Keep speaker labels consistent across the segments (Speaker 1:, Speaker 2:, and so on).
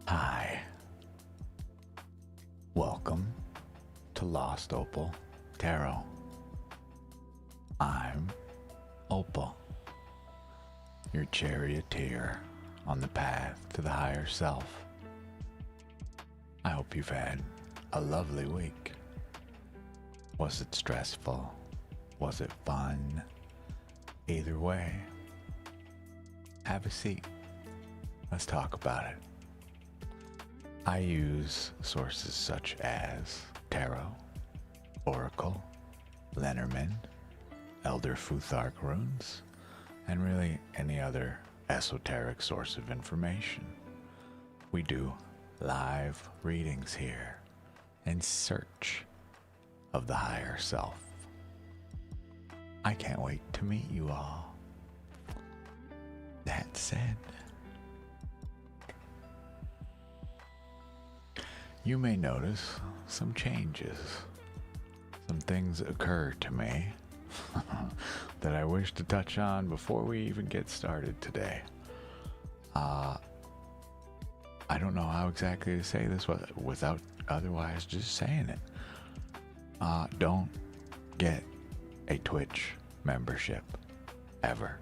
Speaker 1: Hi. Welcome to Lost Opal Tarot. I'm Opal, your charioteer on the path to the higher self. I hope you've had a lovely week. Was it stressful? Was it fun? Either way, have a seat. Let's talk about it. I use sources such as Tarot, Oracle, Lenormand, Elder Futhark runes, and really any other esoteric source of information. We do live readings here in search of the higher self. I can't wait to meet you all. That said, you may notice some changes. Some things occur to me that I wish to touch on before we even get started today. I don't know how exactly to say this without otherwise just saying it. Don't get a Twitch membership ever.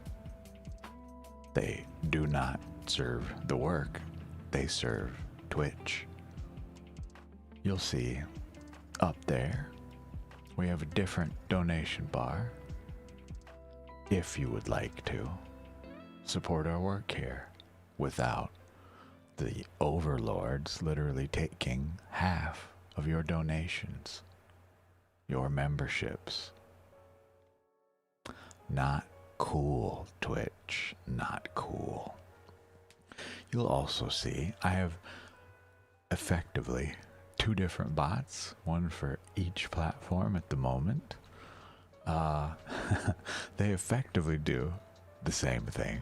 Speaker 1: They do not serve the work, they serve Twitch. You'll see up there we have a different donation bar if you would like to support our work here without the overlords literally taking half of your donations, your memberships. Not cool, Twitch, not cool. You'll also see I have effectively 2 different bots, one for each platform at the moment. They effectively do the same thing,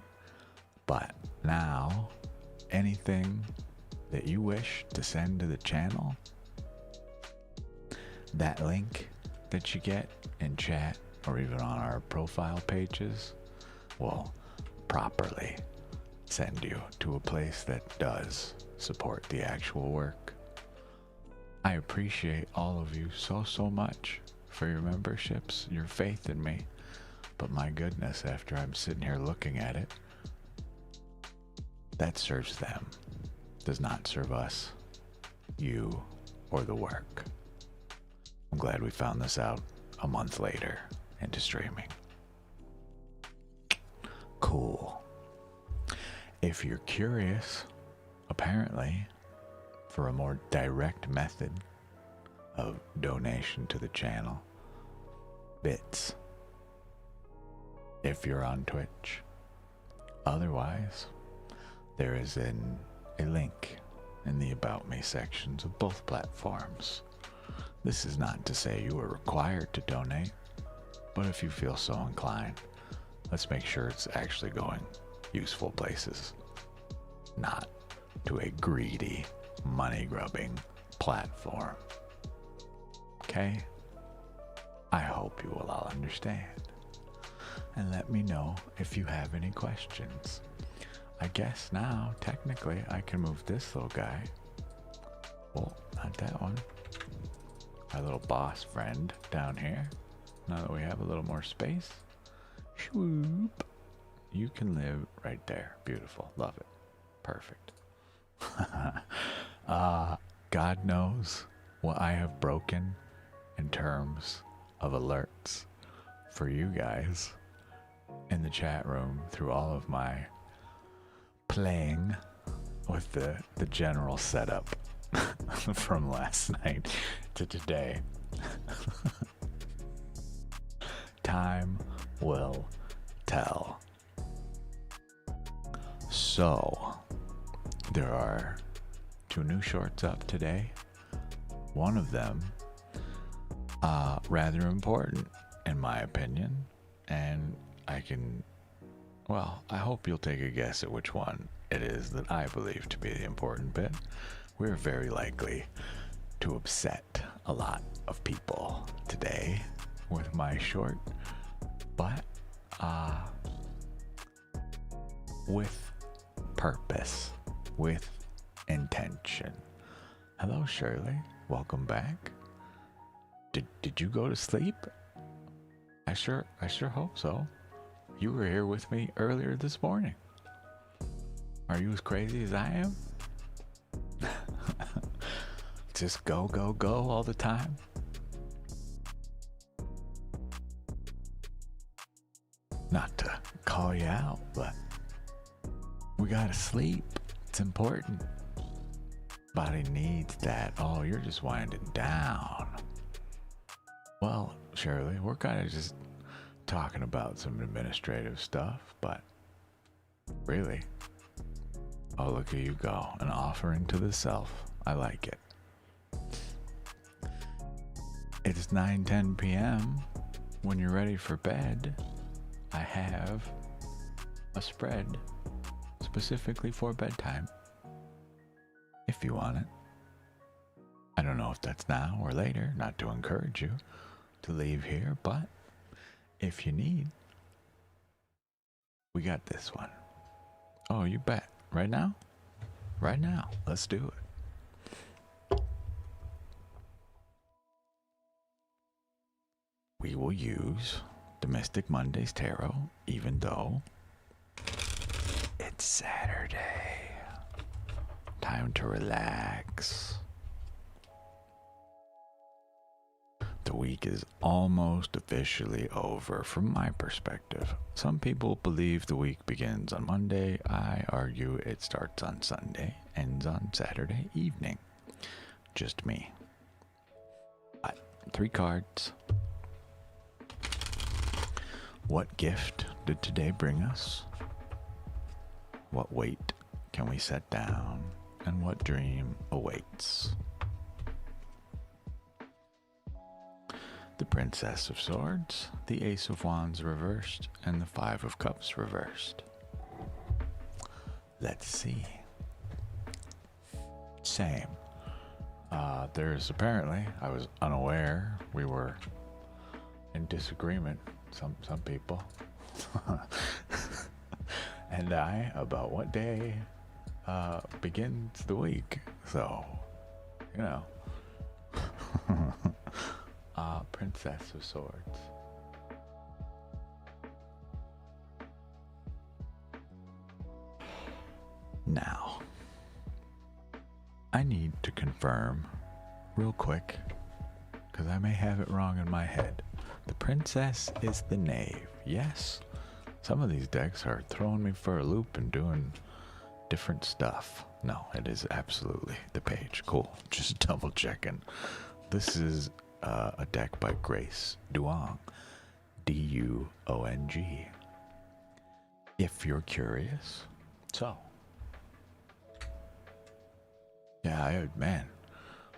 Speaker 1: but now anything that you wish to send to the channel, that link that you get in chat or even on our profile pages will properly send you to a place that does support the actual work. I appreciate all of you so much for your memberships, your faith in me, but my goodness, after I'm sitting here looking at it, that serves them, does not serve us, you, or the work. I'm glad we found this out a month later into streaming. Cool. If you're curious, apparently, for a more direct method of donation to the channel, bits, if you're on Twitch. Otherwise, there is a link in the About Me sections of both platforms. This is not to say you are required to donate, but if you feel so inclined, let's make sure it's actually going useful places, not to a greedy, money-grubbing platform. Okay? I hope you will all understand. And let me know if you have any questions. I guess now, technically, I can move this little guy. Well, not that one. Our little boss friend down here. Now that we have a little more space. Swoop. You can live right there. Beautiful. Love it. Perfect. God knows what I have broken in terms of alerts for you guys in the chat room through all of my playing with the general setup from last night to today. Time will tell. So, there are 2 new shorts up today. One of them, rather important in my opinion, and I hope you'll take a guess at which one it is that I believe to be the important bit. We're very likely to upset a lot of people today with my short, but with purpose, with intention. Hello, Shirley. Welcome back. Did you go to sleep? I sure hope so. You were here with me earlier this morning. Are you as crazy as I am? Just go all the time? Not to call you out, but we gotta sleep. It's important. Body needs that. Oh, you're just winding down. Well, Shirley, we're kind of just talking about some administrative stuff, but really, oh, look at you go. An offering to the self. I like it. It's 9:10 p.m. When you're ready for bed, I have a spread specifically for bedtime. If you want it. I don't know if that's now or later, not to encourage you to leave here, but if you need, we got this one. Oh, you bet. Right now? Right now. Let's do it. We will use Domestic Mondays Tarot, even though it's Saturday. Time to relax. The week is almost officially over from my perspective. Some people believe the week begins on Monday. I argue it starts on Sunday, ends on Saturday evening. Just me. But 3 cards. What gift did today bring us? What weight can we set down? And what dream awaits? The Princess of Swords, the Ace of Wands reversed, and the 5 of Cups reversed. Let's see. Same. There's apparently, I was unaware, we were in disagreement, some people, and I, about what day begins the week. So, you know. Princess of Swords. Now, I need to confirm real quick, because I may have it wrong in my head. The Princess is the Knave. Yes, some of these decks are throwing me for a loop and doing different stuff. No, it is absolutely the Page. Cool. Just double checking. This is a deck by Grace Duong, D-U-O-N-G. If you're curious. So, yeah, man,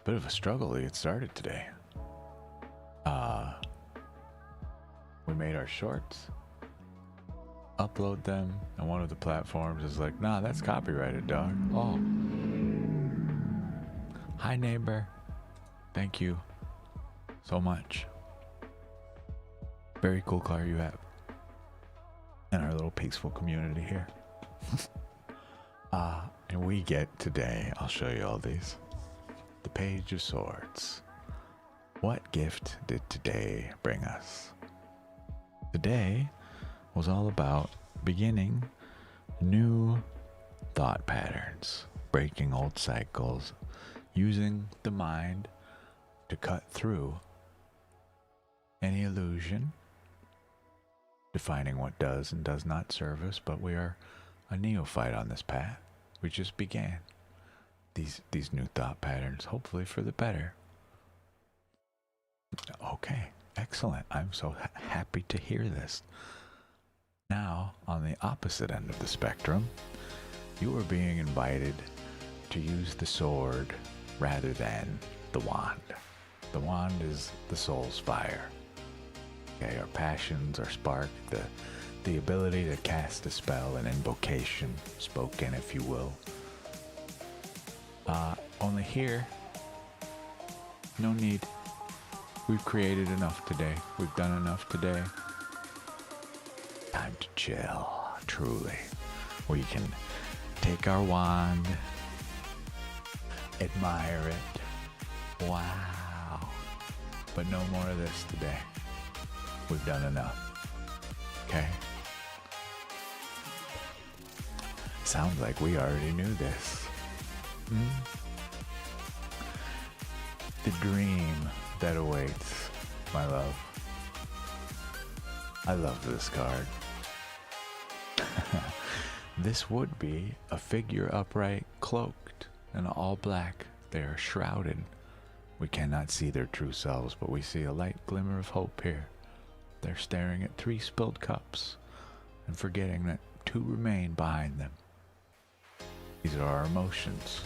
Speaker 1: bit of a struggle to get started today. We made our shorts, upload them, and one of the platforms is like, nah, that's copyrighted, dog. Oh. Hi, neighbor. Thank you so much. Very cool car you have. In our little peaceful community here. And we get today, I'll show you all these. The Page of Swords. What gift did today bring us? Today was all about beginning new thought patterns, breaking old cycles, using the mind to cut through any illusion, defining what does and does not serve us, but we are a neophyte on this path. We just began these new thought patterns, hopefully for the better. Okay, excellent. I'm so happy to hear this. Now, on the opposite end of the spectrum, you are being invited to use the sword rather than the wand. The wand is the soul's fire. Okay, our passions, our spark, the ability to cast a spell, an invocation, spoken if you will. Only here, no need. We've created enough today. We've done enough today. Time to chill, truly. We can take our wand, admire it. Wow. But no more of this today. We've done enough. Okay? Sounds like we already knew this. The dream that awaits, my love. I love this card. This would be a figure upright, cloaked in all black. They are shrouded. We cannot see their true selves, but we see a light glimmer of hope here. They're staring at 3 spilled cups and forgetting that 2 remain behind them. These are our emotions.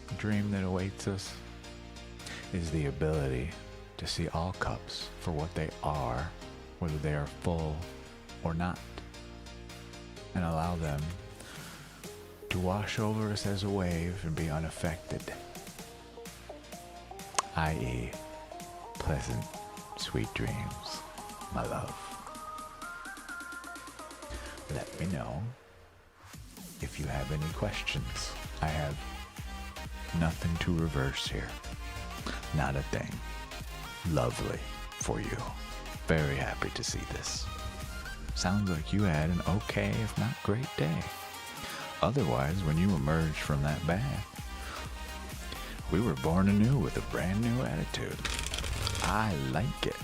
Speaker 1: The dream that awaits us is the ability to see all cups for what they are, whether they are full or not, and allow them to wash over us as a wave and be unaffected, i.e., pleasant, sweet dreams, my love. Let me know if you have any questions. I have nothing to reverse here. Not a thing. Lovely for you. Very happy to see this. Sounds like you had an okay, if not great day. Otherwise, when you emerged from that bath, we were born anew with a brand new attitude. I like it.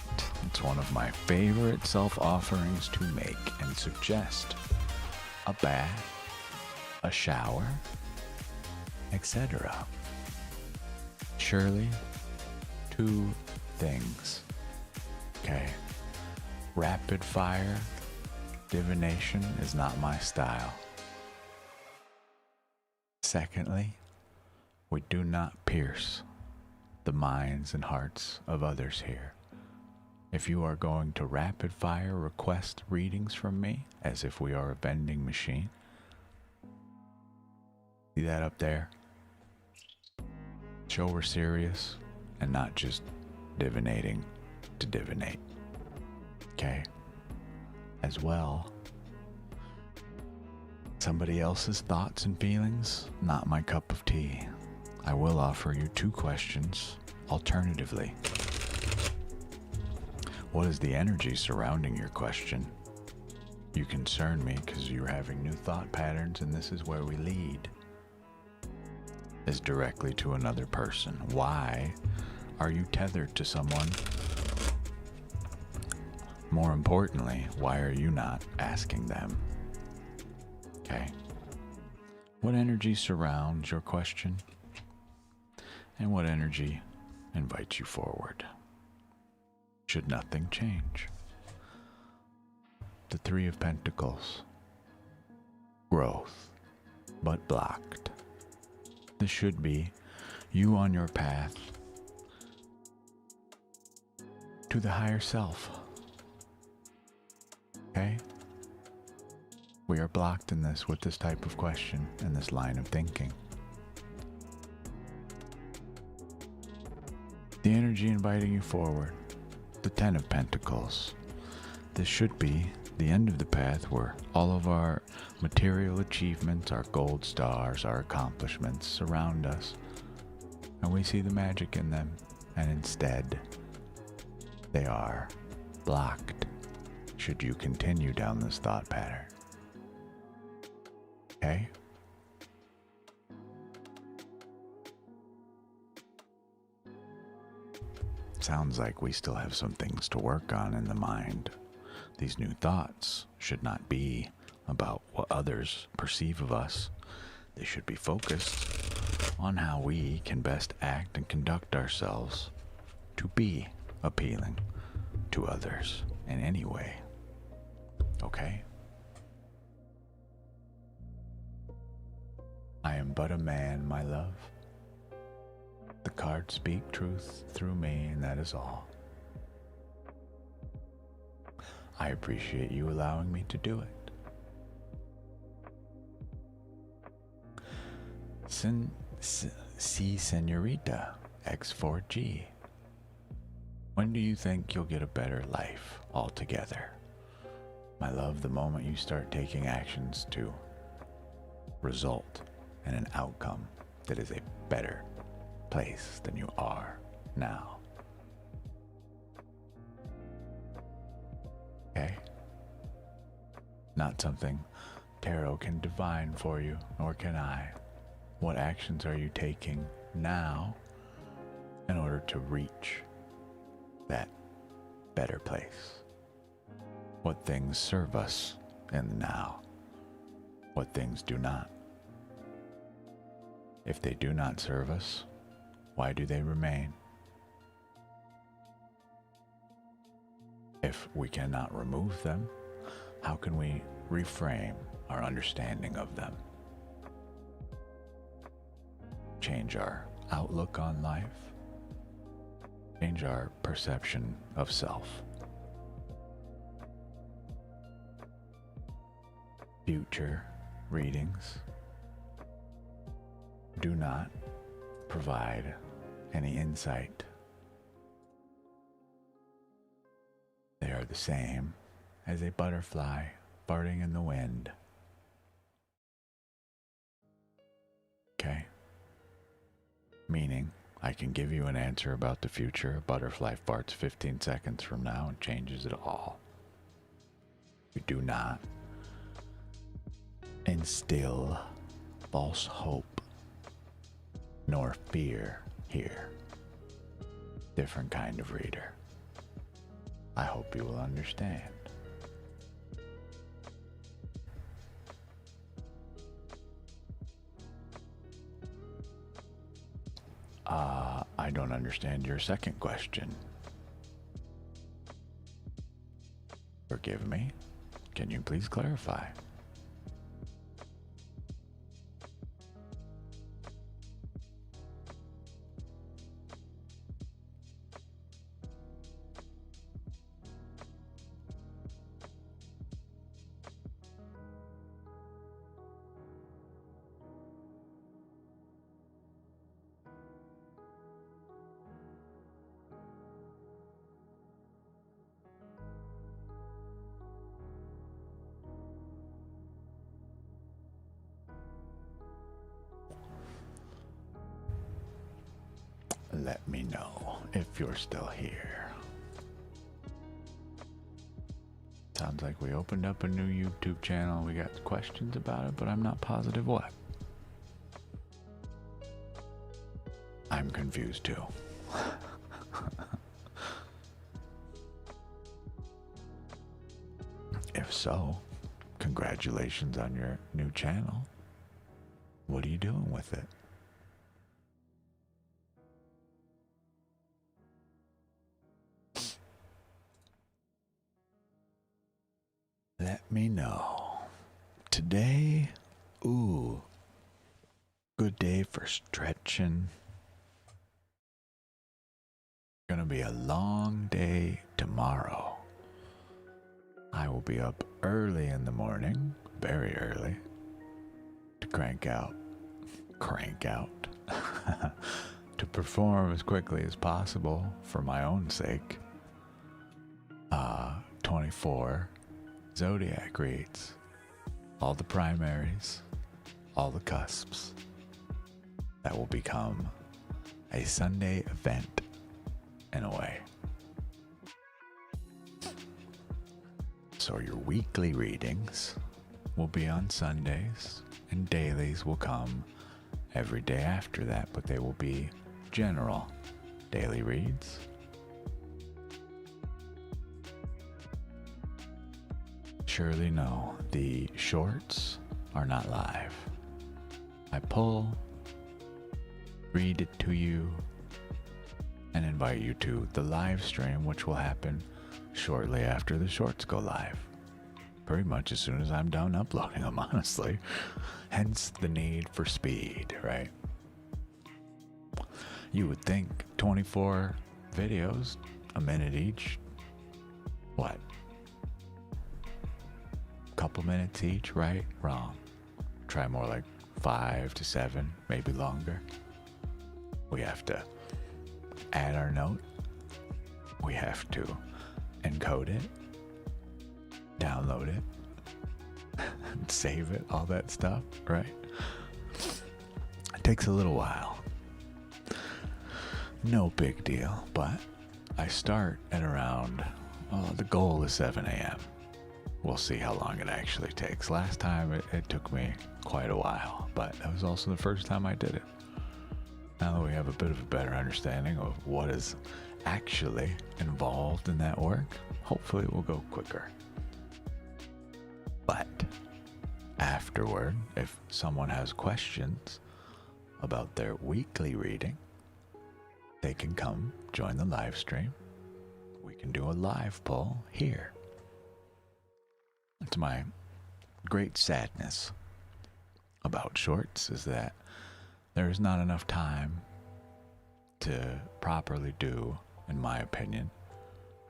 Speaker 1: It's one of my favorite self-offerings to make and suggest. A bath, a shower, etc. Surely, 2 things. Okay. Rapid fire divination is not my style. Secondly, we do not pierce the minds and hearts of others here. If you are going to rapid fire request readings from me, as if we are a vending machine, see that up there? Show we're serious and not just divinating to divinate. Okay? As well, somebody else's thoughts and feelings, not my cup of tea. I will offer you 2 questions alternatively. What is the energy surrounding your question? You concern me because you're having new thought patterns, and this is where we lead. Is directly to another person. Why are you tethered to someone? More importantly, why are you not asking them? Okay. What energy surrounds your question? And what energy invites you forward? Should nothing change? The 3 of Pentacles. Growth, but blocked. This should be you on your path to the higher self. Okay? We are blocked in this with this type of question and this line of thinking. The energy inviting you forward. The 10 of Pentacles. This should be the end of the path where all of our material achievements, our gold stars, our accomplishments surround us, and we see the magic in them, and instead they are blocked should you continue down this thought pattern. Okay? Sounds like we still have some things to work on in the mind. These new thoughts should not be about what others perceive of us. They should be focused on how we can best act and conduct ourselves to be appealing to others in any way. Okay? I am but a man, my love. The cards speak truth through me, and that is all. I appreciate you allowing me to do it. Senorita X4G. When do you think you'll get a better life altogether? My love, the moment you start taking actions to result in an outcome that is a better place than you are now. Okay? Not something tarot can divine for you, nor can I. What actions are you taking now in order to reach that better place? What things serve us in the now? What things do not? If they do not serve us, why do they remain? If we cannot remove them, how can we reframe our understanding of them? Change our outlook on life, change our perception of self. Future readings do not provide any insight. They are the same as a butterfly farting in the wind. Okay? Meaning, I can give you an answer about the future. A butterfly farts 15 seconds from now and changes it all. We do not instill false hope nor fear here. Different kind of reader. I hope you will understand. I don't understand your second question. Forgive me. Can you please clarify? Let me know if you're still here. Sounds like we opened up a new YouTube channel. We got questions about it, but I'm not positive what. I'm confused too. If so, congratulations on your new channel. What are you doing with it? Let me know. Today, good day for stretching. Gonna be a long day tomorrow. I will be up early in the morning, very early, to crank out, to perform as quickly as possible for my own sake. 24 zodiac reads, all the primaries, all the cusps. That will become a Sunday event in a way. So your weekly readings will be on Sundays and dailies will come every day after that, but they will be general daily reads. Surely no, the shorts are not live. I pull, read it to you, and invite you to the live stream, which will happen shortly after the shorts go live. Pretty much as soon as I'm done uploading them, honestly. Hence the need for speed, right? You would think 24 videos, a minute each, what? Couple minutes each, right? Wrong. Try more like 5 to 7, maybe longer. We have to add our note. We have to encode it, download it, save it, all that stuff, right? It takes a little while. No big deal, but I start at around, the goal is 7 a.m. We'll see how long it actually takes. Last time it took me quite a while, but that was also the first time I did it. Now that we have a bit of a better understanding of what is actually involved in that work, hopefully it will go quicker. But afterward, if someone has questions about their weekly reading, they can come join the live stream. we can do a live pull here. It's my great sadness about shorts is that there's not enough time to properly do, in my opinion,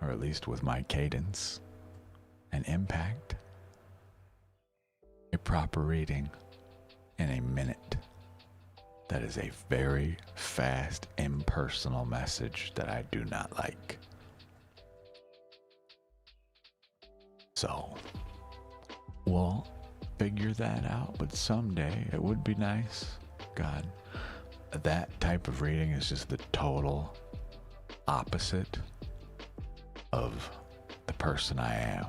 Speaker 1: or at least with my cadence and impact, a proper reading in a minute. That is a very fast, impersonal message that I do not like. So, we'll figure that out, but someday it would be nice. God, that type of reading is just the total opposite of the person I am.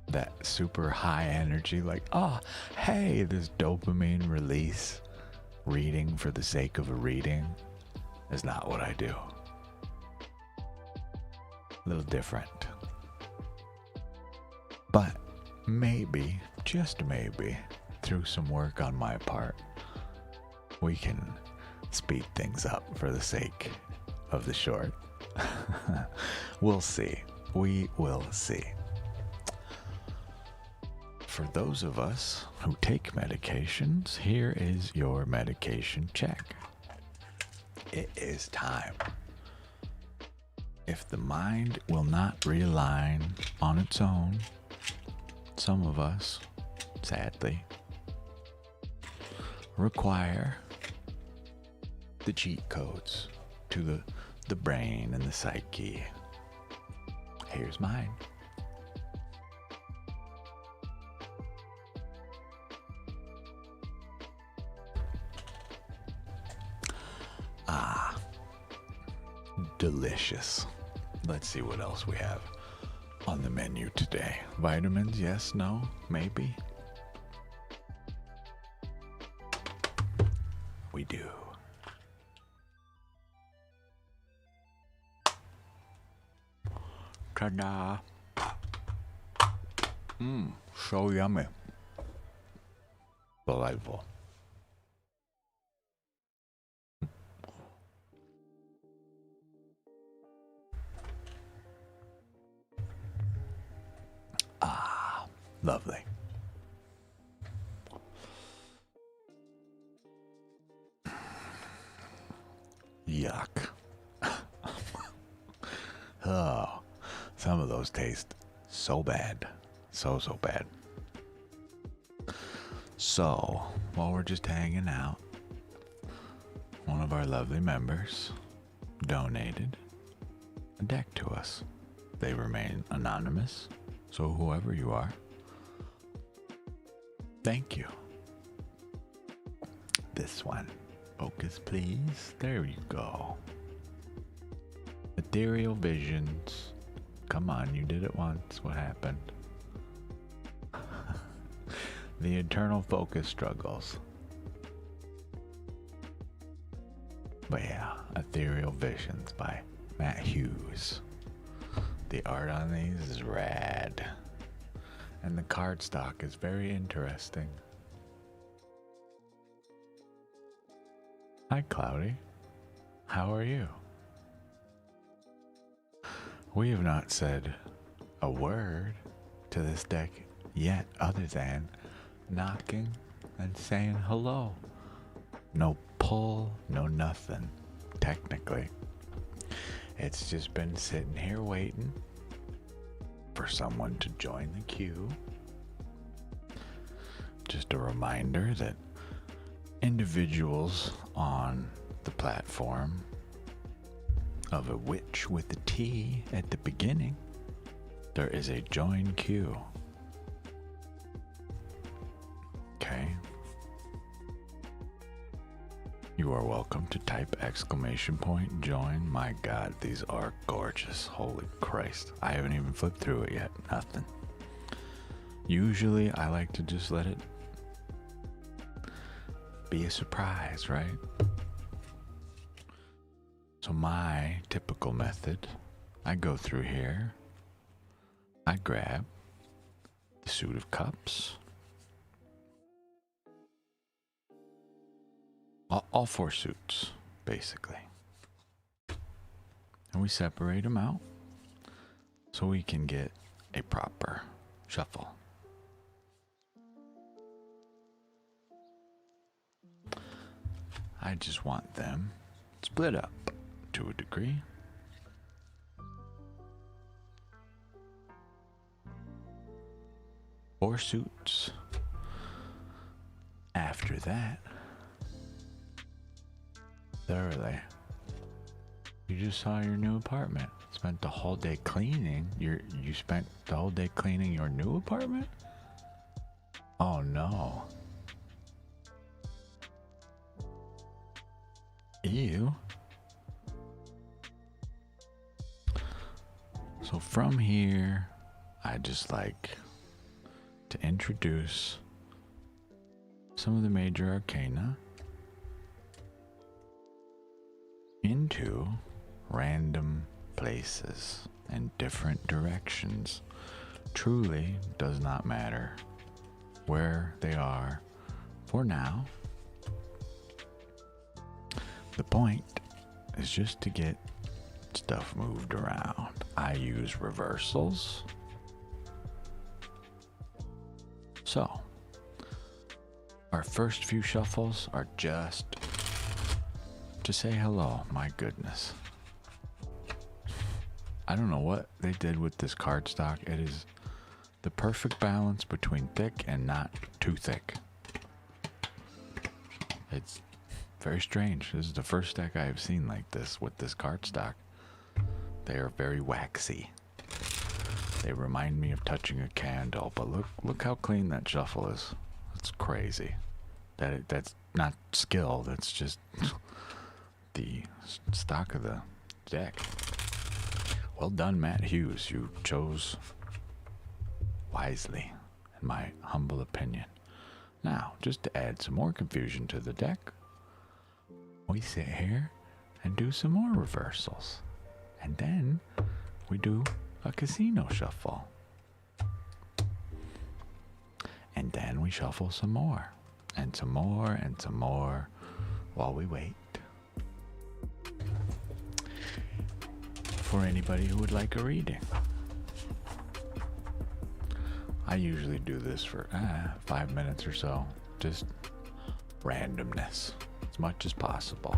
Speaker 1: That super high energy, like, oh, hey, this dopamine release reading for the sake of a reading is not what I do. A little different. But maybe, just maybe, through some work on my part, we can speed things up for the sake of the short. We'll see. We will see. For those of us who take medications, here is your medication check. It is time. If the mind will not realign on its own, some of us, sadly, require the cheat codes to the brain and the psyche. Here's mine. Delicious. Let's see what else we have on the menu today. Vitamins, yes, no, maybe. We do. Ta-da. So yummy. Delightful. Lovely. Yuck. Oh, some of those taste so bad. So bad. So, while we're just hanging out, one of our lovely members donated a deck to us. They remain anonymous, so whoever you are, thank you. This one. Focus, please. There you go. Ethereal visions. Come on, you did it once. What happened? The eternal focus struggles. But yeah, Ethereal Visions by Matt Hughes. The art on these is rad. And the cardstock is very interesting. Hi, Cloudy. How are you? We have not said a word to this deck yet other than knocking and saying hello. No pull, no nothing, technically. It's just been sitting here waiting for someone to join the queue. Just a reminder that individuals on the platform of a witch with a T at the beginning, there is a join queue. Okay. You are welcome to type !join. My God, these are gorgeous. Holy Christ. I haven't even flipped through it yet. Nothing. Usually I like to just let it be a surprise, right? So my typical method, I go through here, I grab the suit of cups, all four suits, basically. and we separate them out so we can get a proper shuffle. I just want them split up to a degree. Four suits. After that, thoroughly. You just saw your new apartment. Spent the whole day cleaning. You spent the whole day cleaning your new apartment? Oh no. Ew. So from here, I just like to introduce some of the major arcana into random places and different directions. Truly does not matter where they are for now. The point is just to get stuff moved around. I use reversals. So, our first few shuffles are just to say hello. My goodness. I don't know what they did with this cardstock. It is the perfect balance between thick and not too thick. It's very strange. This is the first deck I have seen like this with this cardstock. They are very waxy. They remind me of touching a candle, but look how clean that shuffle is. It's crazy. That's not skill, that's just the stock of the deck. Well done, Matt Hughes. You chose wisely, in my humble opinion. Now, just to add some more confusion to the deck, we sit here and do some more reversals. And then we do a casino shuffle. And then we shuffle some more, and some more, and some more while we wait. For anybody who would like a reading. I usually do this for 5 minutes or so. Just randomness, as much as possible.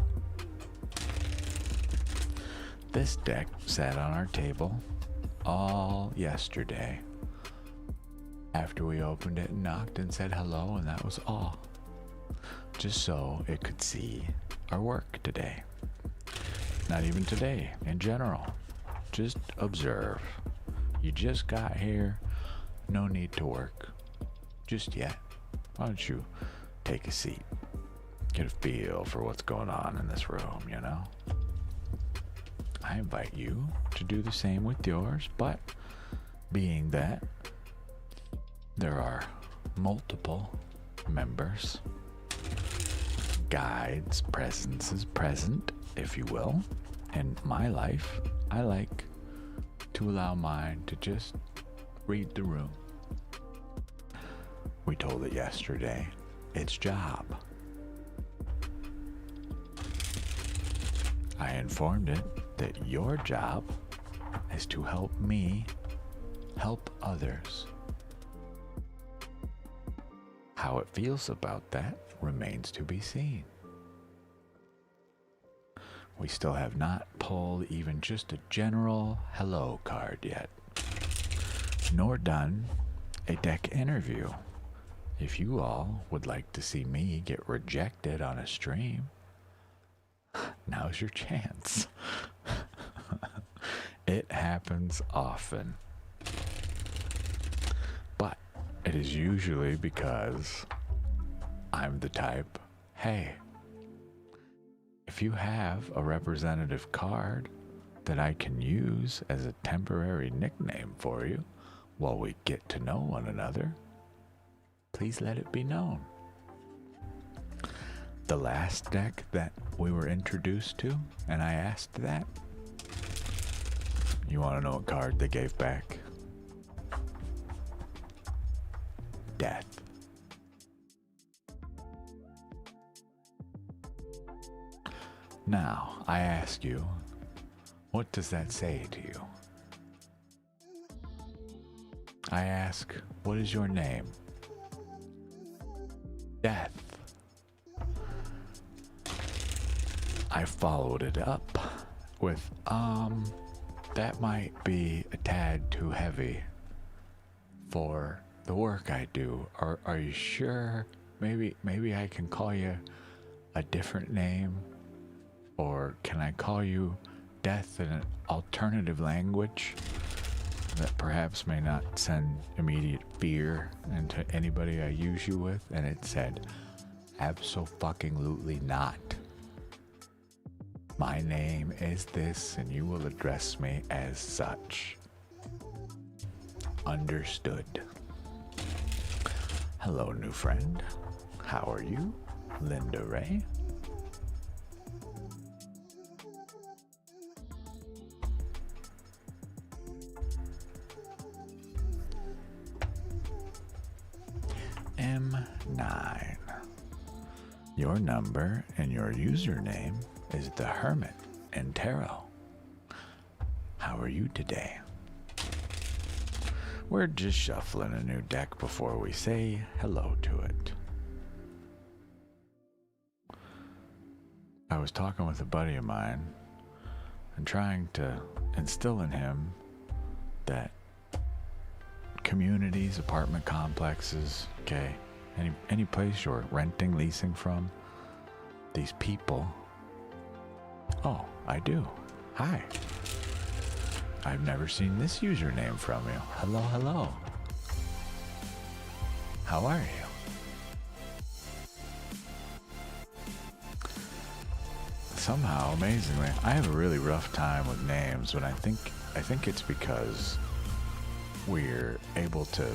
Speaker 1: This deck sat on our table all yesterday after we opened it and knocked and said hello, and that was all. Just so it could see our work today. Not even today, in general. Just observe. You just got here, no need to work just yet. Why don't you take a seat, get a feel for what's going on in this room, you know? I invite you to do the same with yours, but being that there are multiple members, guides, presences present, if you will, in my life, I like to allow mine to just read the room. We told it yesterday, its job. I informed it that your job is to help me help others. How it feels about that remains to be seen. We still have not pulled even just a general hello card yet, nor done a deck interview. If you all would like to see me get rejected on a stream, now's your chance. It happens often. But it is usually because I'm the type, hey, if you have a representative card that I can use as a temporary nickname for you while we get to know one another, please let it be known. The last deck that we were introduced to, and I asked that, you want to know what card they gave back? Death. Now, I ask you, What does that say to you? I ask, what is your name? Death. I followed it up with, that might be a tad too heavy for the work I do. Are you sure? Maybe I can call you a different name, or can I call you Death in an alternative language that perhaps may not send immediate fear into anybody I use you with? And it said, abso-fucking-lutely not. My name is this, and you will address me as such. Understood. Hello, new friend. How are you, Linda Ray? M9. Your number and your username is the Hermit in Tarot. How are you today? We're just shuffling a new deck before we say hello to it. I was talking with a buddy of mine and trying to instill in him that communities, apartment complexes, okay, any place you're renting, leasing from, these people. Oh, I do. Hi. I've never seen this username from you. Hello, hello. How are you? Somehow, amazingly, I have a really rough time with names, but I think it's because we're able to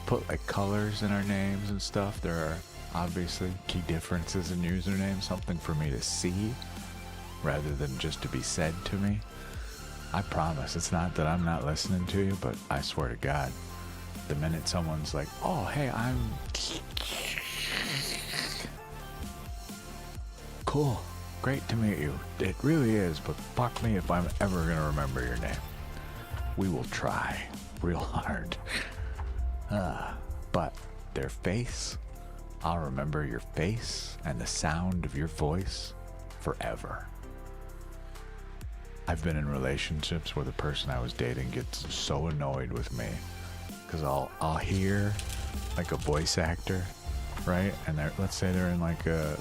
Speaker 1: put like colors in our names and stuff. There are obviously key differences in usernames, something for me to see rather than just to be said to me. I promise it's not that I'm not listening to you, but I swear to God, the minute someone's like, oh, hey, I'm cool, great to meet you. It really is, but fuck me if I'm ever going to remember your name. We will try real hard. But their face, I'll remember your face and the sound of your voice forever. I've been in relationships where the person I was dating gets so annoyed with me because I'll hear like a voice actor, right? And let's say they're in like an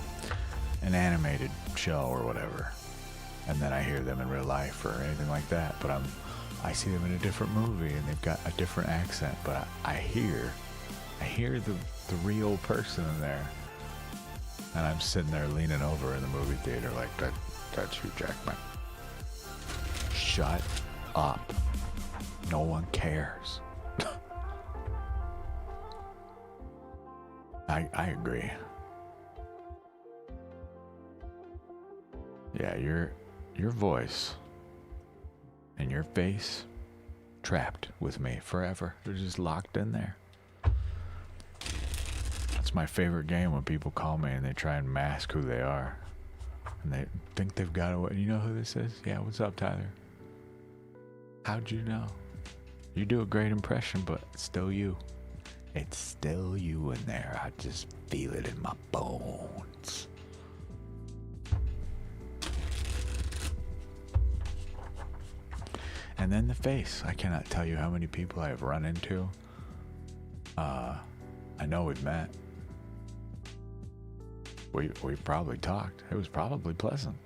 Speaker 1: animated show or whatever, and then I hear them in real life or anything like that, but I see them in a different movie and they've got a different accent, but I hear the real person in there, and I'm sitting there leaning over in the movie theater like that's Hugh Jackman. Shut up. No one cares. I agree. Yeah, your voice and your face trapped with me forever. They're just locked in there. That's my favorite game, when people call me and they try and mask who they are. And they think they've got away. You know who this is? Yeah, what's up, Tyler? How'd you know? You do a great impression, but it's still you. It's still you in there. I just feel it in my bones. And then the face. I cannot tell you how many people I have run into. I know we've met. We probably talked. It was probably pleasant.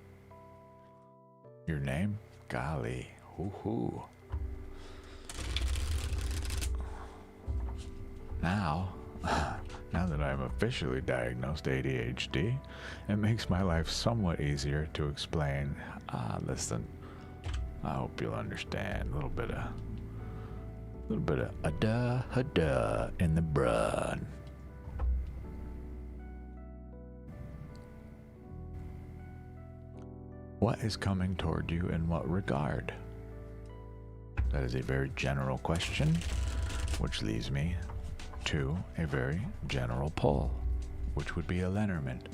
Speaker 1: Your name? Golly. Hoo-hoo. Now that I'm officially diagnosed ADHD, it makes my life somewhat easier to explain. Listen, I hope you'll understand. A little bit of a duh in the brud. What is coming toward you in what regard? That is a very general question, which leads me to a very general pull, which would be a Lenormand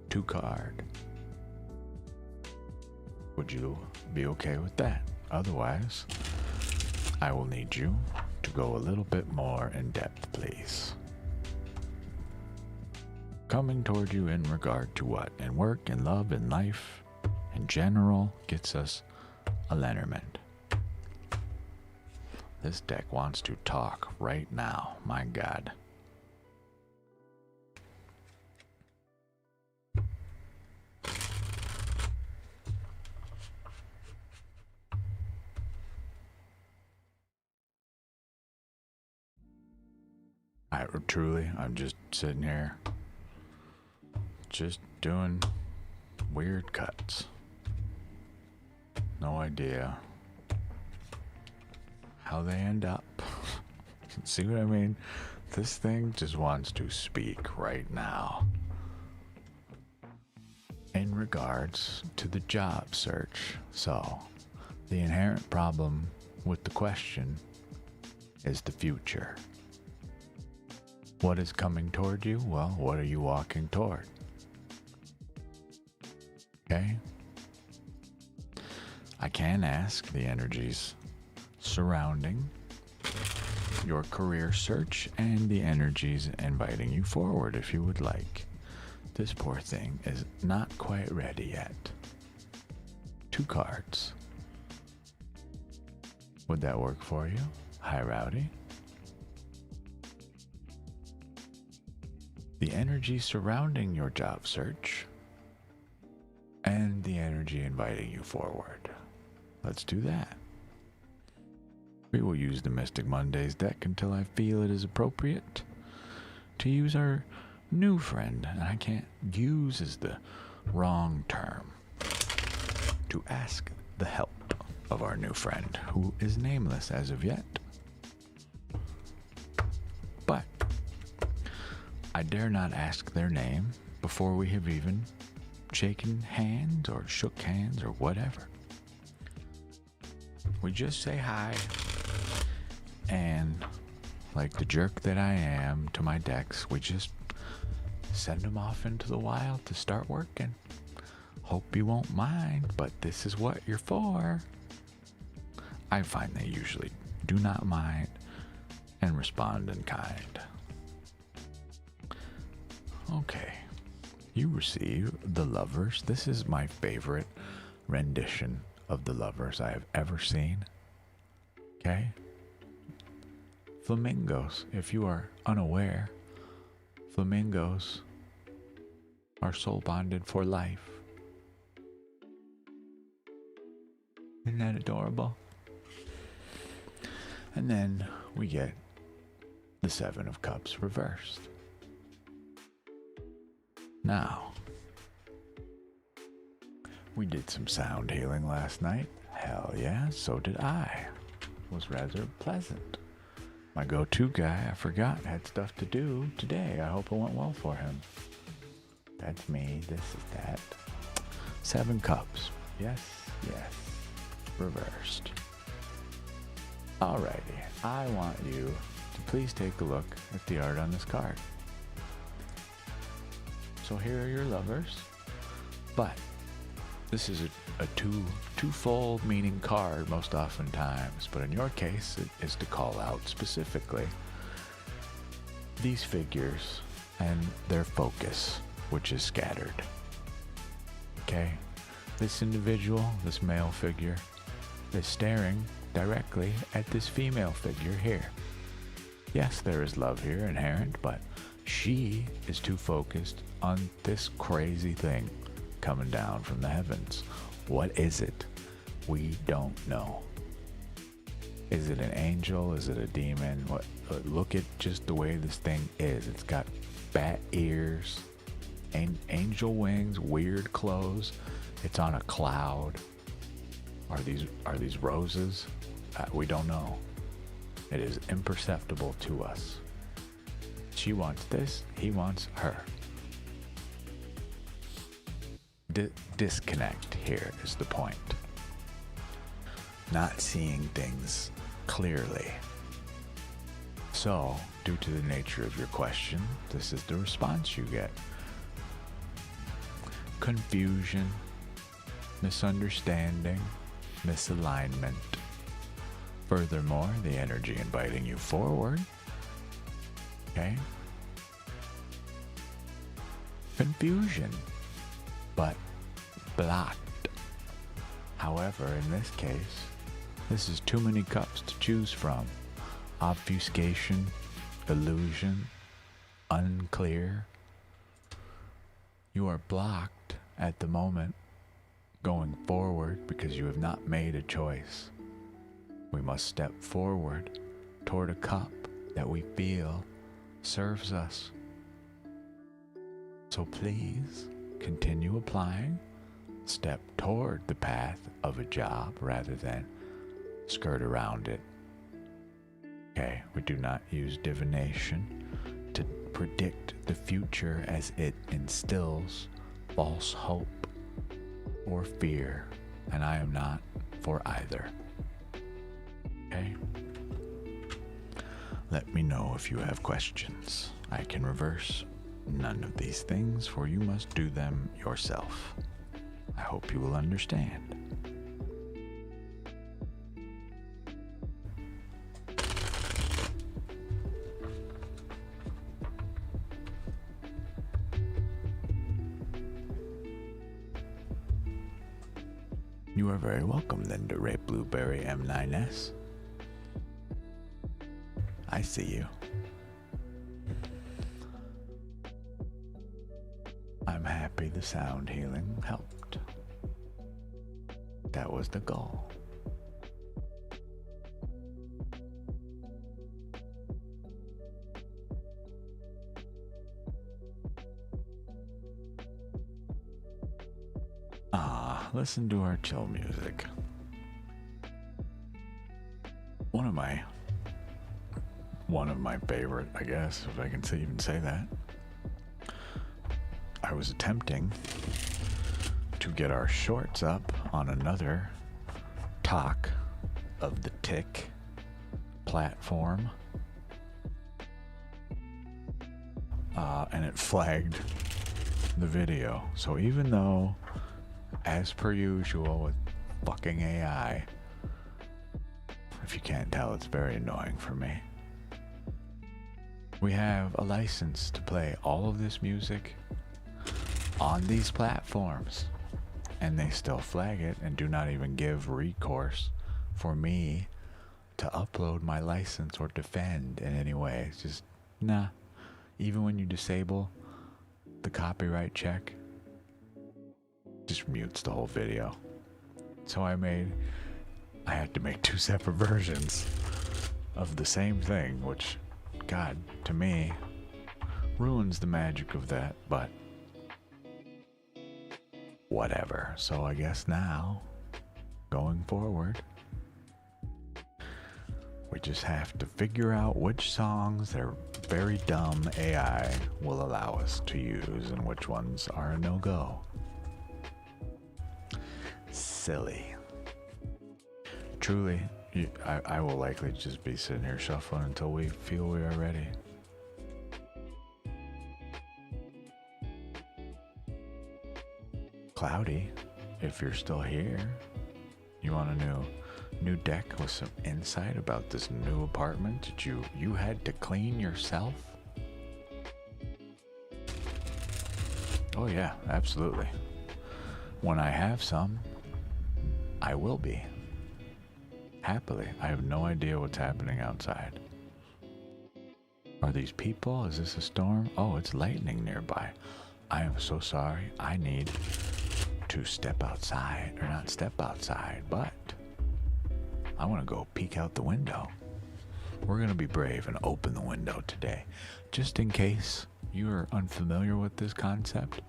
Speaker 1: 2 card. Would you be okay with that? Otherwise, I will need you to go a little bit more in depth, please. Coming toward you in regard to what? In work, in love, in life, in general, gets us a Lenormand. This deck wants to talk right now, my God. I'm just sitting here, just doing weird cuts. No idea how they end up. See what I mean? This thing just wants to speak right now. In regards to the job search, so the inherent problem with the question is the future. What is coming toward you? Well, what are you walking toward? Okay? I can ask the energies surrounding your career search and the energies inviting you forward if you would like. This poor thing is not quite ready yet. 2 cards. Would that work for you? Hi, Rowdy. The energy surrounding your job search and the energy inviting you forward. Let's do that. We will use the Mystic Mondays deck until I feel it is appropriate to use our new friend, and I can't use is the wrong term, to ask the help of our new friend, who is nameless as of yet. But I dare not ask their name before we have even shaken hands or shook hands or whatever. We just say hi, and like the jerk that I am to my decks, we just send them off into the wild to start working. Hope you won't mind, but this is what you're for. I find they usually do not mind and respond in kind. Okay, you receive the Lovers. This is my favorite rendition of the Lovers I have ever seen. Okay? Flamingos, if you are unaware, flamingos are soul bonded for life. Isn't that adorable? And then we get the 7 of Cups reversed. Now, we did some sound healing last night. Hell yeah, so did I. It was rather pleasant. My go-to guy, I forgot, had stuff to do today. I hope it went well for him. That's me, this is that. 7 Cups. Yes, yes. Reversed. Alrighty, I want you to please take a look at the art on this card. So here are your Lovers, but this is a twofold meaning card most oftentimes, but in your case it is to call out specifically these figures and their focus, which is scattered. Okay, this individual, this male figure, is staring directly at this female figure here. Yes, there is love here inherent, but she is too focused on this crazy thing coming down from the heavens. What is it? We don't know. Is it an angel? Is it a demon? What? Look at just the way this thing is. It's got bat ears, angel wings, weird clothes. It's on a cloud. Are these roses? We don't know. It is imperceptible to us. She wants this, he wants her. Disconnect here is the point. Not seeing things clearly. So, due to the nature of your question, this is the response you get. Confusion, misunderstanding, misalignment. Furthermore, the energy inviting you forward. Okay? Confusion, but blocked. However, in this case, this is too many cups to choose from. Obfuscation, illusion, unclear. You are blocked at the moment going forward because you have not made a choice. We must step forward toward a cup that we feel serves us. So please continue applying. Step toward the path of a job rather than skirt around it. Okay, we do not use divination to predict the future as it instills false hope or fear, and I am not for either. Okay? Let me know if you have questions. I can reverse none of these things, for you must do them yourself. I hope you will understand. You are very welcome then to Ray Blueberry M9S. I see you. I'm happy the sound healing helped. That was the goal. Listen to our chill music. One of my favorite, I guess, if I can even say that. I was attempting to get our shorts up on another talk of the Tick platform, and it flagged the video. So even though, as per usual with fucking AI, if you can't tell, it's very annoying for me. We have a license to play all of this music on these platforms, and they still flag it and do not even give recourse for me to upload my license or defend in any way. It's just, nah. Even when you disable the copyright check, just mutes the whole video. So I had to make 2 separate versions of the same thing, which, God, to me, ruins the magic of that, but whatever. So I guess now, going forward, we just have to figure out which songs their very dumb AI will allow us to use and which ones are a no-go. Silly. Truly, I will likely just be sitting here shuffling until we feel we are ready. Cloudy, if you're still here, you want a new deck with some insight about this new apartment that you had to clean yourself? Oh yeah, absolutely. When I have some, I will be. Happily. I have no idea what's happening outside. Are these people? Is this a storm? Oh, it's lightning nearby. I am so sorry. I need to step outside, or not step outside, but I want to go peek out the window. We're going to be brave and open the window today. Just in case you are unfamiliar with this concept,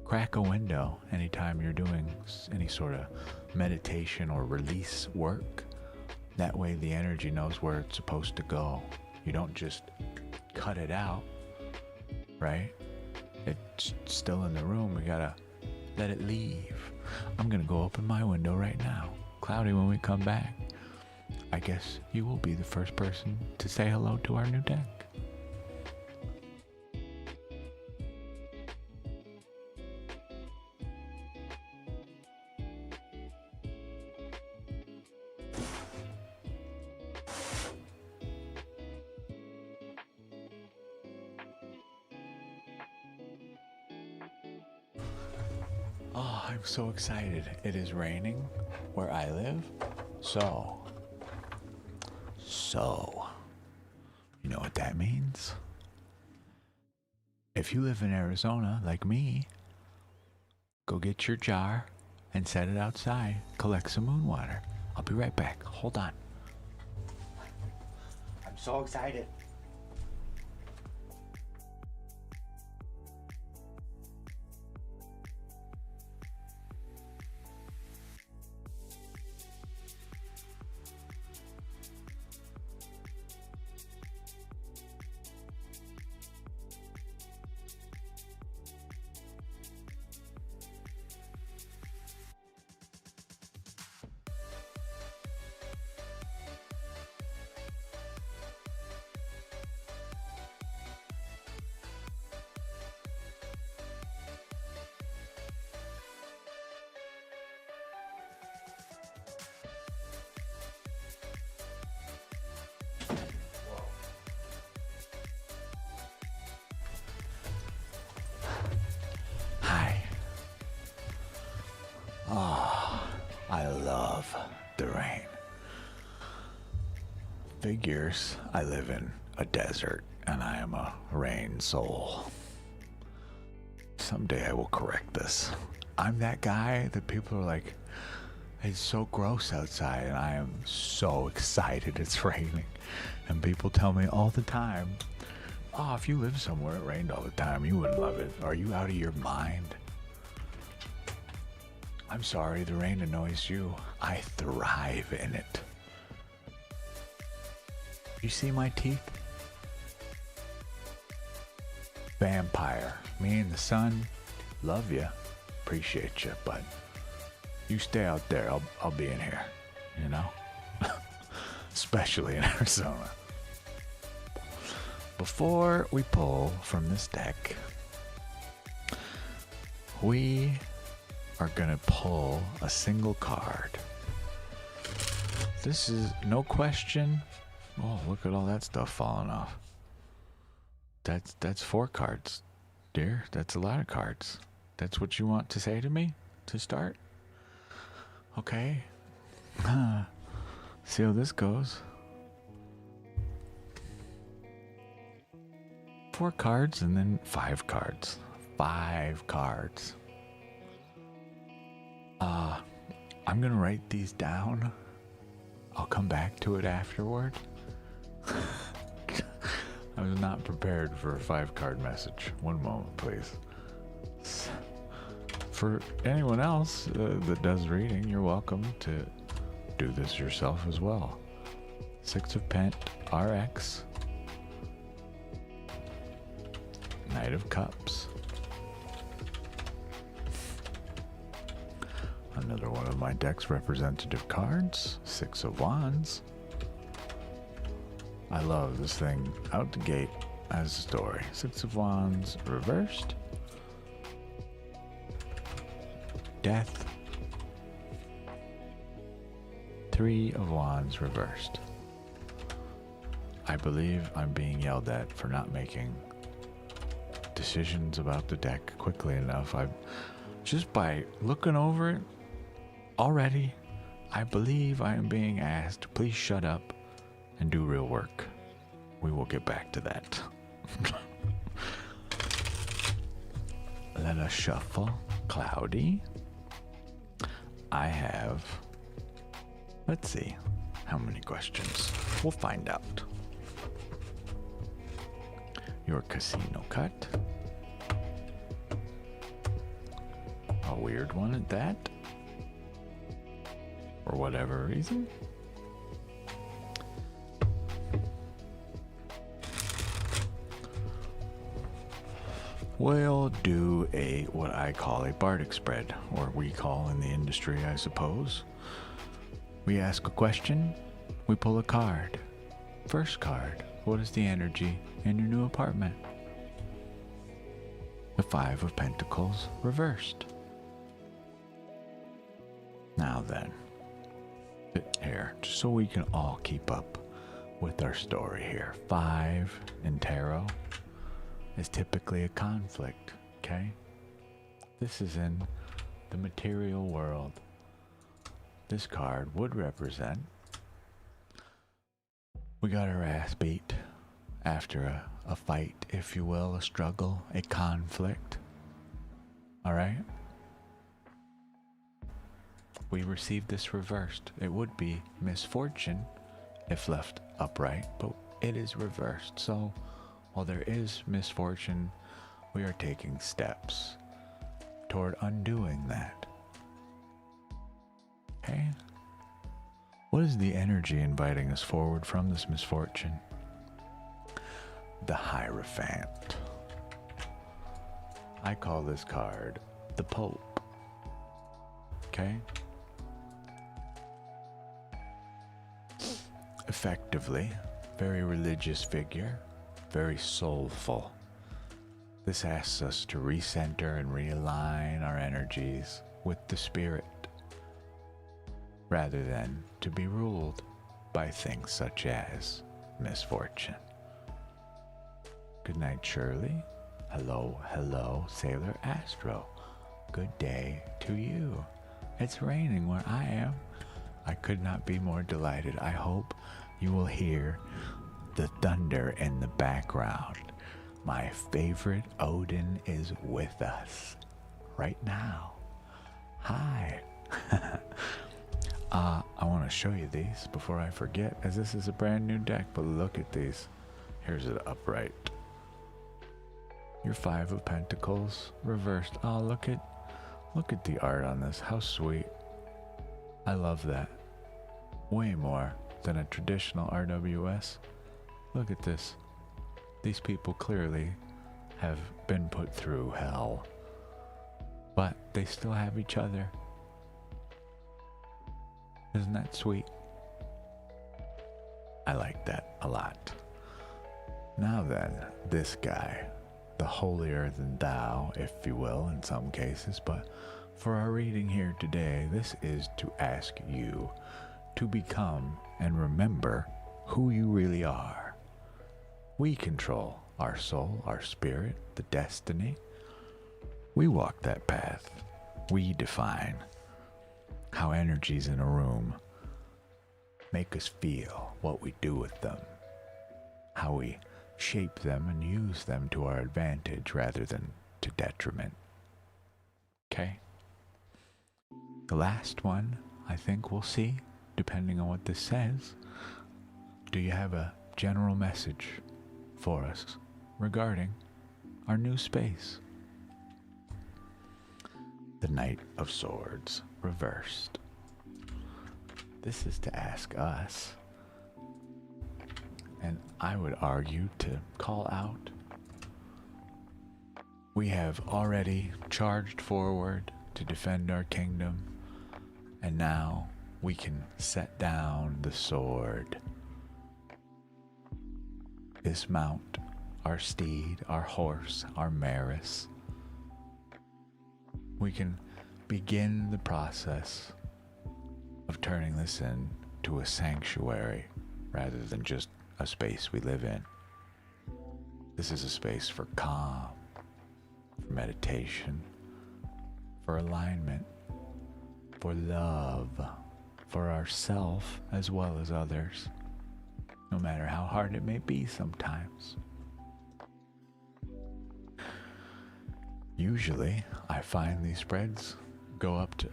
Speaker 1: crack a window anytime you're doing any sort of meditation or release work. That way the energy knows where it's supposed to go. You don't just cut it out, right? It's still in the room. We gotta let it leave. I'm gonna go open my window right now. Cloudy, when we come back, I guess you will be the first person to say hello to our new deck. Oh, I'm so excited. It is raining where I live. So, you know what that means? If you live in Arizona like me, go get your jar and set it outside. Collect some moon water. I'll be right back. Hold on. I'm so excited. Hi. Oh, I love the rain. Figures I live in a desert and I am a rain soul. Someday I will correct this. I'm that guy that people are like, it's so gross outside, and I am so excited it's raining. And people tell me all the time, oh, if you lived somewhere it rained all the time, you wouldn't love it. Are you out of your mind? I'm sorry, the rain annoys you. I thrive in it. You see my teeth? Vampire. Me and the sun, love you, appreciate you, but you stay out there. I'll be in here, you know? Especially in Arizona. Before we pull from this deck, we are gonna pull a single card. This is no question. Oh, look at all that stuff falling off. That's 4 cards, dear. That's a lot of cards. That's what you want to say to me to start? Okay. See how this goes. 4 cards and then 5 cards. 5 cards. I'm gonna write these down. I'll come back to it afterward. I was not prepared for a 5-card message. One moment, please. For anyone else that does reading, you're welcome to do this yourself as well. 6 of Pent, RX. Knight of Cups. Another one of my deck's representative cards. 6 of Wands. I love this thing out the gate as a story. 6 of Wands reversed. Death. 3 of Wands reversed. I believe I'm being yelled at for not making decisions about the deck quickly enough. Just by looking over it already, I believe I am being asked, please shut up and do real work. We will get back to that. Let us shuffle. Cloudy. I have, let's see, how many questions? We'll find out. Your casino cut. A weird one at that. For whatever reason. We'll do what I call a Bardic spread, or we call in the industry, I suppose. We ask a question, we pull a card. First card, what is the energy in your new apartment? The 5 of Pentacles reversed. Now then, here, just so we can all keep up with our story here. 5 in tarot is typically a conflict, okay? This is in the the material world. This card would represent we got our ass beat after a fight, if you will, a struggle, a conflict. Alright? We received this reversed. It would be misfortune if left upright, but it is reversed. So while there is misfortune, we are taking steps toward undoing that. Okay? What is the energy inviting us forward from this misfortune? The Hierophant. I call this card the Pope. Okay? Effectively, very religious figure, very soulful. This asks us to recenter and realign our energies with the spirit, rather than to be ruled by things such as misfortune. Good night, Shirley. Hello, hello, Sailor Astro. Good day to you. It's raining where I am. I could not be more delighted. I hope you will hear the thunder in the background. My favorite Odin is with us right now. Hi. I want to show you these before I forget, as this is a brand new deck, but look at these. Here's it upright. Your Five of Pentacles reversed. Oh, look at the art on this. How sweet. I love that. Way more than a traditional RWS. Look at this. These people clearly have been put through hell, but they still have each other. Isn't that sweet? I like that a lot. Now then, this guy, the holier than thou, if you will, in some cases, but for our reading here today, this is to ask you to become and remember who you really are. We control our soul, our spirit, the destiny. We walk that path. We define how energies in a room make us feel, what we do with them, how we shape them and use them to our advantage rather than to detriment. Okay? The last one, I think we'll see, depending on what this says. Do you have a general message for us regarding our new space? The Knight of Swords reversed. This is to ask us, and I would argue to call out. We have already charged forward to defend our kingdom, and now we can set down the sword, dismount our steed, our horse, our maris. We can begin the process of turning this into a sanctuary rather than just a space we live in. This is a space for calm, for meditation, for alignment, for love, for ourself as well as others, no matter how hard it may be sometimes. Usually, I find these spreads go up to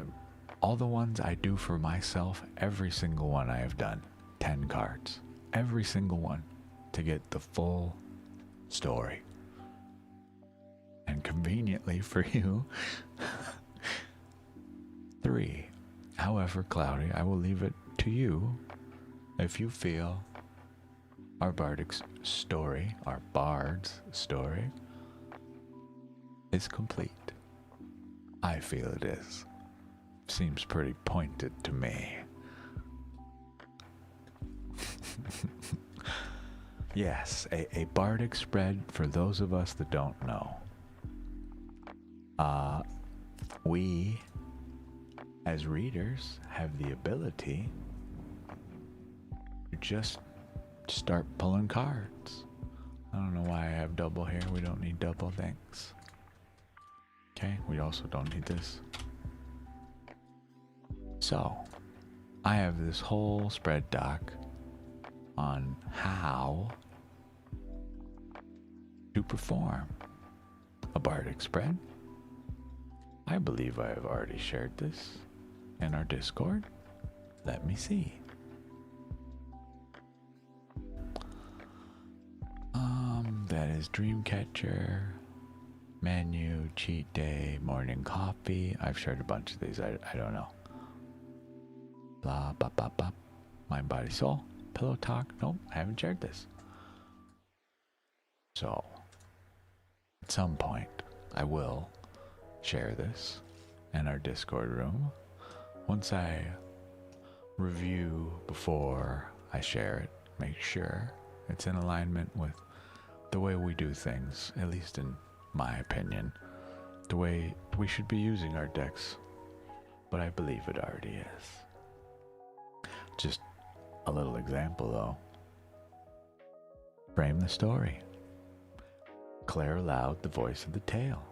Speaker 1: all the ones I do for myself, every single one I have done, 10 cards, every single one, to get the full story. And conveniently for you, 3. However cloudy, I will leave it to you if you feel our bard's story, our bard's story, is complete. I feel it is. Seems pretty pointed to me. Yes, a bardic spread for those of us that don't know. We, as readers, have the ability to just start pulling cards. I don't know why I have double here. We don't need double, thanks. Okay, we also don't need this. So, I have this whole spread doc on how to perform a bardic spread. I believe I have already shared this in our Discord. Let me see. That is Dreamcatcher, menu, cheat day, morning coffee. I've shared a bunch of these. I don't know. Blah, blah, blah, blah. Mind, body, soul. Pillow talk. Nope, I haven't shared this. So, at some point, I will share this in our Discord room. Once I review before I share it, make sure it's in alignment with the way we do things, at least in my opinion, the way we should be using our decks. But I believe it already is. Just a little example though. Frame the story. Declare aloud the voice of the tale.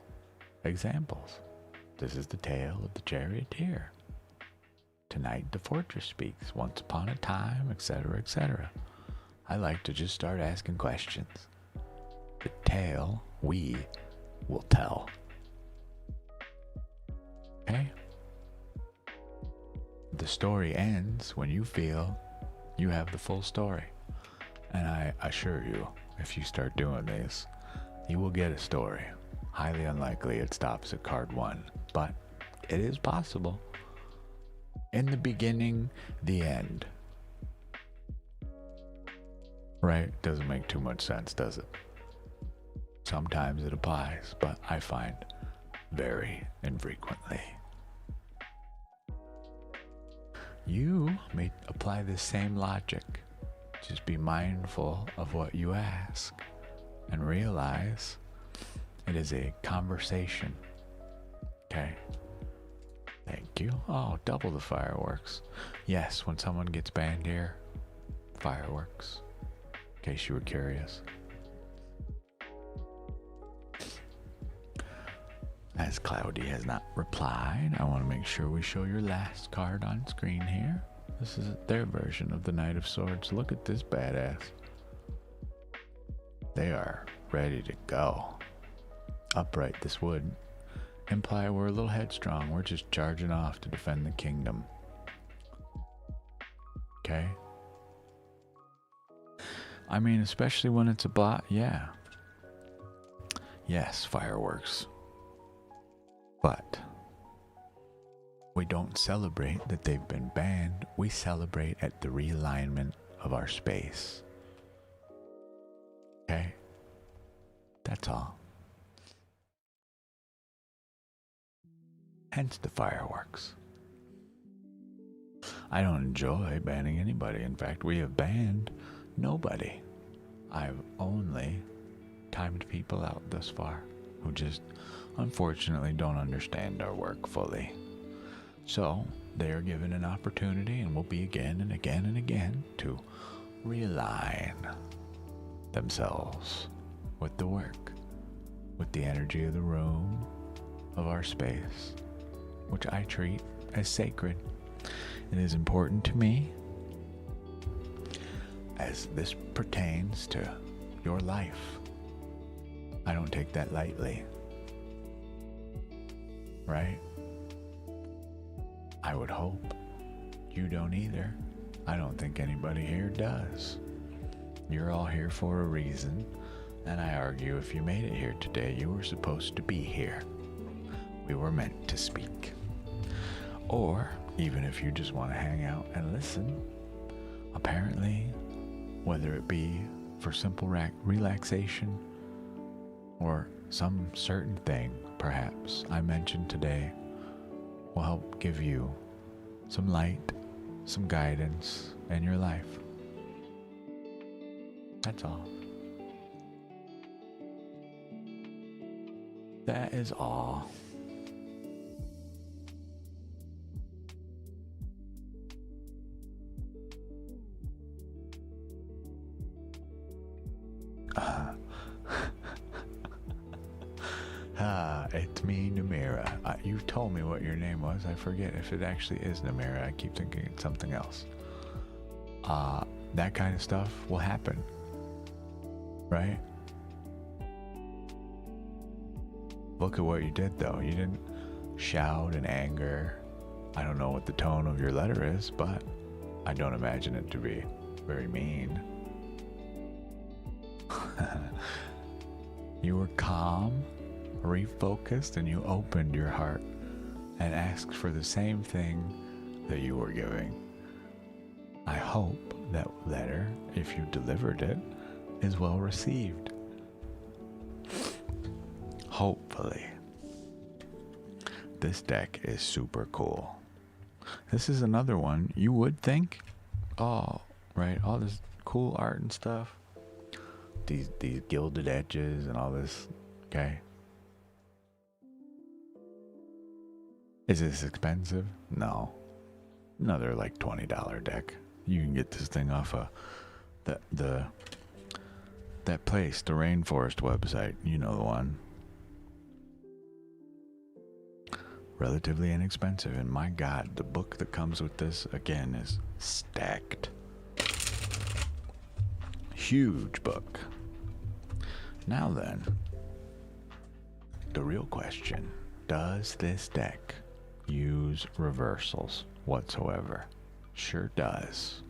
Speaker 1: Examples. This is the tale of the charioteer. Tonight the fortress speaks. Once upon a time, etc., etc. I like to just start asking questions. The tale we will tell. Okay? The story ends when you feel you have the full story. And I assure you, if you start doing this, you will get a story. Highly unlikely it stops at card 1, but it is possible. In the beginning, the end. Right? Doesn't make too much sense, does it? Sometimes it applies, but I find very infrequently. You may apply the same logic. Just be mindful of what you ask and realize it is a conversation. Okay? Thank you. Oh, double the fireworks. Yes, when someone gets banned here, fireworks. In case you were curious. As Cloudy has not replied, I want to make sure we show your last card on screen here. This is their version of the Knight of Swords. Look at this badass. They are ready to go. Upright, this would imply we're a little headstrong. We're just charging off to defend the kingdom. Okay? I mean, especially when it's a bot. Yeah. Yes, fireworks. But we don't celebrate that they've been banned. We celebrate at the realignment of our space. Okay? That's all. Hence the fireworks. I don't enjoy banning anybody. In fact, we have banned nobody. I've only timed people out thus far who just unfortunately don't understand our work fully. So they are given an opportunity and will be again and again and again to realign themselves with the work, with the energy of the room, of our space, which I treat as sacred. It is important to me as this pertains to your life. I don't take that lightly. Right? I would hope you don't either. I don't think anybody here does. You're all here for a reason, and I argue if you made it here today, you were supposed to be here. We were meant to speak. Or, even if you just want to hang out and listen, apparently, whether it be for simple relaxation or some certain thing, perhaps, I mentioned today, will help give you some light, some guidance in your life. That's all. That is all. It's me, Namira. You told me what your name was. I forget if it actually is Namira. I keep thinking it's something else. That kind of stuff will happen, right? Look at what you did, though. You didn't shout in anger. I don't know what the tone of your letter is, but I don't imagine it to be very mean. You were calm, refocused, and you opened your heart and asked for the same thing that you were giving. I hope that letter, if you delivered it, is well received. Hopefully. This deck is super cool. This is another one you would think, oh, right, all this cool art and stuff. These gilded edges and all this, okay? Is this expensive? No. Another like $20 deck. You can get this thing off of that place, the Rainforest website. You know the one. Relatively inexpensive, and my God, the book that comes with this again is stacked. Huge book. Now then, the real question: does this deck use reversals whatsoever? Sure does.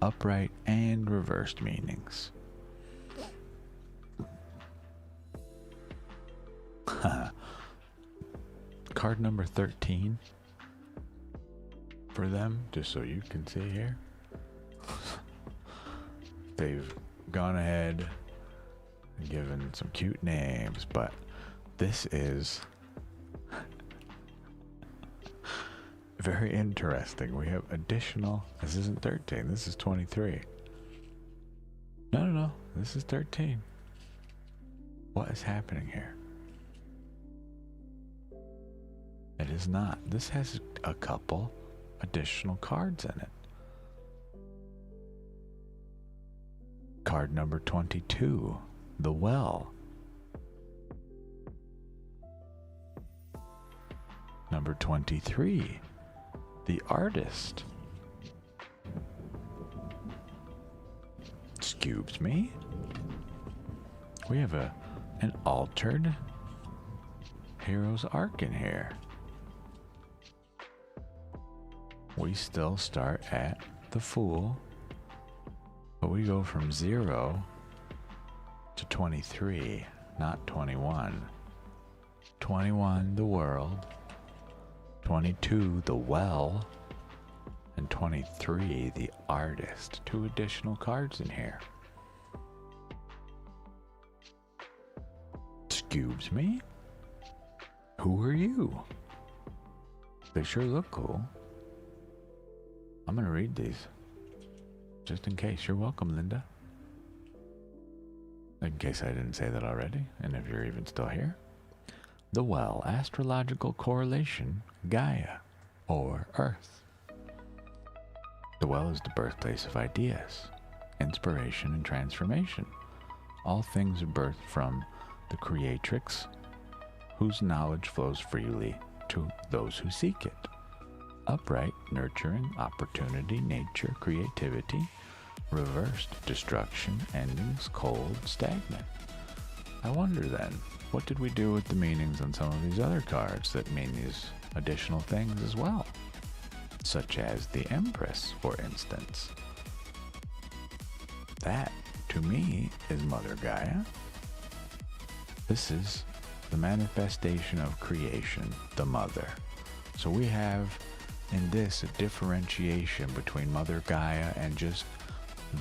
Speaker 1: Upright and reversed meanings. Card number 13 for them, just so you can see here. They've gone ahead and given some cute names, but this is very interesting. We have additional, this isn't 13, this is 23. No, this is 13. What is happening here? It is not. This has a couple additional cards in it. Card number 22, the Well. Number 23, the Artist. Excuse me. We have an altered hero's arc in here. We still start at the Fool, but we go from 0 to 23, not 21. 21, the World. 22, the Well. And 23, the Artist. 2 additional cards in here. Excuse me? Who are you? They sure look cool. I'm gonna read these, just in case. You're welcome, Linda. In case I didn't say that already, and if you're even still here. The Well, astrological correlation, Gaia, or Earth. The Well is the birthplace of ideas, inspiration, and transformation. All things are birthed from the Creatrix, whose knowledge flows freely to those who seek it. Upright, nurturing, opportunity, nature, creativity. Reversed, destruction, endings, cold, stagnant. I wonder then, what did we do with the meanings on some of these other cards that mean these additional things as well? Such as the Empress, for instance. That, to me, is Mother Gaia. This is the manifestation of creation, the Mother. So we have in this a differentiation between Mother Gaia and just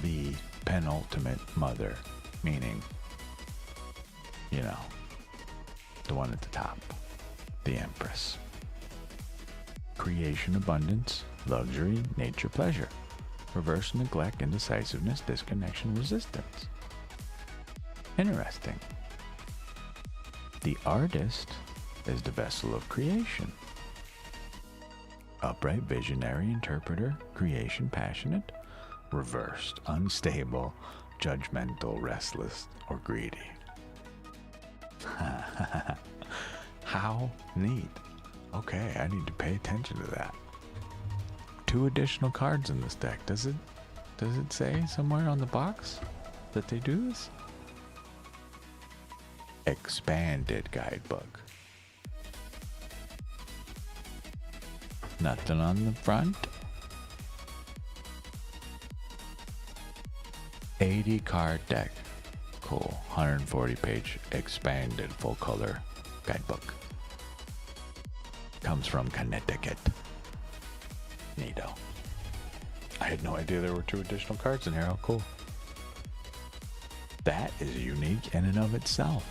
Speaker 1: the penultimate mother, meaning, you know, the one at the top, the Empress. Creation, abundance, luxury, nature, pleasure. Reverse, neglect, indecisiveness, disconnection, resistance. Interesting. The Artist is the vessel of creation. Upright, visionary, interpreter, creation, passionate. Reversed, unstable, judgmental, restless, or greedy. How neat. Okay, I need to pay attention to that. 2 additional cards in this deck. Does it say somewhere on the box that they do this? Expanded guidebook. Nothing on the front. 80 card deck. Cool. 140 page expanded full color guidebook. Comes from Connecticut. Neato. I had no idea there were 2 additional cards in here. Oh, cool. That is unique in and of itself.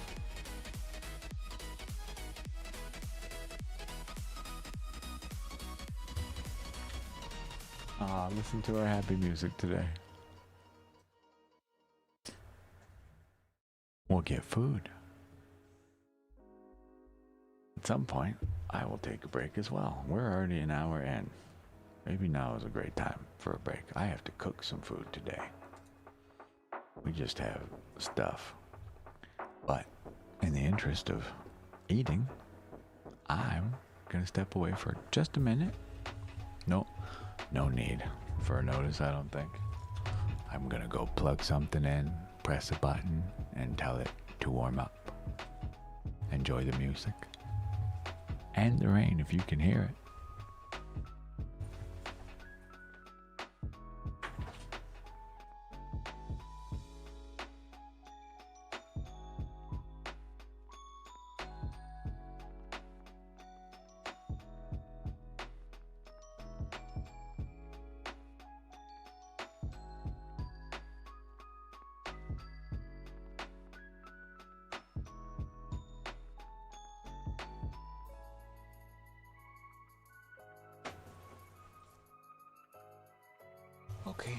Speaker 1: Listen to our happy music today. We'll get food. At some point, I will take a break as well. We're already an hour in. Maybe now is a great time for a break. I have to cook some food today. We just have stuff. But in the interest of eating, I'm going to step away for just a minute. No need for a notice, I don't think. I'm going to go plug something in, press a button, and tell it to warm up. Enjoy the music. And the rain if you can hear it. Okay,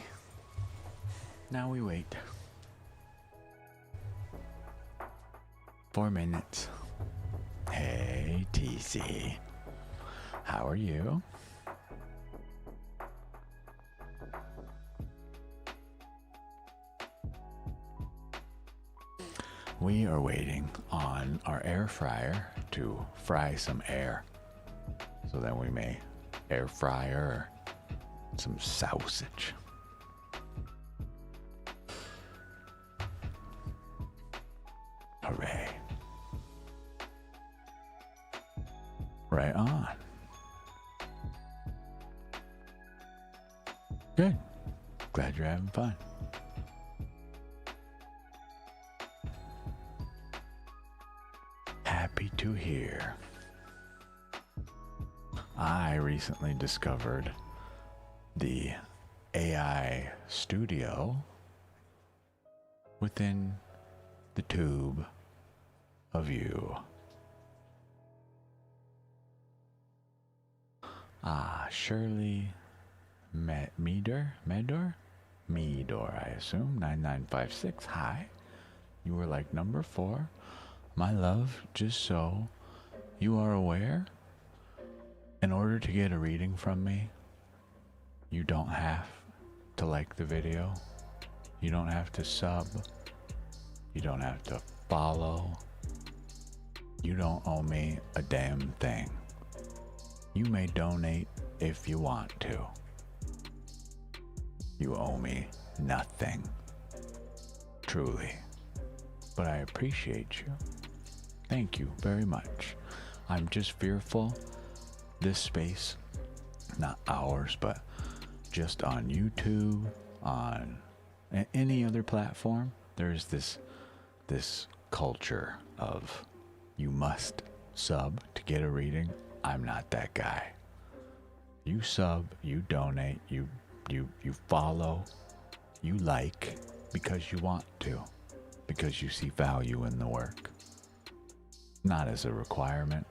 Speaker 1: now we wait. 4 minutes. Hey, TC. How are you? We are waiting on our air fryer to fry some air. So then we may air fryer some sausage. Hooray. Right on. Good. Glad you're having fun. Happy to hear. I recently discovered the AI studio within the tube of you. Shirley Meador, I assume, 9956. Hi. You were like number 4. My love, just so you are aware, in order to get a reading from me, you don't have to like the video. You don't have to sub. You don't have to follow. You don't owe me a damn thing. You may donate if you want to. You owe me nothing. Truly. But I appreciate you. Thank you very much. I'm just fearful this space, not ours, but just on YouTube, on any other platform, there's this culture of you must sub to get a reading. I'm not that guy. You sub, you donate, you follow, you like because you want to, because you see value in the work. Not as a requirement.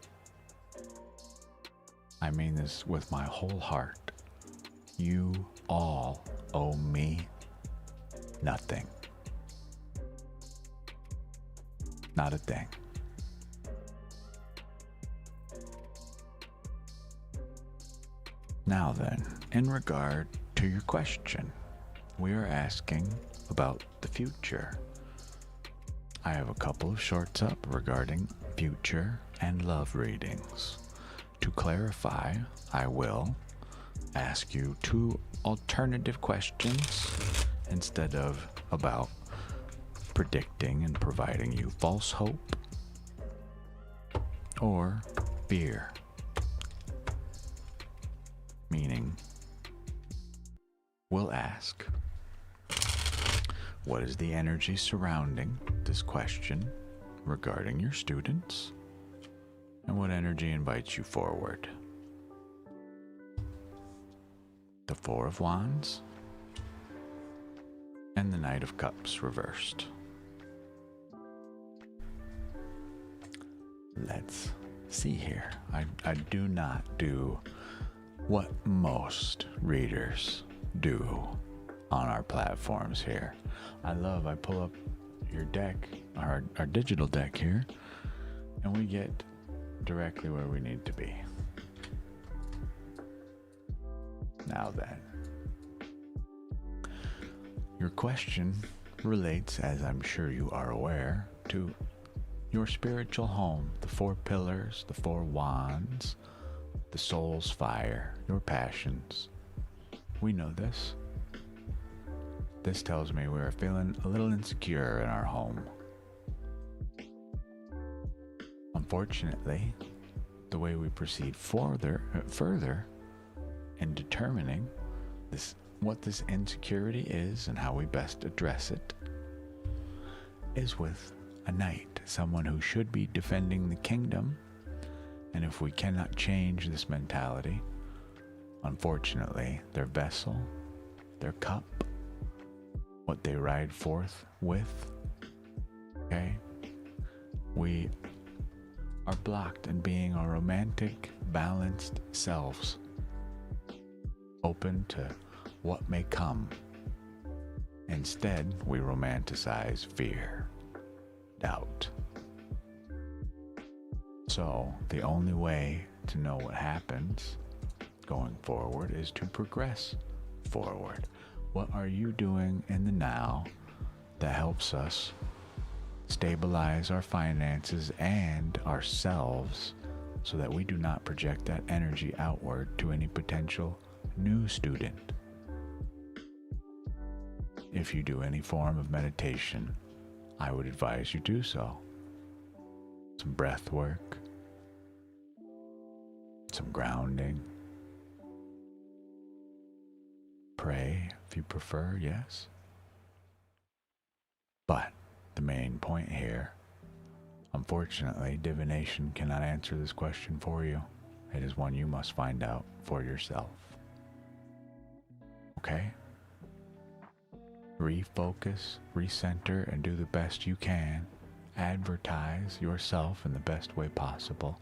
Speaker 1: I mean this with my whole heart. You all owe me nothing. Not a thing. Now then, in regard to your question, we are asking about the future. I have a couple of shorts up regarding future and love readings. To clarify, I will ask you two alternative questions instead of about predicting and providing you false hope or fear. Meaning, we'll ask, what is the energy surrounding this question regarding your students? And what energy invites you forward? The Four of Wands and the Knight of Cups reversed. Let's see here. I do not do what most readers do on our platforms here. I pull up your deck, our digital deck here, and we get directly where we need to be. Now then, your question relates, as I'm sure you are aware, to your spiritual home, the four pillars, the four wands, the soul's fire, your passions. We know this. This tells me we're feeling a little insecure in our home. Unfortunately, the way we proceed further in determining what this insecurity is and how we best address it is with a knight, someone who should be defending the kingdom. And if we cannot change this mentality, unfortunately, their vessel, their cup, what they ride forth with, okay, we are blocked in being our romantic, balanced selves, open to what may come. Instead, we romanticize fear, doubt. So, the only way to know what happens going forward is to progress forward. What are you doing in the now that helps us stabilize our finances and ourselves so that we do not project that energy outward to any potential new student? If you do any form of meditation, I would advise you do so. Some breath work, some grounding. Pray if you prefer, yes. But the main point here, unfortunately, divination cannot answer this question for you. It is one you must find out for yourself. Okay? Refocus, recenter, and do the best you can. Advertise yourself in the best way possible.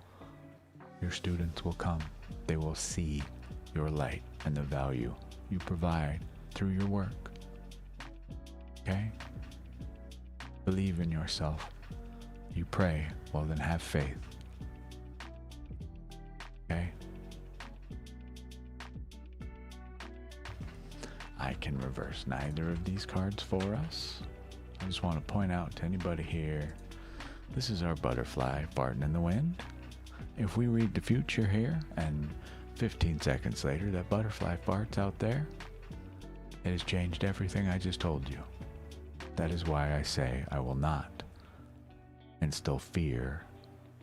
Speaker 1: Your students will come. They will see your light and the value you provide through your work. Okay? Believe in yourself. You pray, well then have faith. Okay? I can reverse neither of these cards for us. I just want to point out to anybody here, this is our butterfly farting in the wind. If we read the future here and 15 seconds later that butterfly farts out there, it has changed everything I just told you. That is why I say I will not instill fear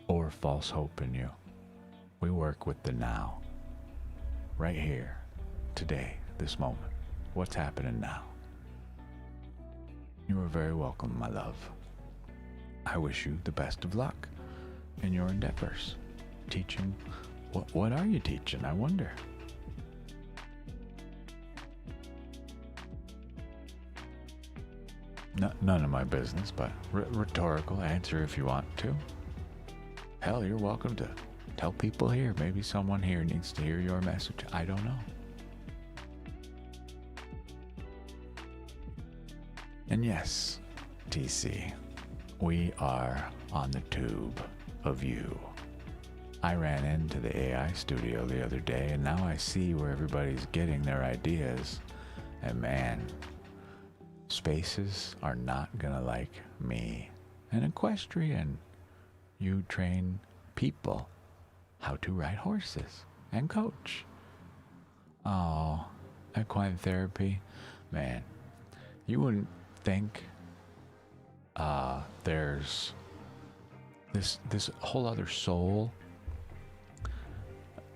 Speaker 1: or false hope in you. We work with the now, right here, today, this moment. What's happening now? You are very welcome, my love. I wish you the best of luck in your endeavors. Teaching, what are you teaching, I wonder? None of my business, but rhetorical answer if you want to. Hell, you're welcome to tell people here. Maybe someone here needs to hear your message. I don't know. And yes, TC, we are on the tube of you. I ran into the AI studio the other day, and now I see where everybody's getting their ideas. And man, spaces are not gonna like me. An equestrian. You train people how to ride horses and coach. Oh, equine therapy, man, you wouldn't think there's this whole other soul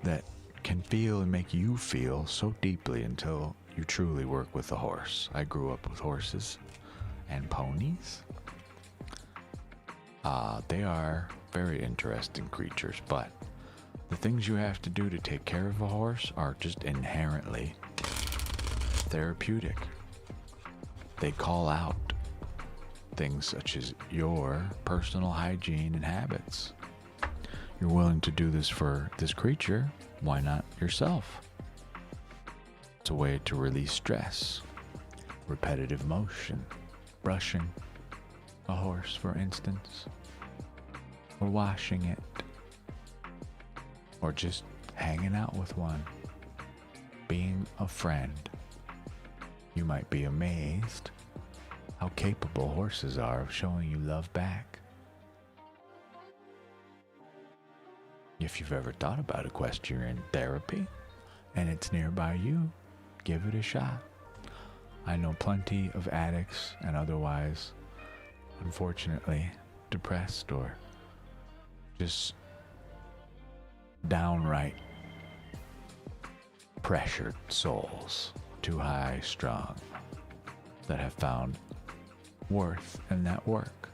Speaker 1: that can feel and make you feel so deeply until you truly work with a horse. I grew up with horses and ponies. They are very interesting creatures, but the things you have to do to take care of a horse are just inherently therapeutic. They call out things such as your personal hygiene and habits. You're willing to do this for this creature, why not yourself? It's a way to release stress, repetitive motion, brushing a horse, for instance, or washing it, or just hanging out with one, being a friend. You might be amazed how capable horses are of showing you love back. If you've ever thought about equestrian therapy and it's nearby you, give it a shot. I know plenty of addicts and otherwise, unfortunately, depressed or just downright pressured souls, too high strung, that have found worth in that work.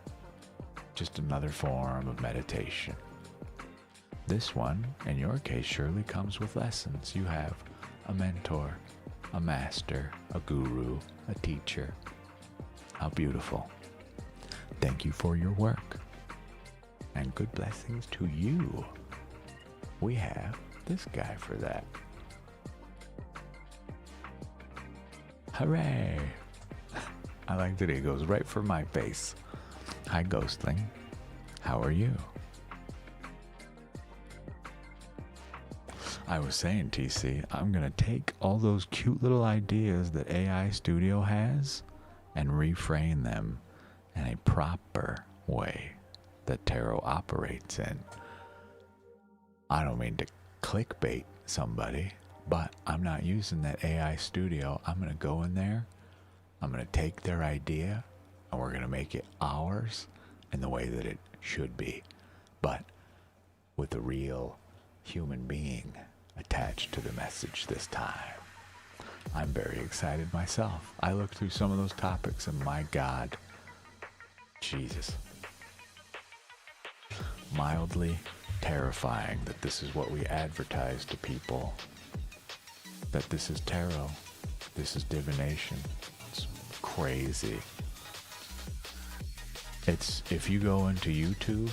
Speaker 1: Just another form of meditation. This one, in your case, surely comes with lessons. You have a mentor, a master, a guru, a teacher. How beautiful. Thank you for your work. And good blessings to you. We have this guy for that. Hooray! I like that he goes right for my face. Hi, Ghostling. How are you? I was saying, TC, I'm going to take all those cute little ideas that AI Studio has and reframe them in a proper way that tarot operates in. I don't mean to clickbait somebody, but I'm not using that AI Studio. I'm going to go in there, I'm going to take their idea, and we're going to make it ours in the way that it should be, but with a real human being attached to the message this time. I'm very excited myself. I looked through some of those topics and my God, Jesus. Mildly terrifying that this is what we advertise to people. That this is tarot. This is divination. It's crazy. It's, if you go into YouTube,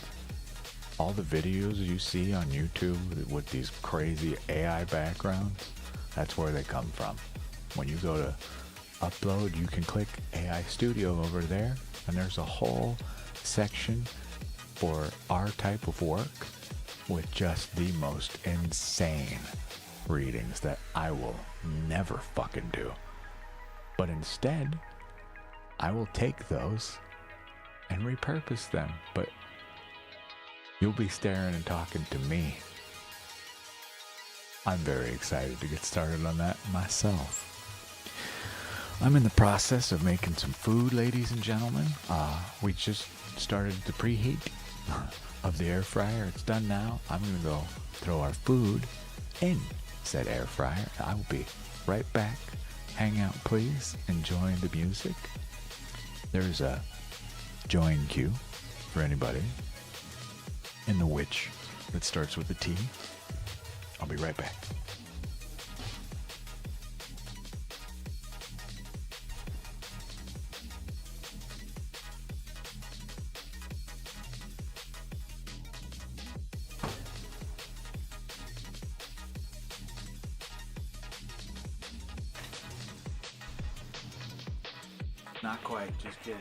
Speaker 1: all the videos you see on YouTube with these crazy AI backgrounds, that's where they come from. When you go to upload, you can click AI Studio over there, and there's a whole section for our type of work with just the most insane readings that I will never fucking do. But instead, I will take those and repurpose them, but you'll be staring and talking to me. I'm very excited to get started on that myself. I'm in the process of making some food, ladies and gentlemen. We just started the preheat of the air fryer. It's done now. I'm going to go throw our food in said air fryer. I will be right back. Hang out, please. Enjoy the music. There's a join cue for anybody in the witch that starts with a T. I'll be right back. Not quite, just kidding.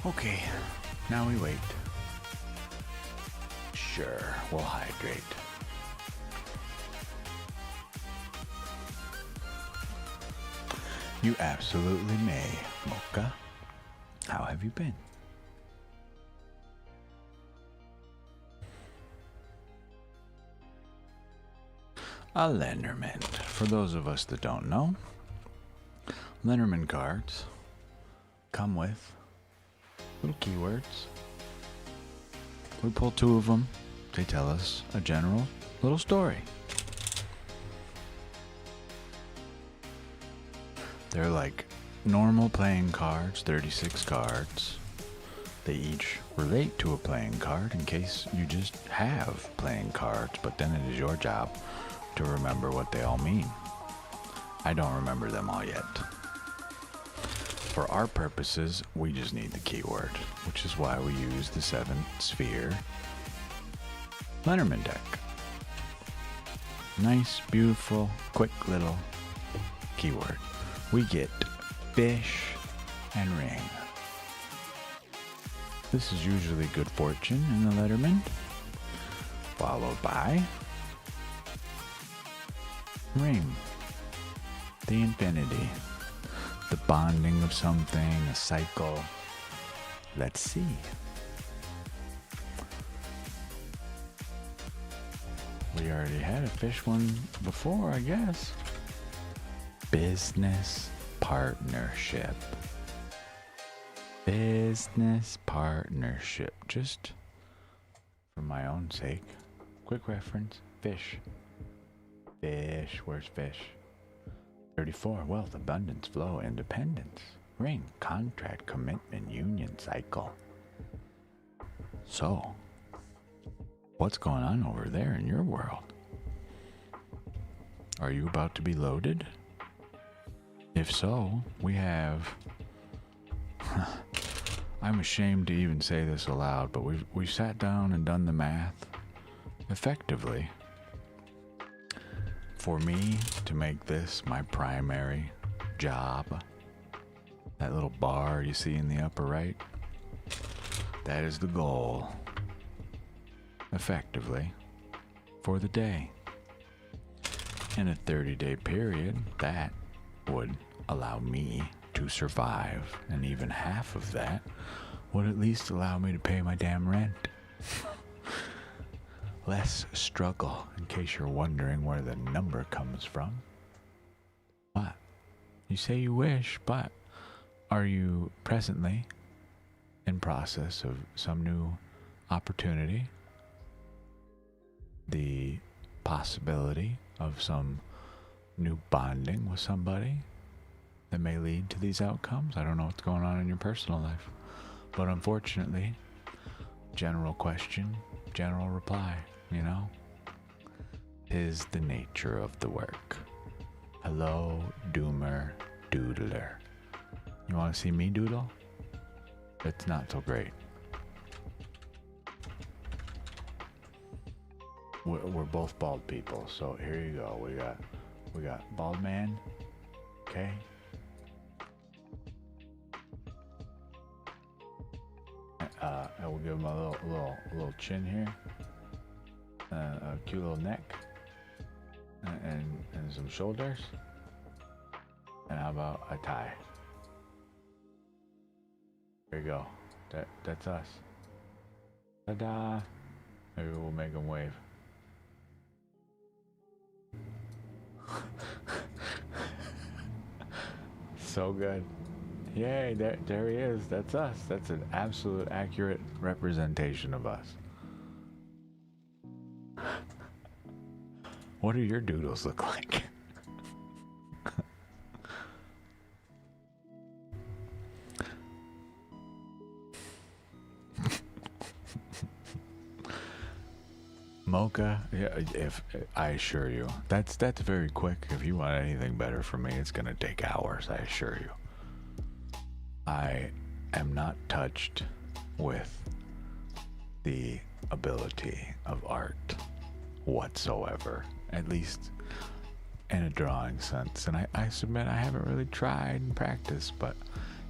Speaker 1: Okay, now we wait. Sure, we'll hydrate. You absolutely may, Mocha. How have you been? A Lenormand. For those of us that don't know, Lenormand cards come with little keywords. We pull two of them. They tell us a general little story. They're like normal playing cards, 36 cards. They each relate to a playing card in case you just have playing cards, but then it is your job to remember what they all mean. I don't remember them all yet. For our purposes, we just need the keyword, which is why we use the 7th sphere Lenormand deck. Nice, beautiful, quick little keyword. We get fish and ring. This is usually good fortune in the Lenormand, followed by ring, the infinity, the bonding of something, a cycle. Let's see. We already had a fish one before, I guess. Business partnership. Business partnership. Just for my own sake. Quick reference. Fish. Fish. Where's fish? 34. Wealth, abundance, flow, independence. Ring. Contract, commitment, union, cycle. So, what's going on over there in your world? Are you about to be loaded? If so, we have... I'm ashamed to even say this aloud, but we've sat down and done the math effectively. For me to make this my primary job, that little bar you see in the upper right, that is the goal, effectively, for the day. In a 30-day period, that would allow me to survive, and even half of that would at least allow me to pay my damn rent. Less struggle, in case you're wondering where the number comes from. What? You say you wish, but are you presently in process of some new opportunity? The possibility of some new bonding with somebody that may lead to these outcomes? I don't know what's going on in your personal life, but unfortunately, general question, general reply, you know, is the nature of the work. Hello, doomer, doodler. You want to see me doodle? It's not so great. We're both bald people, so here you go. We got bald man, okay? I will give him a little chin here, a cute little neck, and some shoulders. And how about a tie? There you go. That's us. Ta-da! Maybe we'll make him wave. So good. Yay, there he is. That's us. That's an absolute accurate representation of us. What do your doodles look like? Mocha, yeah, if I assure you, that's very quick. If you want anything better from me, it's gonna take hours, I assure you. I am not touched with the ability of art whatsoever, at least in a drawing sense. And I submit I haven't really tried and practiced, but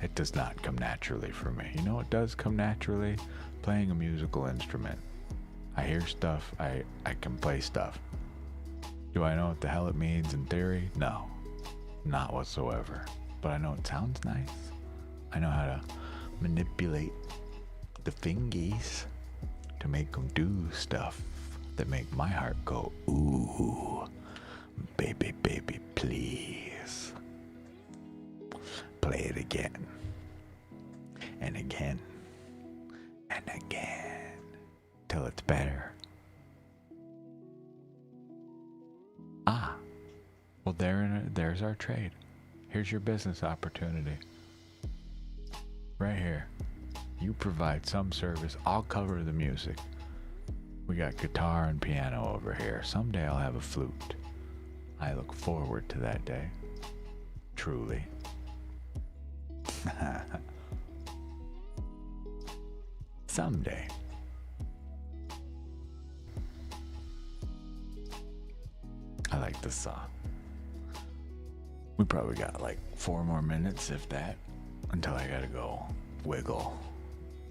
Speaker 1: It does not come naturally for me. You know what does come naturally? Playing a musical instrument. I hear stuff, I can play stuff. Do I know what the hell it means in theory? No, not whatsoever. But I know it sounds nice. I know how to manipulate the fingies to make them do stuff that make my heart go, ooh, baby, baby, please. Play it again. And again. And again. Till it's better. Ah. Well, there's our trade. Here's your business opportunity. Right here. You provide some service. I'll cover the music. We got guitar and piano over here. Someday I'll have a flute. I look forward to that day. Truly. Someday. I like this song. We probably got like 4 more minutes, if that, until I gotta go wiggle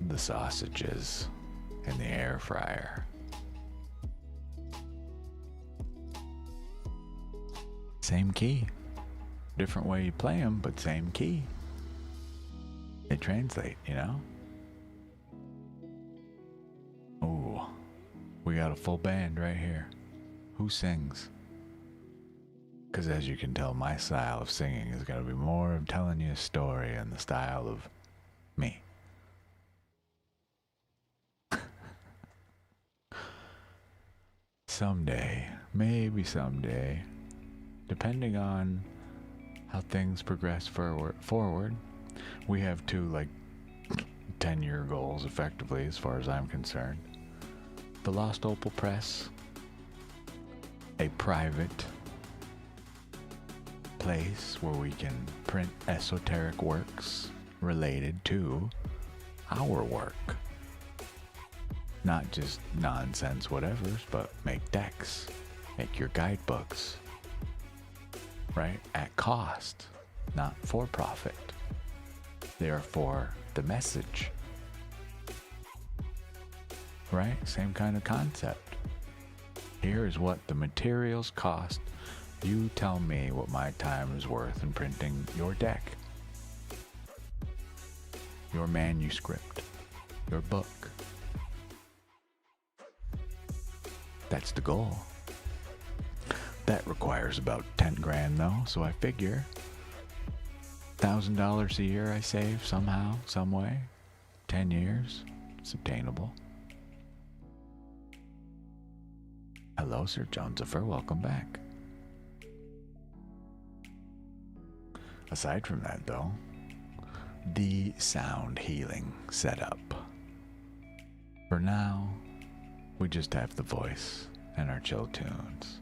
Speaker 1: the sausages in the air fryer. Same key. Different way you play them, but same key. They translate, you know? Ooh, we got a full band right here. Who sings? Because as you can tell, my style of singing is going to be more of telling you a story in the style of me. Someday, maybe someday, depending on how things progress forward, we have 2 like 10-year goals effectively as far as I'm concerned. The Lost Opal Press, a private place where we can print esoteric works related to our work. Not just nonsense whatevers, but make decks, make your guidebooks, right? At cost, not for profit. They are for the message, right? Same kind of concept. Here is what the materials cost. You tell me what my time is worth in printing your deck, your manuscript, your book. That's the goal. That requires about 10 grand though, so I figure $1,000 a year I save somehow, some way. 10 years, it's obtainable. Hello, Sir Josepher, welcome back. Aside from that though, the sound healing setup. For now, we just have the voice and our chill tunes.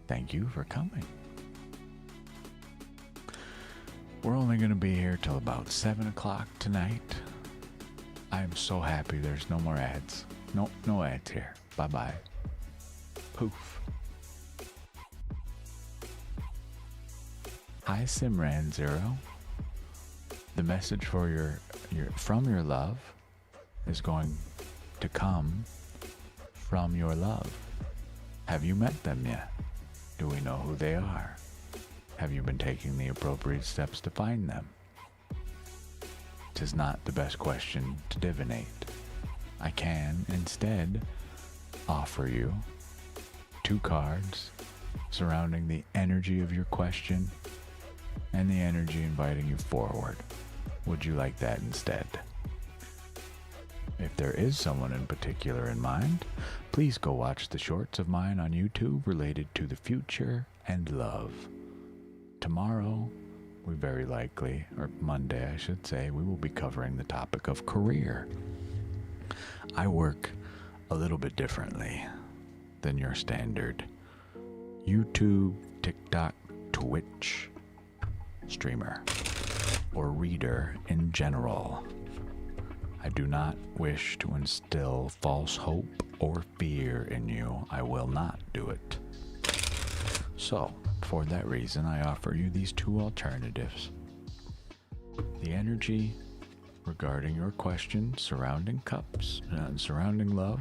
Speaker 1: Thank you for coming. We're only going to be here till about 7 o'clock tonight. I am so happy there's no more ads. No ads here. Bye-bye. Poof. Hi, Simran Zero. The message for your from your love is going to come from your love. Have you met them yet? Do we know who they are? Have you been taking the appropriate steps to find them? 'Tis not the best question to divinate. I can, instead, offer you 2 cards surrounding the energy of your question and the energy inviting you forward. Would you like that instead? If there is someone in particular in mind, please go watch the shorts of mine on YouTube related to the future and love. Tomorrow, we very likely, or Monday I should say, we will be covering the topic of career. I work a little bit differently than your standard YouTube, TikTok, Twitch streamer or reader in general. I do not wish to instill false hope or fear in you. I will not do it. So, for that reason, I offer you these 2 alternatives. the energy regarding your question surrounding cups and surrounding love,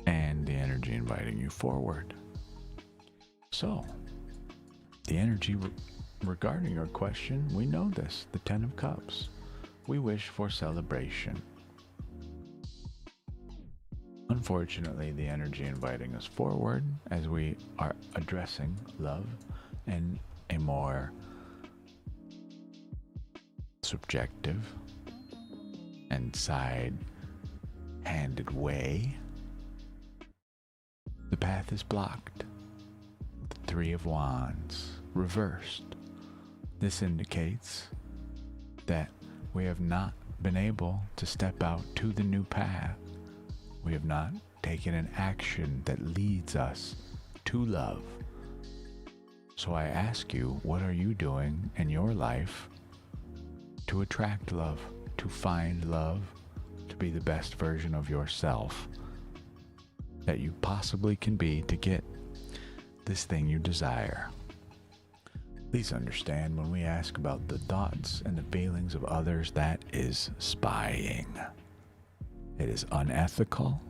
Speaker 1: and the energy inviting you forward. So, the energy regarding your question, we know this, the Ten of Cups. We wish for celebration. Unfortunately, the energy inviting us forward as we are addressing love in a more subjective and side-handed way, the path is blocked. The Three of Wands reversed. This indicates that we have not been able to step out to the new path. We have not taken an action that leads us to love. So I ask you, what are you doing in your life to attract love, to find love, to be the best version of yourself that you possibly can be to get this thing you desire? Please understand, when we ask about the thoughts and the feelings of others, that is spying. It is unethical,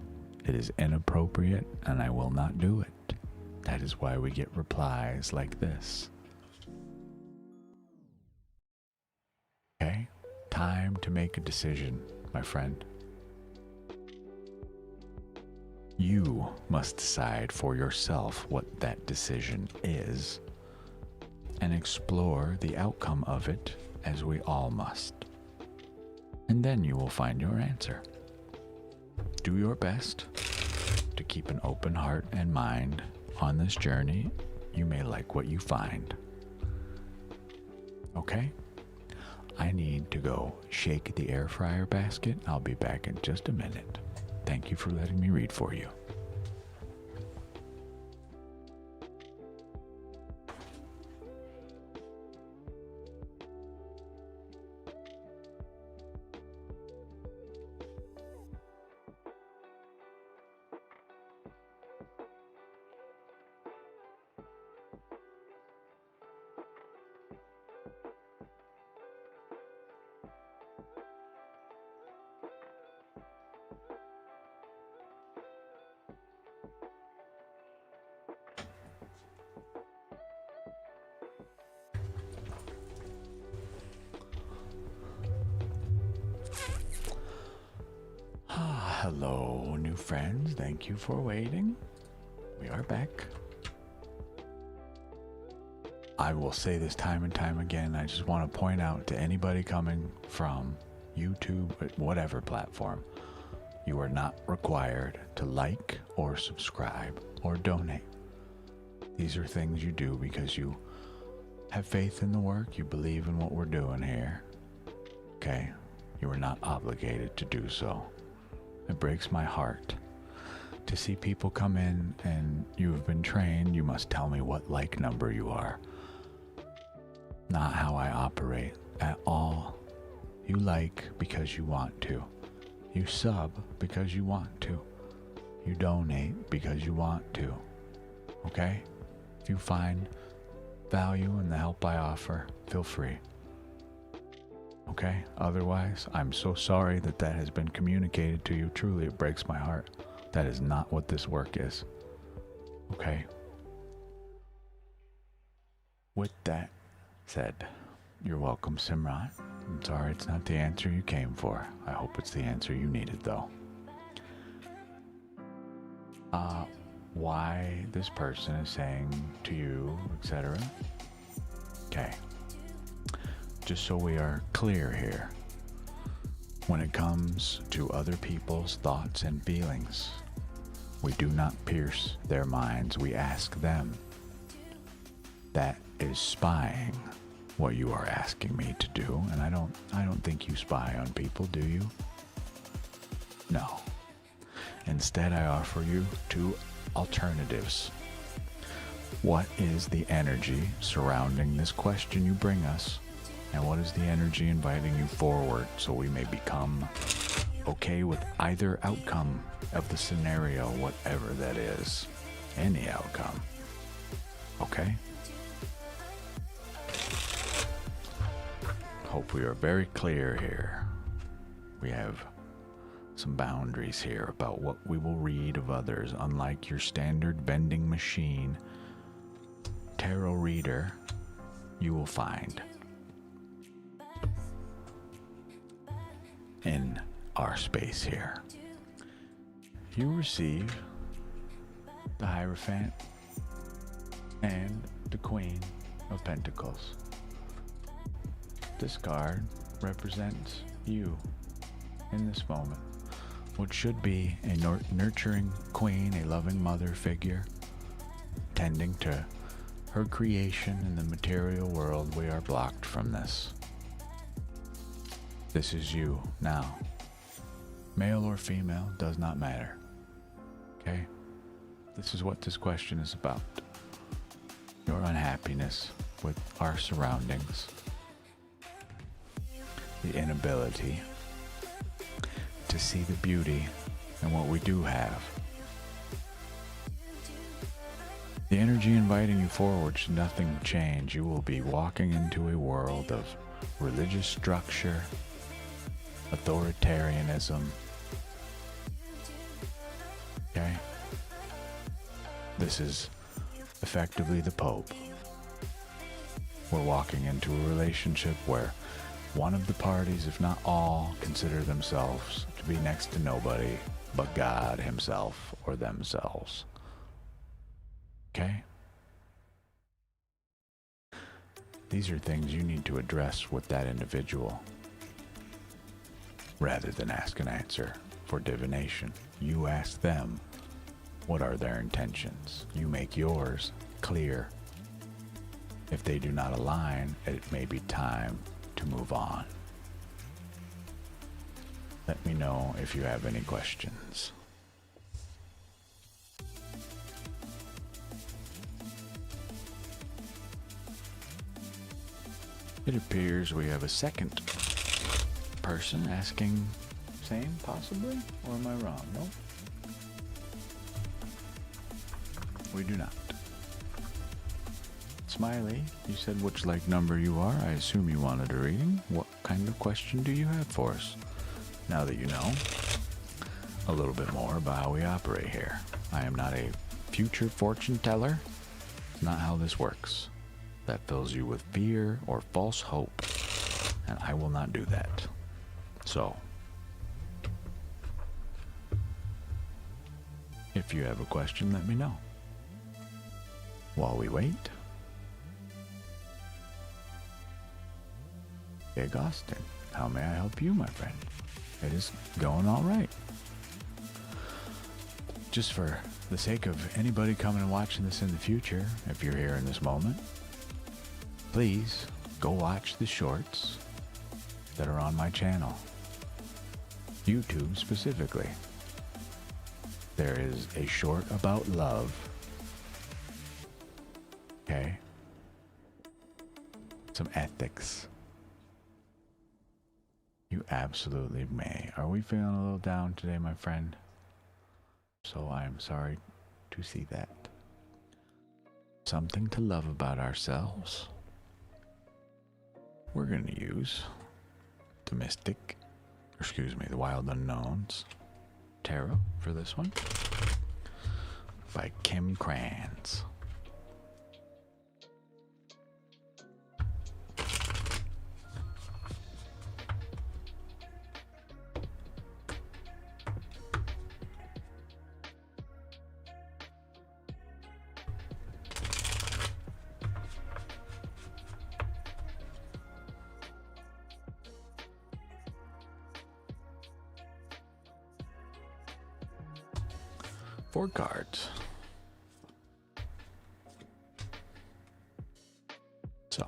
Speaker 1: it is inappropriate, and I will not do it. That is why we get replies like this. Okay? Time to make a decision, my friend. You must decide for yourself what that decision is and explore the outcome of it, as we all must. And then you will find your answer. Do your best to keep an open heart and mind on this journey. You may like what you find. Okay? I need to go shake the air fryer basket. I'll be back in just a minute. Thank you for letting me read for you. Hello, new friends. Thank you for waiting. We are back. I will say this time and time again. I just want to point out to anybody coming from YouTube, whatever platform, you are not required to like or subscribe or donate. These are things you do because you have faith in the work, you believe in what we're doing here. Okay? You are not obligated to do so. It breaks my heart to see people come in and you have been trained, you must tell me what like number you are. Not how I operate at all. You like because you want to. You sub because you want to. You donate because you want to. Okay? If you find value in the help I offer, feel free. Okay? Otherwise, I'm so sorry that that has been communicated to you. Truly, it breaks my heart. That is not what this work is. Okay? With that said, you're welcome, Simran. I'm sorry it's not the answer you came for. I hope it's the answer you needed, though. Why this person is saying to you, etc. Okay. Just so we are clear here, when it comes to other people's thoughts and feelings, we do not pierce their minds. We ask them. That is spying, what you are asking me to do, and I don't think you spy on people, do you? No. Instead, I offer you two alternatives. What is the energy surrounding this question you bring us? And what is the energy inviting you forward so we may become okay with either outcome of the scenario, whatever that is? Any outcome. Okay? hope we are very clear here. We have some boundaries here about what we will read of others, unlike your standard vending machine tarot reader you will find in our space here. You receive the Hierophant and the Queen of Pentacles. This card represents you in this moment. What should be a nurturing queen, a loving mother figure, tending to her creation in the material world. We are blocked from this. This is you now. Male or female, does not matter. Okay? This is what this question is about. Your unhappiness with our surroundings. The inability to see the beauty in what we do have. The energy inviting you forward should nothing change. You will be walking into a world of religious structure, authoritarianism. Okay? This is effectively the Pope. We're walking into a relationship where one of the parties, if not all, consider themselves to be next to nobody but God himself or themselves. Okay? These are things you need to address with that individual rather than ask and answer for divination. You ask them what are their intentions. You make yours clear. If they do not align, it may be time to move on. Let me know if you have any questions. It appears we have a second person asking same, possibly? Or am I wrong? Nope. We do not. Smiley, you said which like number you are. I assume you wanted a reading. What kind of question do you have for us? Now that you know a little bit more about how we operate here. I am not a future fortune teller. It's not how this works. That fills you with fear or false hope, and I will not do that. So, if you have a question, let me know. While we wait, Big Austin, how may I help you, my friend? It is going all right. Just for the sake of anybody coming and watching this in the future, if you're here in this moment, please go watch the shorts that are on my channel. YouTube specifically. There is a short about love. Okay? Some ethics. You absolutely may. Are we feeling a little down today, my friend? So I am sorry to see that. Something to love about ourselves. We're going to use the the Wild Unknowns Tarot for this one by Kim Kranz. Four cards. So,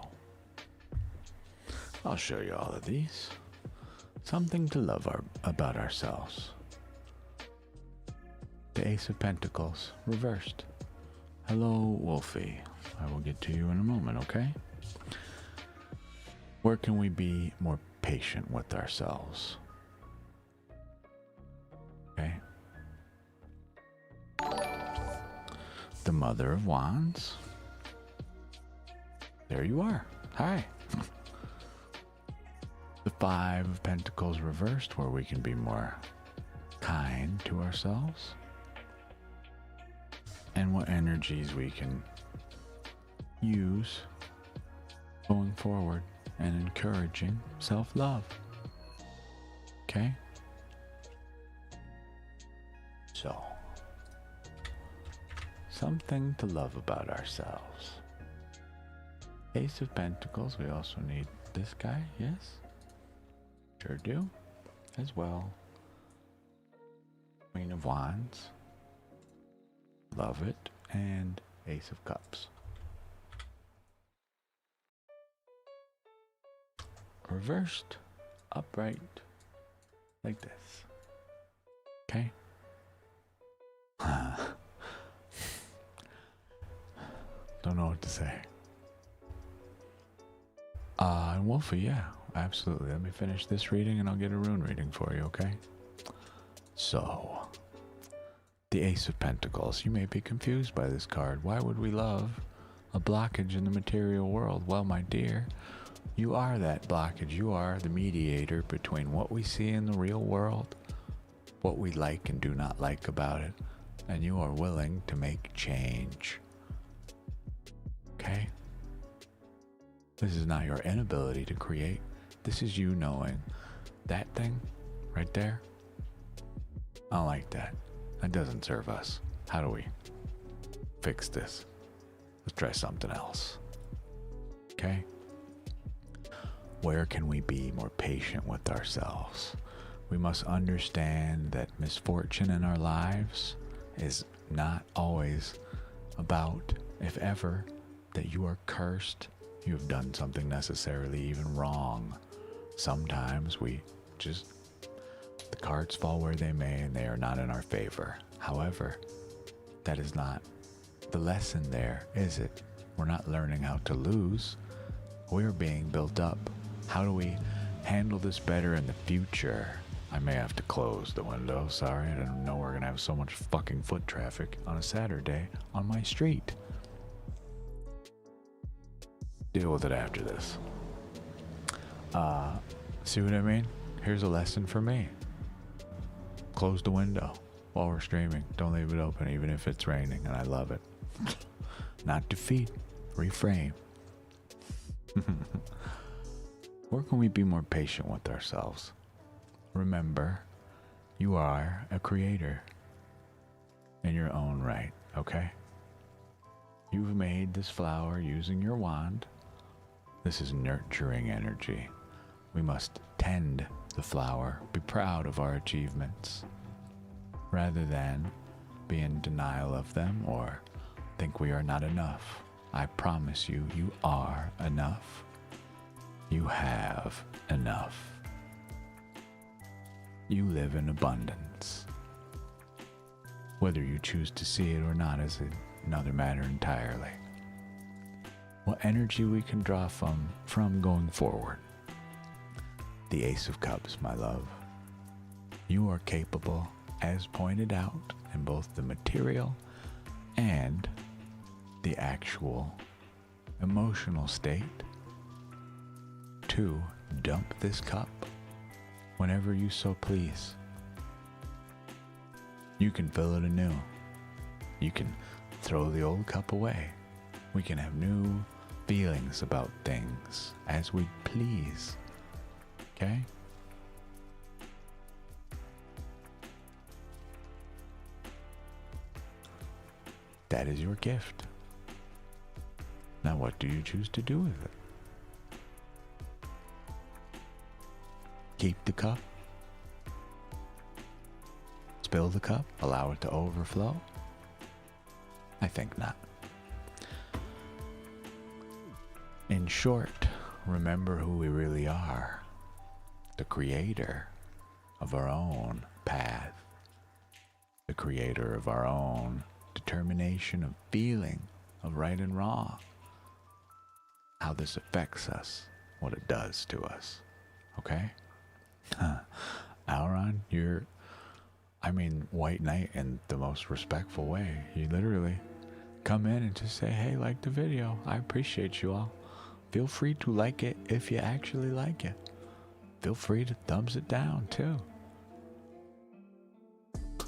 Speaker 1: I'll show you all of these. Something to love about ourselves. The Ace of Pentacles, reversed. Hello, Wolfie. I will get to you in a moment, okay? Where can we be more patient with ourselves? Okay? The Mother of Wands. There you are. Hi. The Five of Pentacles reversed, where we can be more kind to ourselves. And what energies we can use going forward and encouraging self-love. Okay? So, something to love about ourselves. Ace of Pentacles, we also need this guy, yes? Sure do, as well. Queen of Wands, love it, and Ace of Cups. Reversed, upright, like this. Okay? Don't know what to say. Wolfie, yeah, absolutely. Let me finish this reading and I'll get a rune reading for you, okay? So, the Ace of Pentacles. You may be confused by this card. Why would we love a blockage in the material world? Well, my dear, you are that blockage. You are the mediator between what we see in the real world, what we like and do not like about it, and you are willing to make change. Okay? This is not your inability to create. This is you knowing that thing right there. I don't like that. That doesn't serve us. How do we fix this? Let's try something else. Okay? Where can we be more patient with ourselves? We must understand that misfortune in our lives is not always about, if ever, that you are cursed, you have done something necessarily even wrong. Sometimes we just, the cards fall where they may and they are not in our favor. However, that is not the lesson there, is it? We're not learning how to lose. We're being built up. How do we handle this better in the future? I may have to close the window. Sorry, I didn't know we're gonna have so much fucking foot traffic on a Saturday on my street. Deal with it after this. See what I mean? Here's a lesson for me. Close the window while we're streaming. Don't leave it open even if it's raining, and I love it. Not defeat, reframe. Where can we be more patient with ourselves? Remember, you are a creator in your own right, okay? You've made this flower using your wand. This is nurturing energy. We must tend the flower, be proud of our achievements, rather than be in denial of them or think we are not enough. I promise you, you are enough. You have enough. You live in abundance. Whether you choose to see it or not is another matter entirely. What energy we can draw from going forward. The Ace of Cups, my love. You are capable, as pointed out, in both the material and the actual emotional state, to dump this cup whenever you so please. You can fill it anew. You can throw the old cup away. We can have new feelings about things as we please. Okay? That is your gift. Now what do you choose to do with it? Keep the cup? Spill the cup? Allow it to overflow? I think not. In short, remember who we really are. The creator of our own path. The creator of our own determination of feeling of right and wrong. How this affects us. What it does to us. Okay? Auron, you're, White Knight in the most respectful way. You literally come in and just say, hey, like the video. I appreciate you all. Feel free to like it if you actually like it. feel free to thumbs it down too.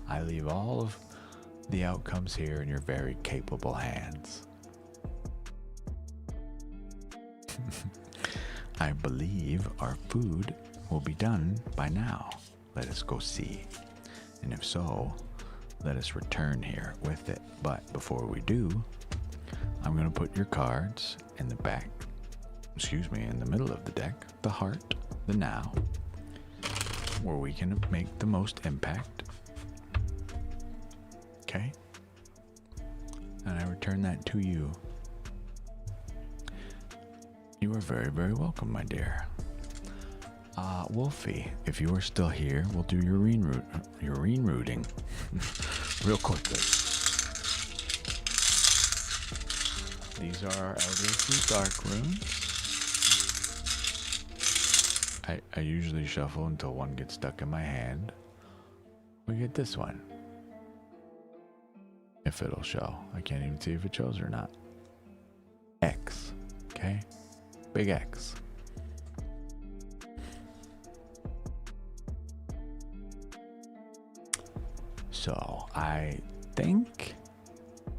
Speaker 1: I leave all of the outcomes here in your very capable hands. I believe our food will be done by now. Let us go see. And if so, let us return here with it. But before we do, I'm going to put your cards in the back, in the middle of the deck, the heart, the now, where we can make the most impact. Okay? And I return that to you. You are very, very welcome, my dear. Wolfie, if you are still here, we'll do your rooting real quickly. These are our Elder's Dark runes. I usually shuffle until one gets stuck in my hand. We get this one. If it'll show. I can't even see if it shows or not. X. Okay? Big X. So, I think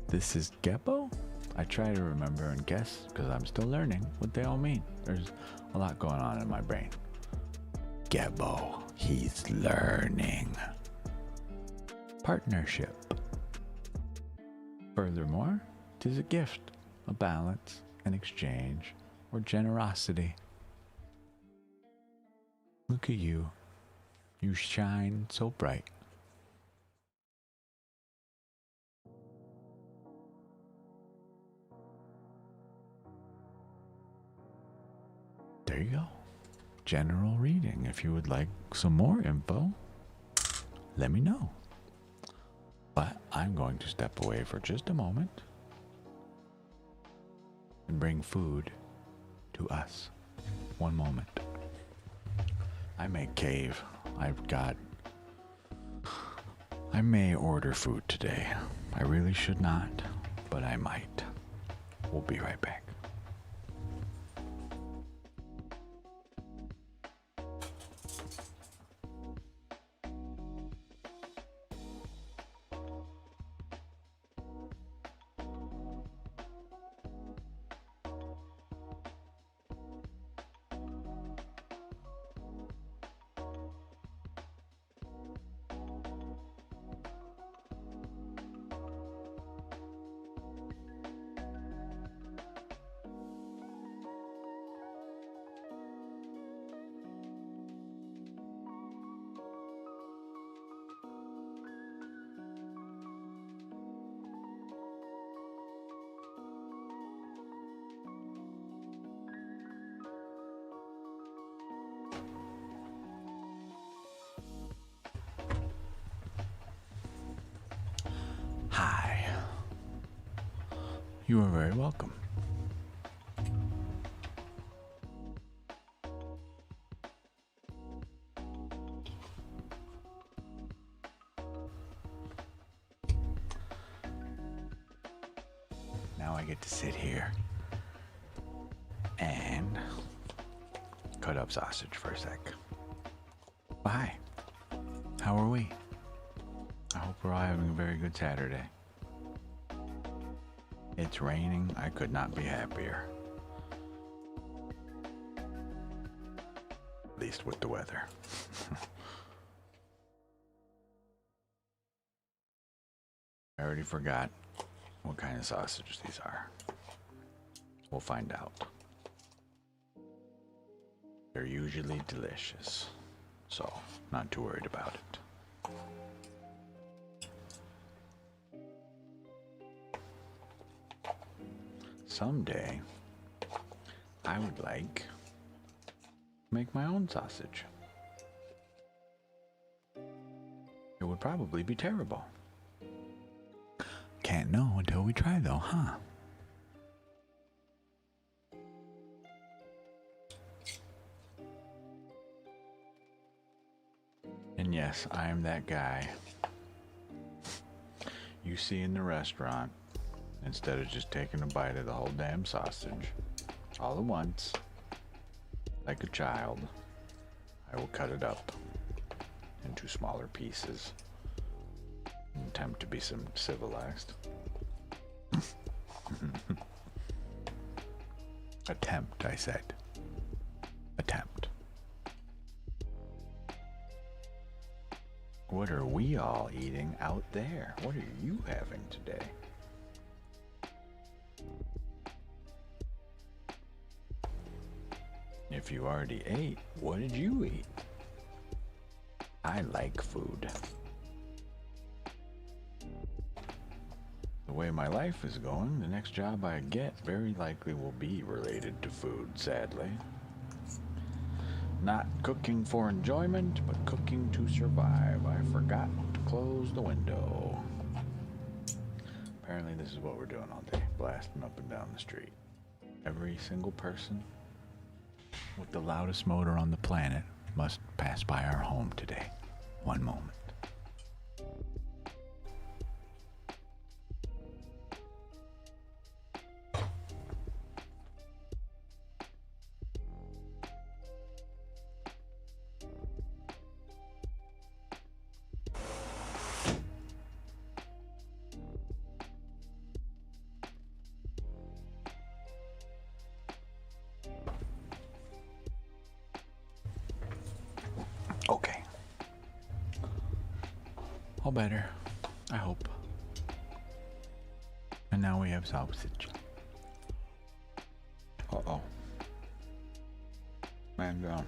Speaker 1: this is Gebo? I try to remember and guess because I'm still learning what they all mean. There's a lot going on in my brain. Gebo, he's learning. Partnership. Furthermore, 'tis a gift, a balance, an exchange, or generosity. Look at you. You shine so bright. There you go. General reading. If you would like some more info, let me know. But I'm going to step away for just a moment and bring food to us. One moment. I may cave. I may order food today. I really should not, but I might. We'll be right back. Hi. You are very welcome. Now I get to sit here and cut up sausage for a sec. Well, hi. How are we? I hope we're all having a very good Saturday. It's raining. I could not be happier. At least with the weather. I already forgot what kind of sausage these are. We'll find out. They're usually delicious, so not too worried about it. Someday, I would like to make my own sausage. It would probably be terrible. Can't know until we try though, huh? And yes, I am that guy you see in the restaurant. Instead of just taking a bite of the whole damn sausage all at once, like a child, I will cut it up into smaller pieces and attempt to be some civilized. Attempt, I said. Attempt. What are we all eating out there? What are you having today? If you already ate, what did you eat? I like food. The way my life is going, the next job I get very likely will be related to food, sadly. Not cooking for enjoyment, but cooking to survive. I forgot to close the window. Apparently this is what we're doing all day, blasting up and down the street. Every single person with the loudest motor on the planet must pass by our home today. One moment. Okay. All better, I hope. And now we have sausage. Uh-oh. Man down.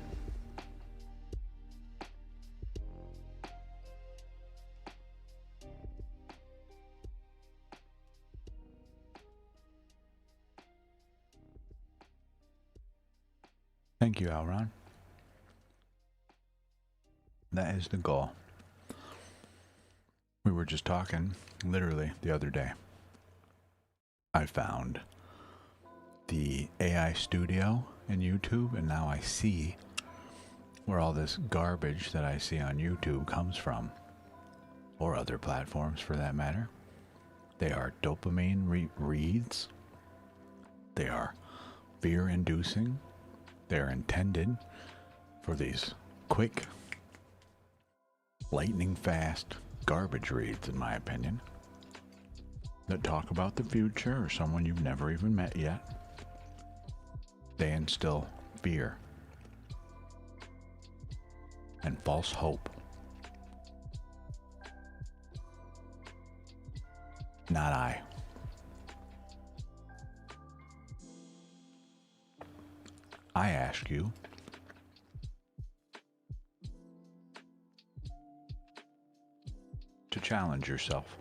Speaker 1: Thank you, Alron. That is the goal. We were just talking, literally, the other day. I found the AI studio in YouTube, and now I see where all this garbage that I see on YouTube comes from, or other platforms for that matter. They are dopamine reads. They are fear-inducing. They are intended for these quick, lightning-fast garbage reads, in my opinion, that talk about the future or someone you've never even met yet. They instill fear and false hope. Not I. I ask you, to challenge yourself.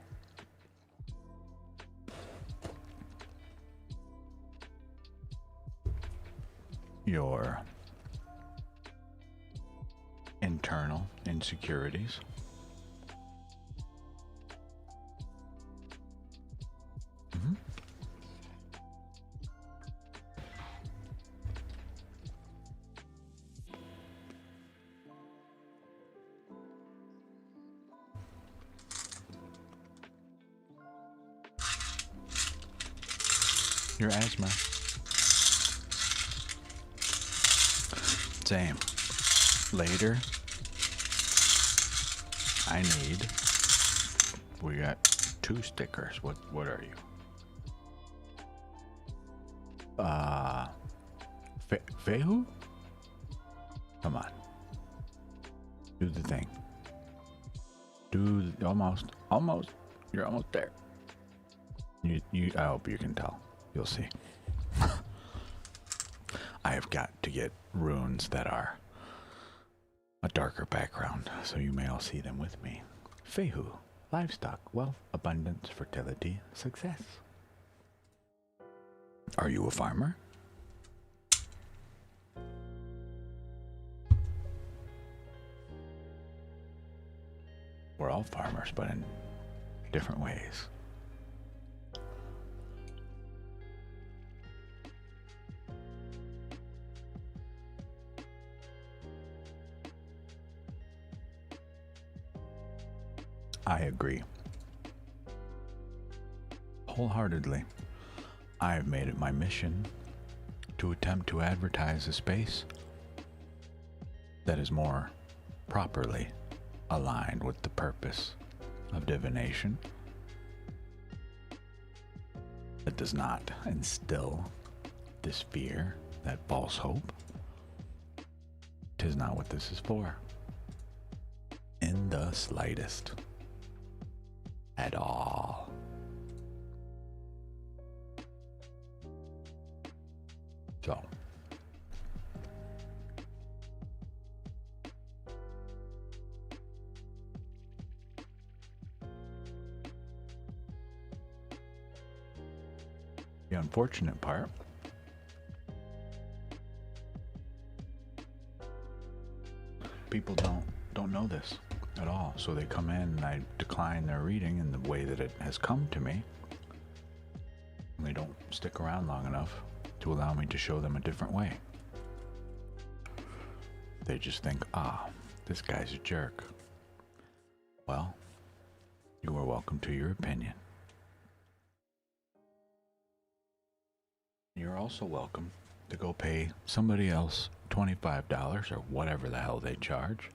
Speaker 1: Your internal insecurities. Your asthma. Same. Later, I need. We got 2 stickers. What are you? Fehu? Come on. Do the thing. Almost. You're almost there. I hope you can tell. You'll see. I have got to get runes that are a darker background, so you may all see them with me. Fehu, livestock, wealth, abundance, fertility, success. Are you a farmer? We're all farmers, but in different ways. I agree. Wholeheartedly. I have made it my mission to attempt to advertise a space that is more properly aligned with the purpose of divination, that does not instill this fear, that false hope. 'Tis not what this is for. In the slightest. At all. So. The unfortunate part people don't know this at all, so they come in and I decline their reading in the way that it has come to me, and they don't stick around long enough to allow me to show them a different way. They just think, this guy's a jerk. Well, you are welcome to your opinion. You're also welcome to go pay somebody else $25 or whatever the hell they charge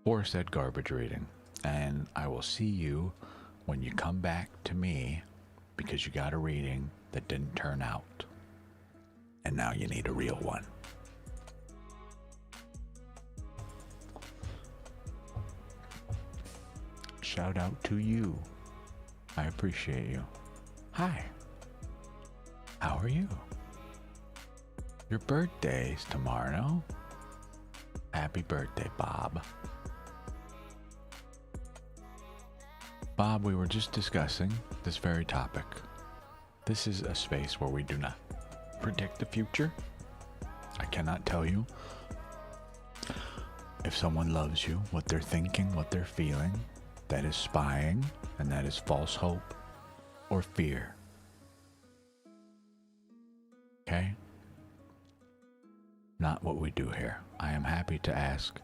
Speaker 1: for said garbage reading. And I will see you when you come back to me because you got a reading that didn't turn out. And now you need a real one. Shout out to you. I appreciate you. Hi. How are you? Your birthday's tomorrow. Happy birthday, Bob. Bob, we were just discussing this very topic. This is a space where we do not predict the future. I cannot tell you if someone loves you, what they're thinking, what they're feeling. That is spying, and that is false hope or fear. Okay? Not what we do here. I am happy to ask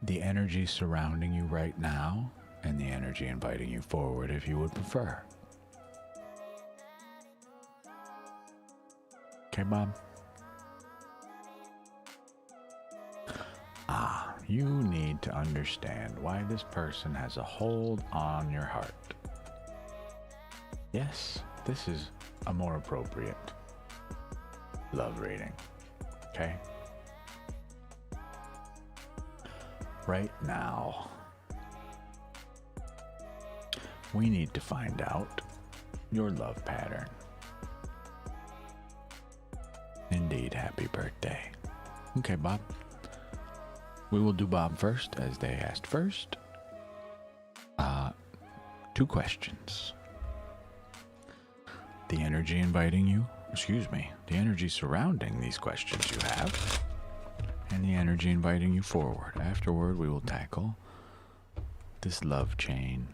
Speaker 1: the energy surrounding you right now and the energy inviting you forward if you would prefer. Okay, Bob? You need to understand why this person has a hold on your heart. Yes, this is a more appropriate love reading. Okay? Right now, we need to find out your love pattern. Indeed, happy birthday. Okay, Bob. We will do Bob first, as they asked first. 2 questions. The energy the energy surrounding these questions you have, and the energy inviting you forward. Afterward, we will tackle this love chain,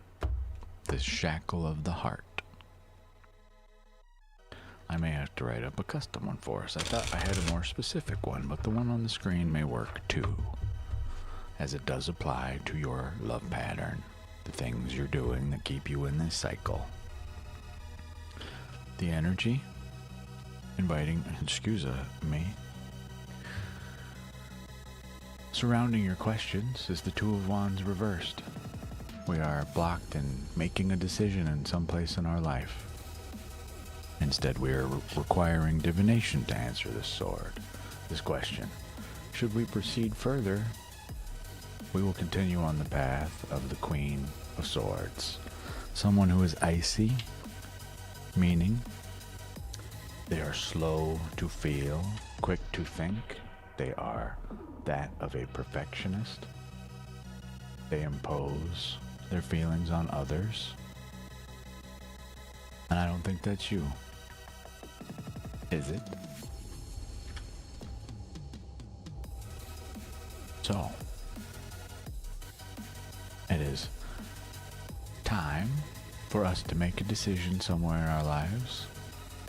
Speaker 1: this shackle of the heart. I may have to write up a custom one for us. I thought I had a more specific one, but the one on the screen may work too, as it does apply to your love pattern, the things you're doing that keep you in this cycle. The energy inviting, surrounding your questions is the 2 of Wands reversed. We are blocked in making a decision in some place in our life. Instead, we are requiring divination to answer this question. Should we proceed further, we will continue on the path of the Queen of Swords. Someone who is icy, meaning they are slow to feel, quick to think. They are that of a perfectionist. They impose their feelings on others. And I don't think that's you. Is it? So, it is time for us to make a decision somewhere in our lives.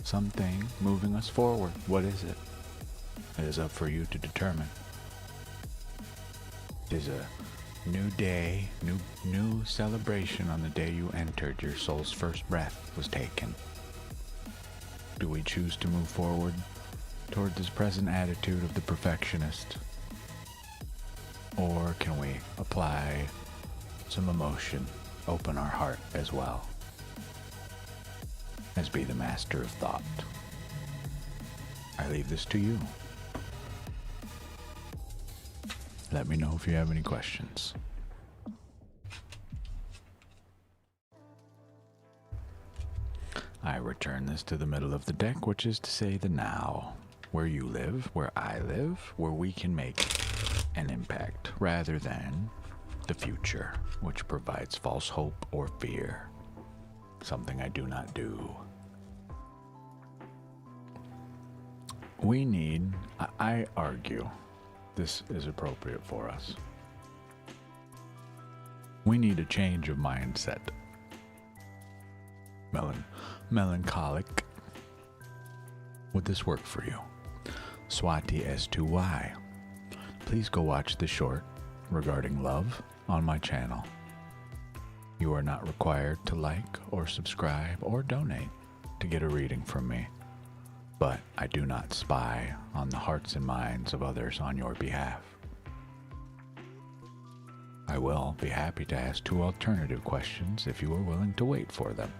Speaker 1: Something moving us forward. What is it? It is up for you to determine. It is a new day, new celebration on the day you entered. Your soul's first breath was taken. Do we choose to move forward toward this present attitude of the perfectionist? Or can we apply some emotion, open our heart as well as be the master of thought? I leave this to you. Let me know if you have any questions. I return this to the middle of the deck, which is to say the now, where you live, where I live, where we can make an impact, rather than the future, which provides false hope or fear, something I do not do. We need, I argue, this is appropriate for us. We need a change of mindset. Melancholic. Would this work for you? Swati as to why. Please go watch the short regarding love on my channel. You are not required to like or subscribe or donate to get a reading from me, but I do not spy on the hearts and minds of others on your behalf. I will be happy to ask 2 alternative questions if you are willing to wait for them.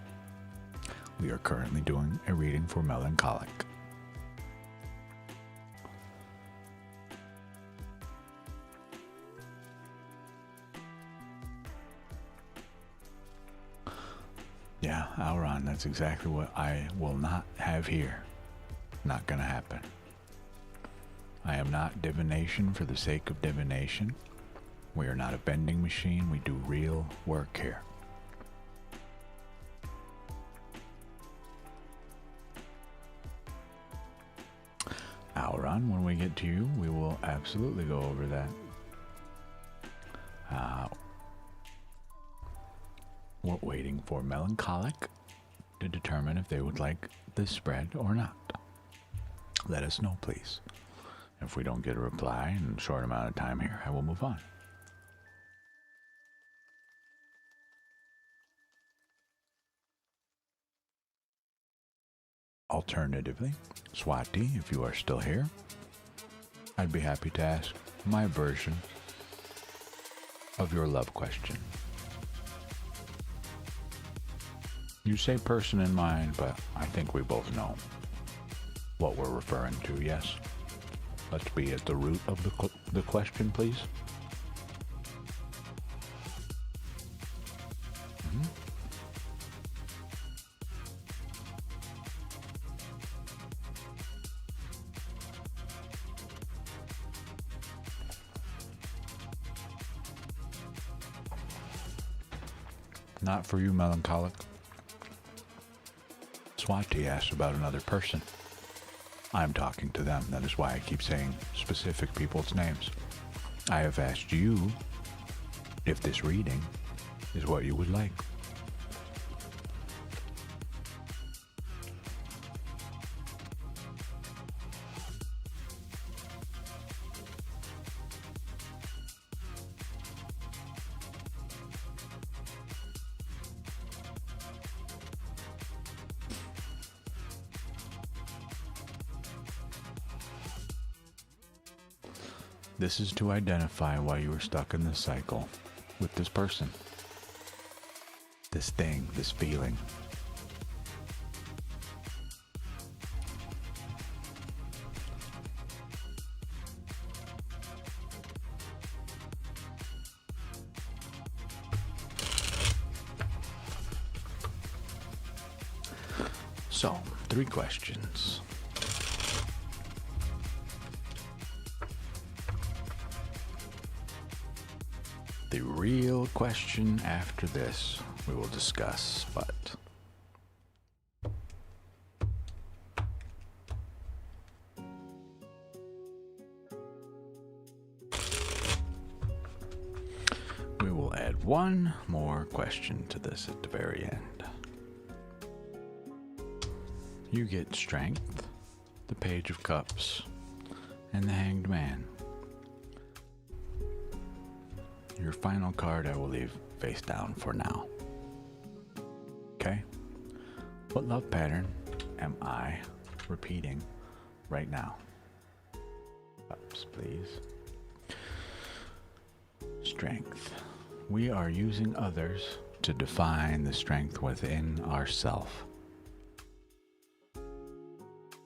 Speaker 1: We are currently doing a reading for melancholic. Yeah, Auron, that's exactly what I will not have here. Not gonna happen. I am not divination for the sake of divination. We are not a bending machine. We do real work here. Auron, when we get to you, we will absolutely go over that. We're waiting for melancholic to determine if they would like this spread or not. Let us know, please. If we don't get a reply in a short amount of time here, I will move on. Alternatively, Swati, if you are still here, I'd be happy to ask my version of your love question. You say person in mind, but I think we both know what we're referring to, yes? Let's be at the root of the question, please. Not for you, melancholic. Swati asked about another person. I'm talking to them. That is why I keep saying specific people's names. I have asked you if this reading is what you would like. This is to identify why you are stuck in this cycle with this person, this thing, this feeling. So, 3 questions. The real question after this we will discuss, but we will add one more question to this at the very end. You get Strength, the Page of Cups, and the Hanged Man. Your final card I will leave face down for now. Okay? What love pattern am I repeating right now. Cups, please. Strength. We are using others to define the strength within ourself.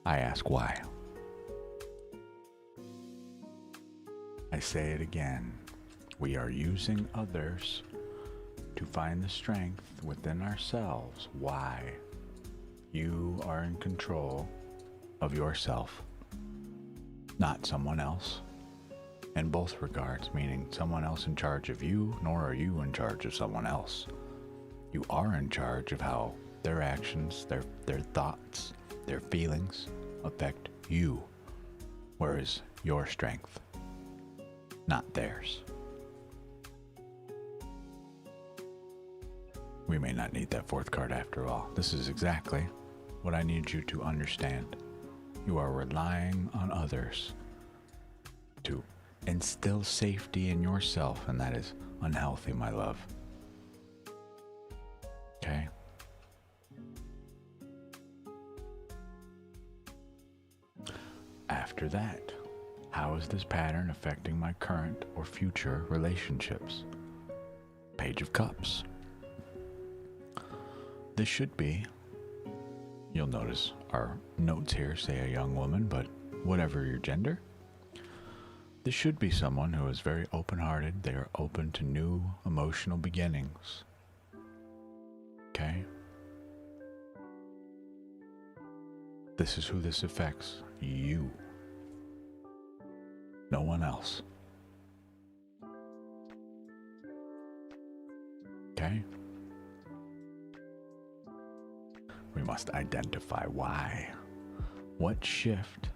Speaker 1: I ask why. I say it again. We are using others to find the strength within ourselves. Why? You are in control of yourself, not someone else. In both regards, meaning someone else in charge of you, nor are you in charge of someone else. You are in charge of how their actions, their thoughts, their feelings affect you. Where is your strength? Not theirs. We may not need that fourth card after all. This is exactly what I need you to understand. You are relying on others to instill safety in yourself, and that is unhealthy, my love. Okay? After that, how is this pattern affecting my current or future relationships? Page of Cups. This should be, you'll notice our notes here say a young woman, but whatever your gender, this should be someone who is very open-hearted. They are open to new emotional beginnings. Okay? This is who this affects. You. No one else. Okay? We must identify why. What shift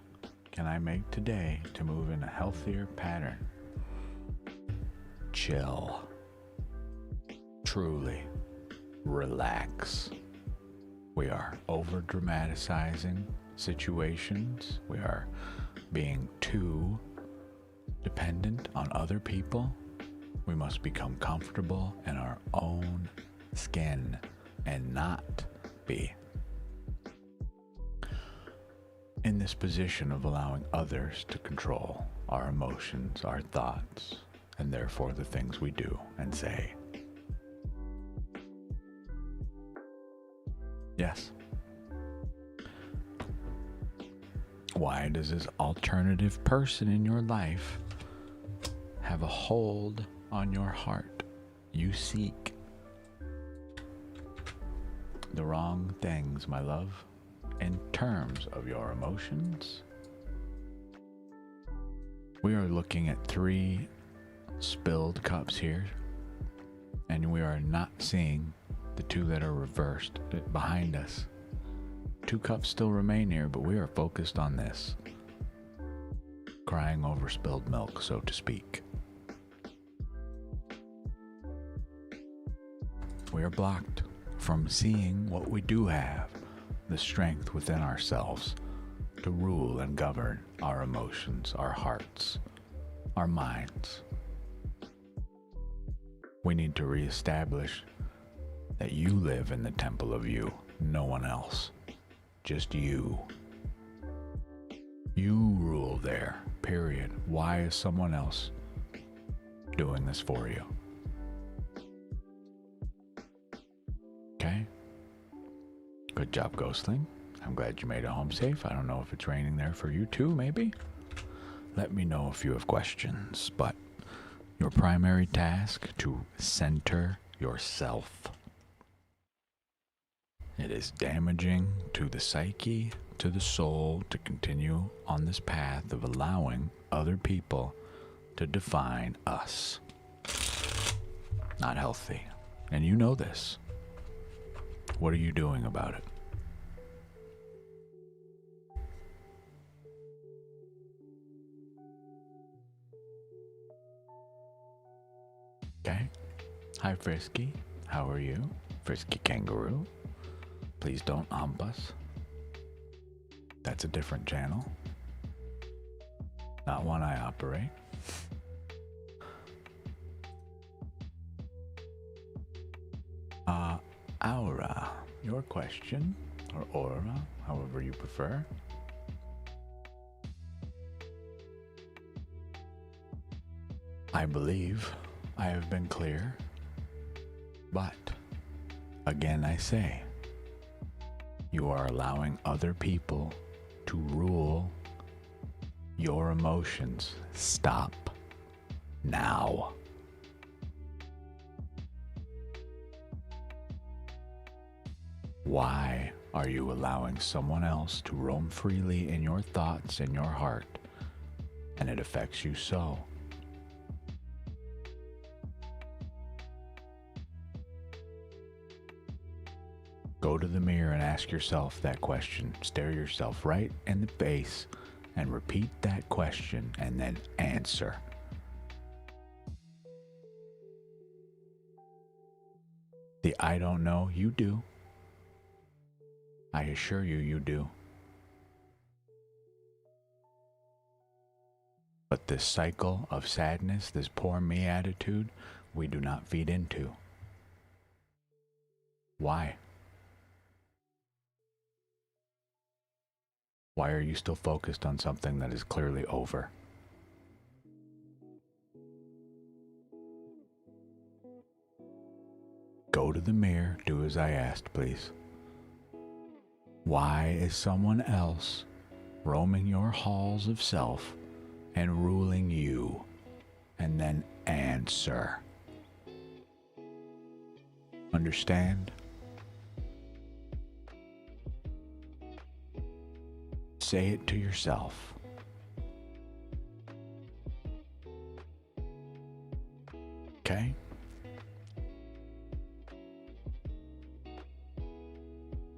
Speaker 1: can I make today to move in a healthier pattern? Chill. Truly. Relax. We are over-dramatizing situations. We are being too dependent on other people. We must become comfortable in our own skin and not be in this position of allowing others to control our emotions, our thoughts, and therefore the things we do and say. Yes. Why does this alternative person in your life have a hold on your heart? You seek the wrong things, my love, in terms of your emotions. We are looking at 3 spilled cups here, and we are not seeing the 2 that are reversed behind us. 2 cups still remain here, but we are focused on this. Crying over spilled milk, so to speak. We are blocked from seeing what we do have, the strength within ourselves to rule and govern our emotions, our hearts, our minds. We need to reestablish that you live in the temple of you, no one else. Just you. You rule there, period. Why is someone else doing this for you? Okay? Good job, Ghostling. I'm glad you made it home safe. I don't know if it's raining there for you too, maybe? Let me know if you have questions, but your primary task to center yourself. It is damaging to the psyche, to the soul, to continue on this path of allowing other people to define us. Not healthy. And you know this. What are you doing about it? Okay. Hi, Frisky. How are you? Frisky Kangaroo. Please don't hump us. That's a different channel. Not one I operate. Aura, your question, or aura, however you prefer. I believe I have been clear, but again I say, you are allowing other people to rule your emotions. Stop now. Why are you allowing someone else to roam freely in your thoughts and your heart, and it affects you so? Go to the mirror and ask yourself that question. Stare yourself right in the face and repeat that question and then answer. The I don't know, you do. I assure you, you do. But this cycle of sadness, this poor me attitude, we do not feed into. Why? Why are you still focused on something that is clearly over? Go to the mirror, do as I asked, please. Why is someone else roaming your halls of self and ruling you? And then answer. Understand? Say it to yourself. Okay?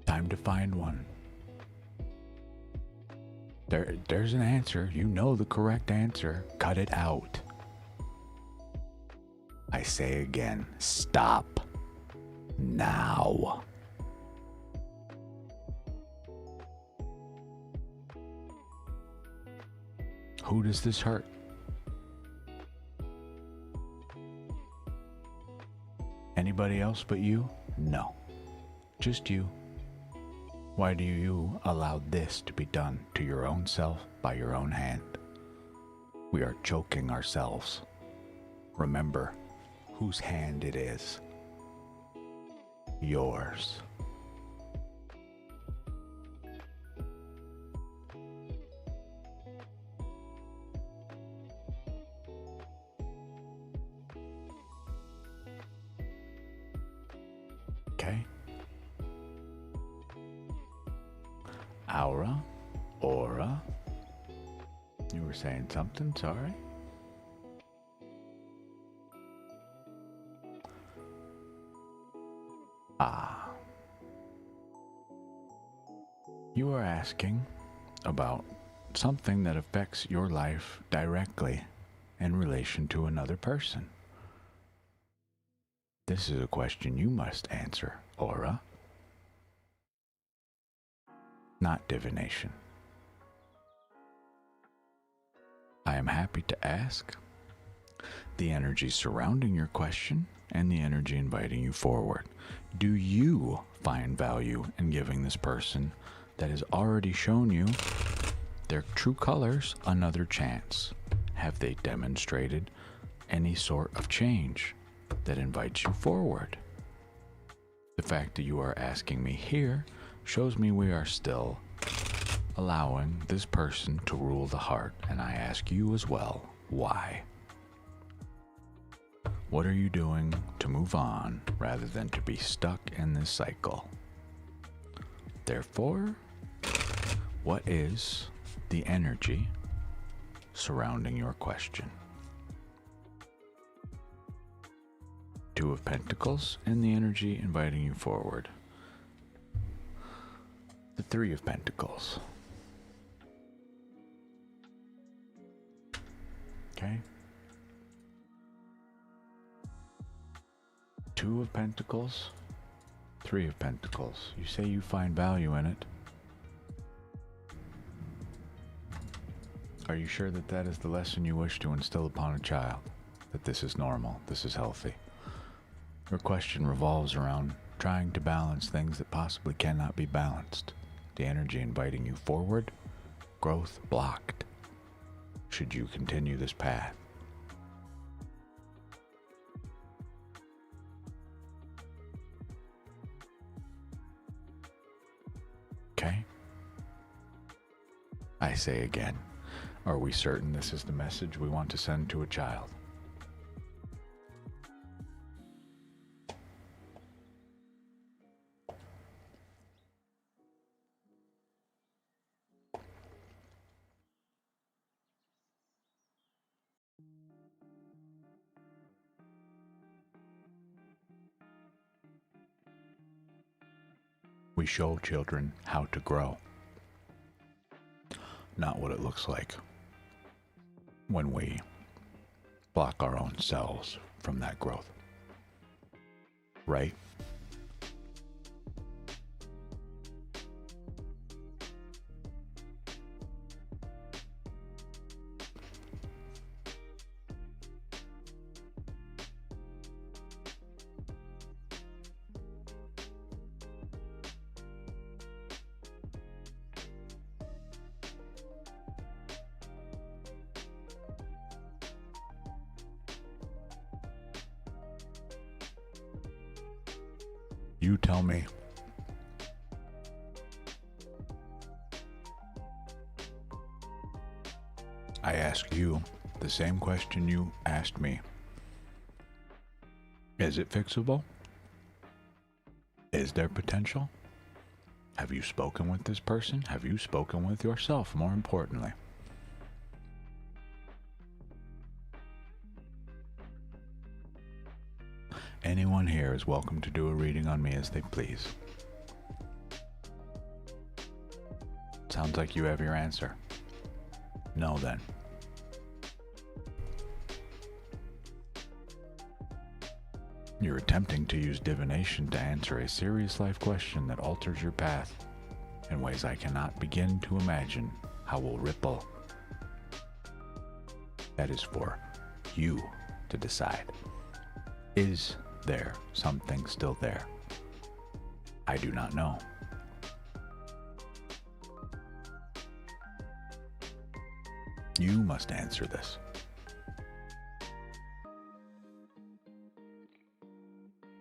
Speaker 1: Time to find one. There's an answer. You know the correct answer. Cut it out. I say again, stop now. Who does this hurt? Anybody else but you? No. Just you. Why do you allow this to be done to your own self by your own hand? We are choking ourselves. Remember whose hand it is. Yours. Okay? Aura. You were saying something, sorry. You are asking about something that affects your life directly in relation to another person. This is a question you must answer, Aura. Not divination. I am happy to ask the energy surrounding your question and the energy inviting you forward. Do you find value in giving this person that has already shown you their true colors another chance? Have they demonstrated any sort of change that invites you forward? The fact that you are asking me here shows me we are still allowing this person to rule the heart, and I ask you as well, why? What are you doing to move on rather than to be stuck in this cycle? Therefore, what is the energy surrounding your question? Two of Pentacles and the energy inviting you forward. The Three of Pentacles. Okay. Two of Pentacles, Three of Pentacles. You say you find value in it. Are you sure that that is the lesson you wish to instill upon a child? That this is normal, this is healthy? Your question revolves around trying to balance things that possibly cannot be balanced. The energy inviting you forward, growth blocked. Should you continue this path? I say again, are we certain this is the message we want to send to a child? We show children how to grow, not what it looks like when we block our own selves from that growth. Right? You tell me. I ask you the same question you asked me. Is it fixable? Is there potential? Have you spoken with this person? Have you spoken with yourself, more importantly? Anyone here is welcome to do a reading on me as they please. Sounds like you have your answer. No, then. You're attempting to use divination to answer a serious life question that alters your path in ways I cannot begin to imagine how will ripple. That is for you to decide. Is there something still there? I do not know. You must answer this.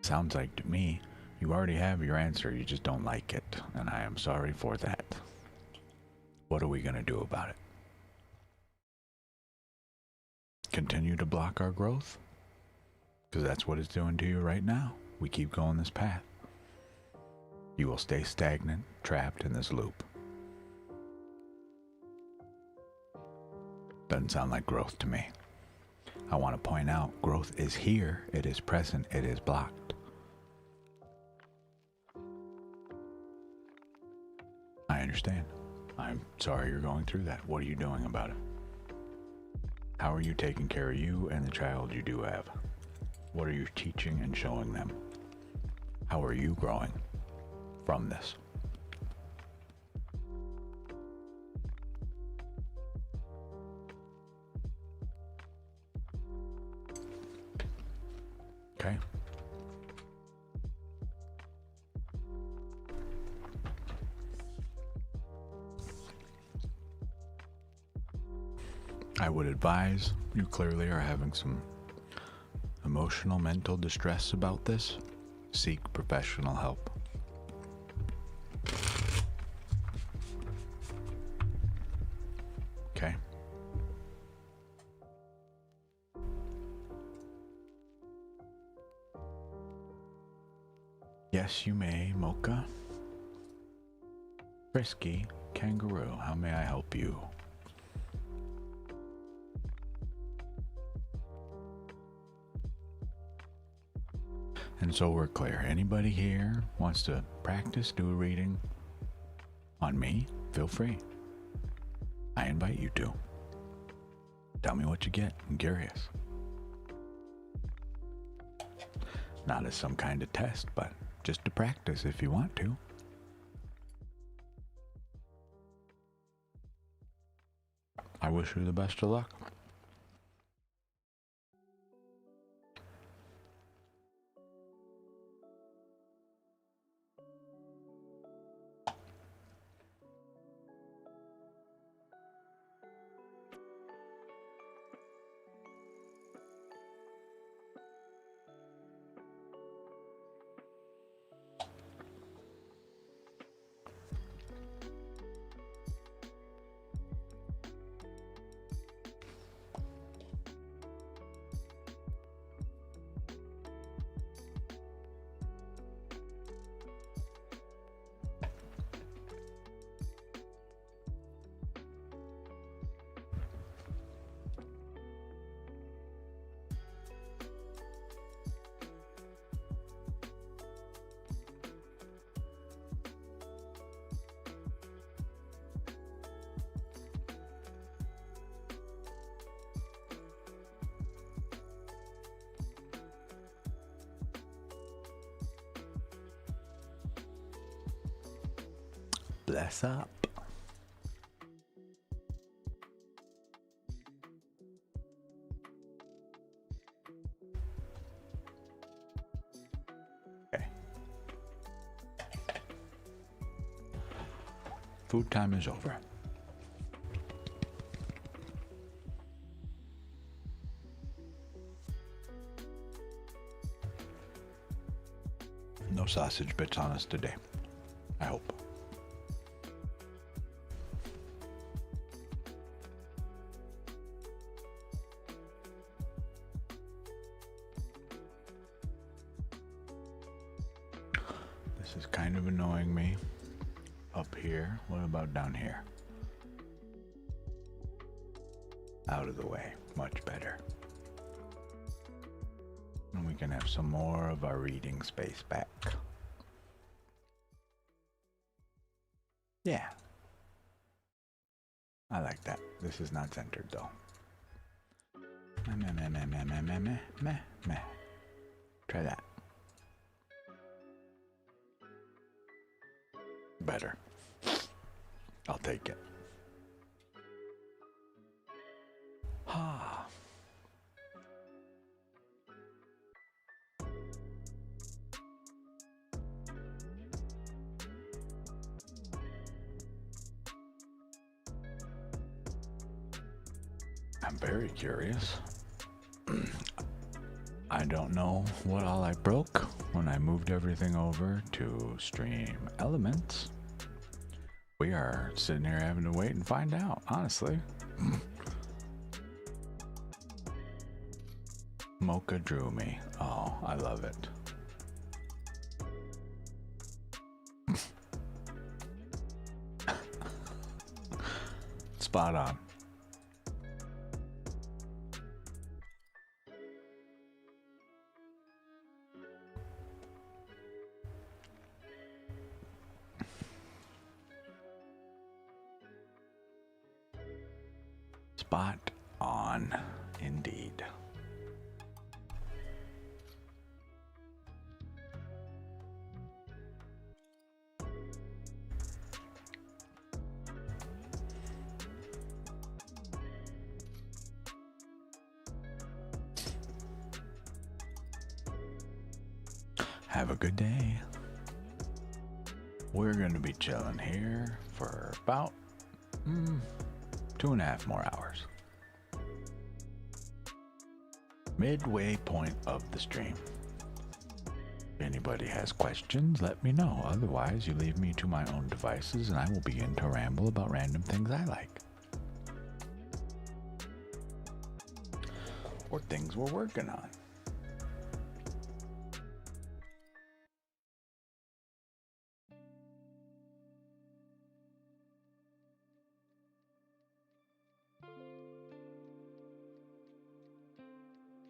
Speaker 1: Sounds like to me, you already have your answer, you just don't like it, and I am sorry for that. What are we going to do about it? Continue to block our growth? Because that's what it's doing to you right now. We keep going this path. You will stay stagnant, trapped in this loop. Doesn't sound like growth to me. I want to point out, growth is here, it is present, it is blocked. I understand. I'm sorry you're going through that. What are you doing about it? How are you taking care of you and the child you do have? What are you teaching and showing them? How are you growing from this? Okay. I would advise, you clearly are having some emotional, mental distress about this. Seek professional help. Okay? Yes, you may, Mocha. Frisky Kangaroo, how may I help you? And so we're clear. Anybody here wants to practice, do a reading on me, feel free. I invite you to. Tell me what you get. I'm curious. Not as some kind of test, but just to practice if you want to. I wish you the best of luck. Bless up. Okay. Food time is over. No sausage bits on us today, I hope. This is kind of annoying me up here. What about down here? Out of the way, much better. And we can have some more of our reading space back. Yeah. I like that. This is not centered though. Meh, meh, meh, meh, meh, meh, meh, meh, meh. Try that. Better. I'll take it. Ah. I'm very curious. I don't know what all I broke when I moved everything over to Stream Elements. We are sitting here having to wait and find out, honestly. Mocha drew me. Oh, I love it. Spot on. Spot on, indeed. Have a good day. We're going to be chilling here for about 2.5 more hours. Midway point of the stream. If anybody has questions, let me know. Otherwise, you leave me to my own devices and I will begin to ramble about random things I like. Or things we're working on.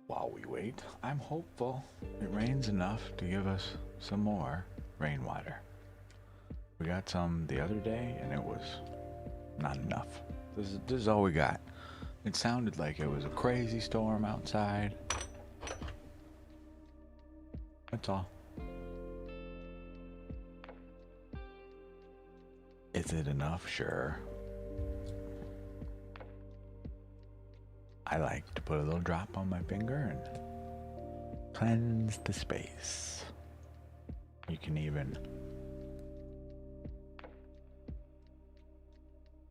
Speaker 1: While we wait, I'm hopeful it rains enough to give us some more rainwater. We got some the other day and it was not enough. This is all we got. It sounded like it was a crazy storm outside. That's all. Is it enough? Sure. I like to put a little drop on my finger and cleanse the space. You can even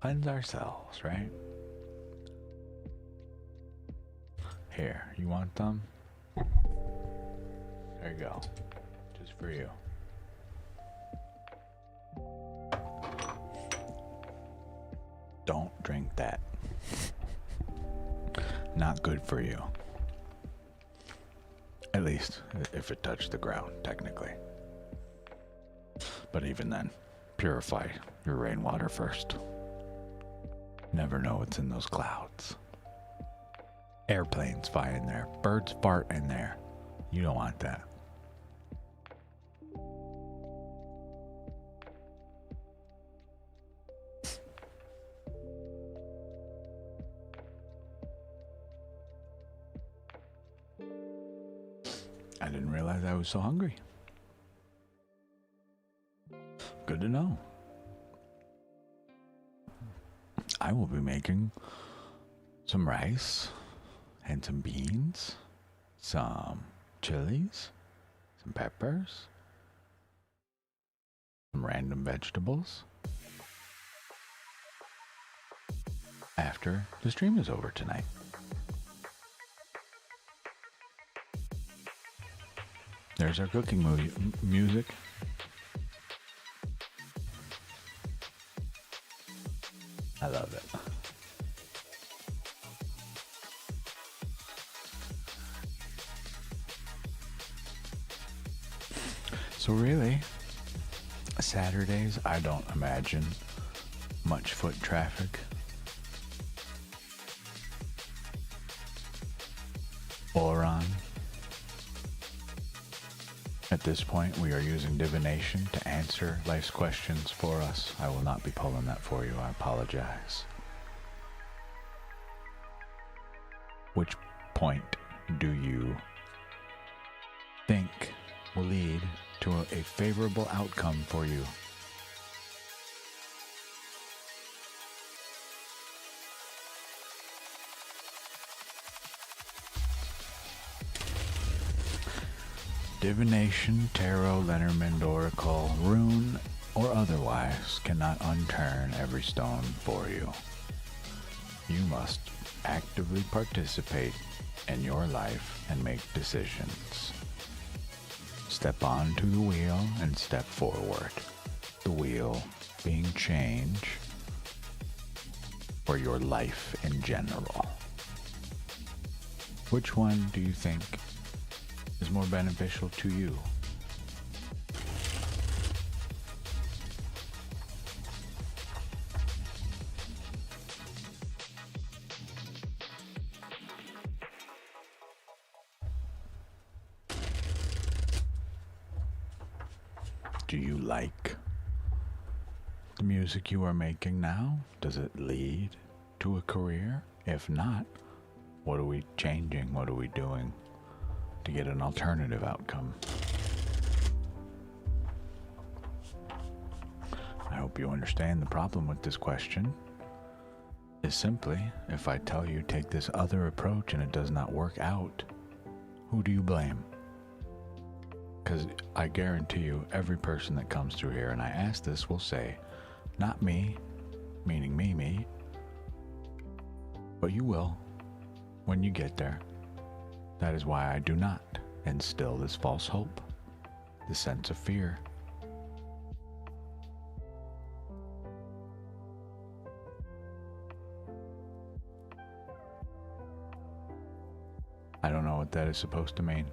Speaker 1: cleanse ourselves, right? Here, you want them? There you go. Just for you. Don't drink that. Not good for you. At least if it touched the ground, technically. But even then, purify your rainwater first. Never know what's in those clouds. Airplanes fly in there. Birds fart in there. You don't want that. I didn't realize I was so hungry. Good to know. I will be making some rice and some beans, some chilies, some peppers, some random vegetables after the stream is over tonight. There's our cooking music. I love it. So really, Saturdays, I don't imagine much foot traffic. Or on. At this point, we are using divination to answer life's questions for us. I will not be pulling that for you. I apologize. Which point do you think will lead to a favorable outcome for you? Divination, tarot, Lenormand, oracle, rune, or otherwise cannot unturn every stone for you. You must actively participate in your life and make decisions. Step onto the wheel and step forward. The wheel being change for your life in general. Which one do you think is more beneficial to you? Do you like the music you are making now? Does it lead to a career? If not, what are we changing? What are we doing to get an alternative outcome? I hope you understand the problem with this question is simply, if I tell you take this other approach and it does not work out, who do you blame? Because I guarantee you every person that comes through here, and I ask this, will say, not me, meaning me, but you will when you get there. That is why I do not instill this false hope, the sense of fear. I don't know what that is supposed to mean.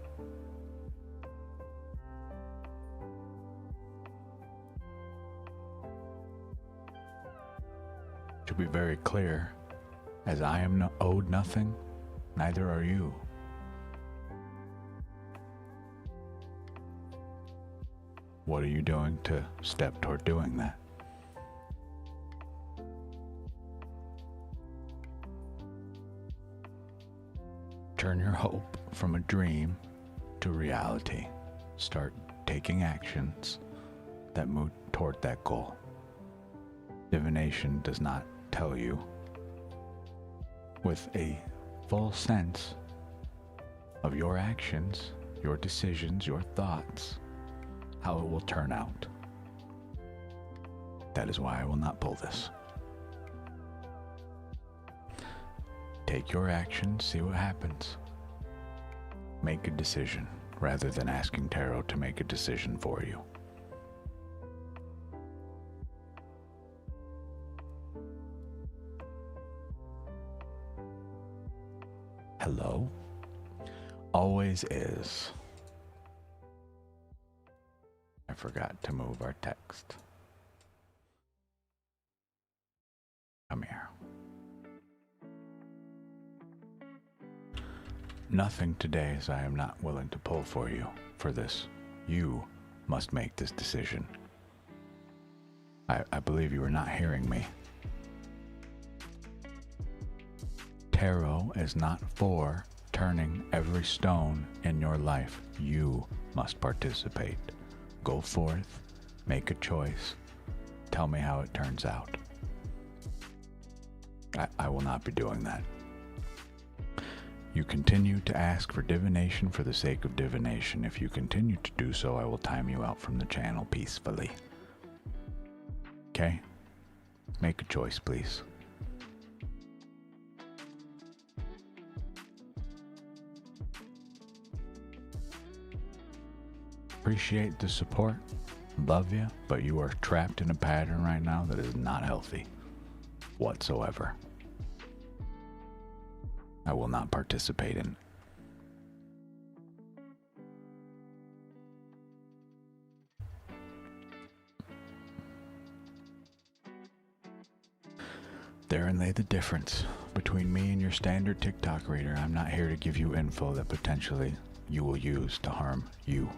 Speaker 1: To be very clear, as I am owed nothing, neither are you. What are you doing to step toward doing that? Turn your hope from a dream to reality. Start taking actions that move toward that goal. Divination does not tell you with a full sense of your actions, your decisions, your thoughts, how it will turn out. That is why I will not pull this. Take your actions, see what happens. Make a decision rather than asking tarot to make a decision for you. Hello, always is. I forgot to move our text. Come here. Nothing today as I am not willing to pull for you for this. You must make this decision. I believe you are not hearing me. Tarot is not for turning every stone in your life. You must participate. Go forth, make a choice. Tell me how it turns out. I will not be doing that. You continue to ask for divination for the sake of divination. If you continue to do so, I will time you out from the channel peacefully. Okay? Make a choice, please. Appreciate the support. Love you, but you are trapped in a pattern right now that is not healthy whatsoever. I will not participate in. Therein lay the difference between me and your standard TikTok reader. I'm not here to give you info that potentially you will use to harm you.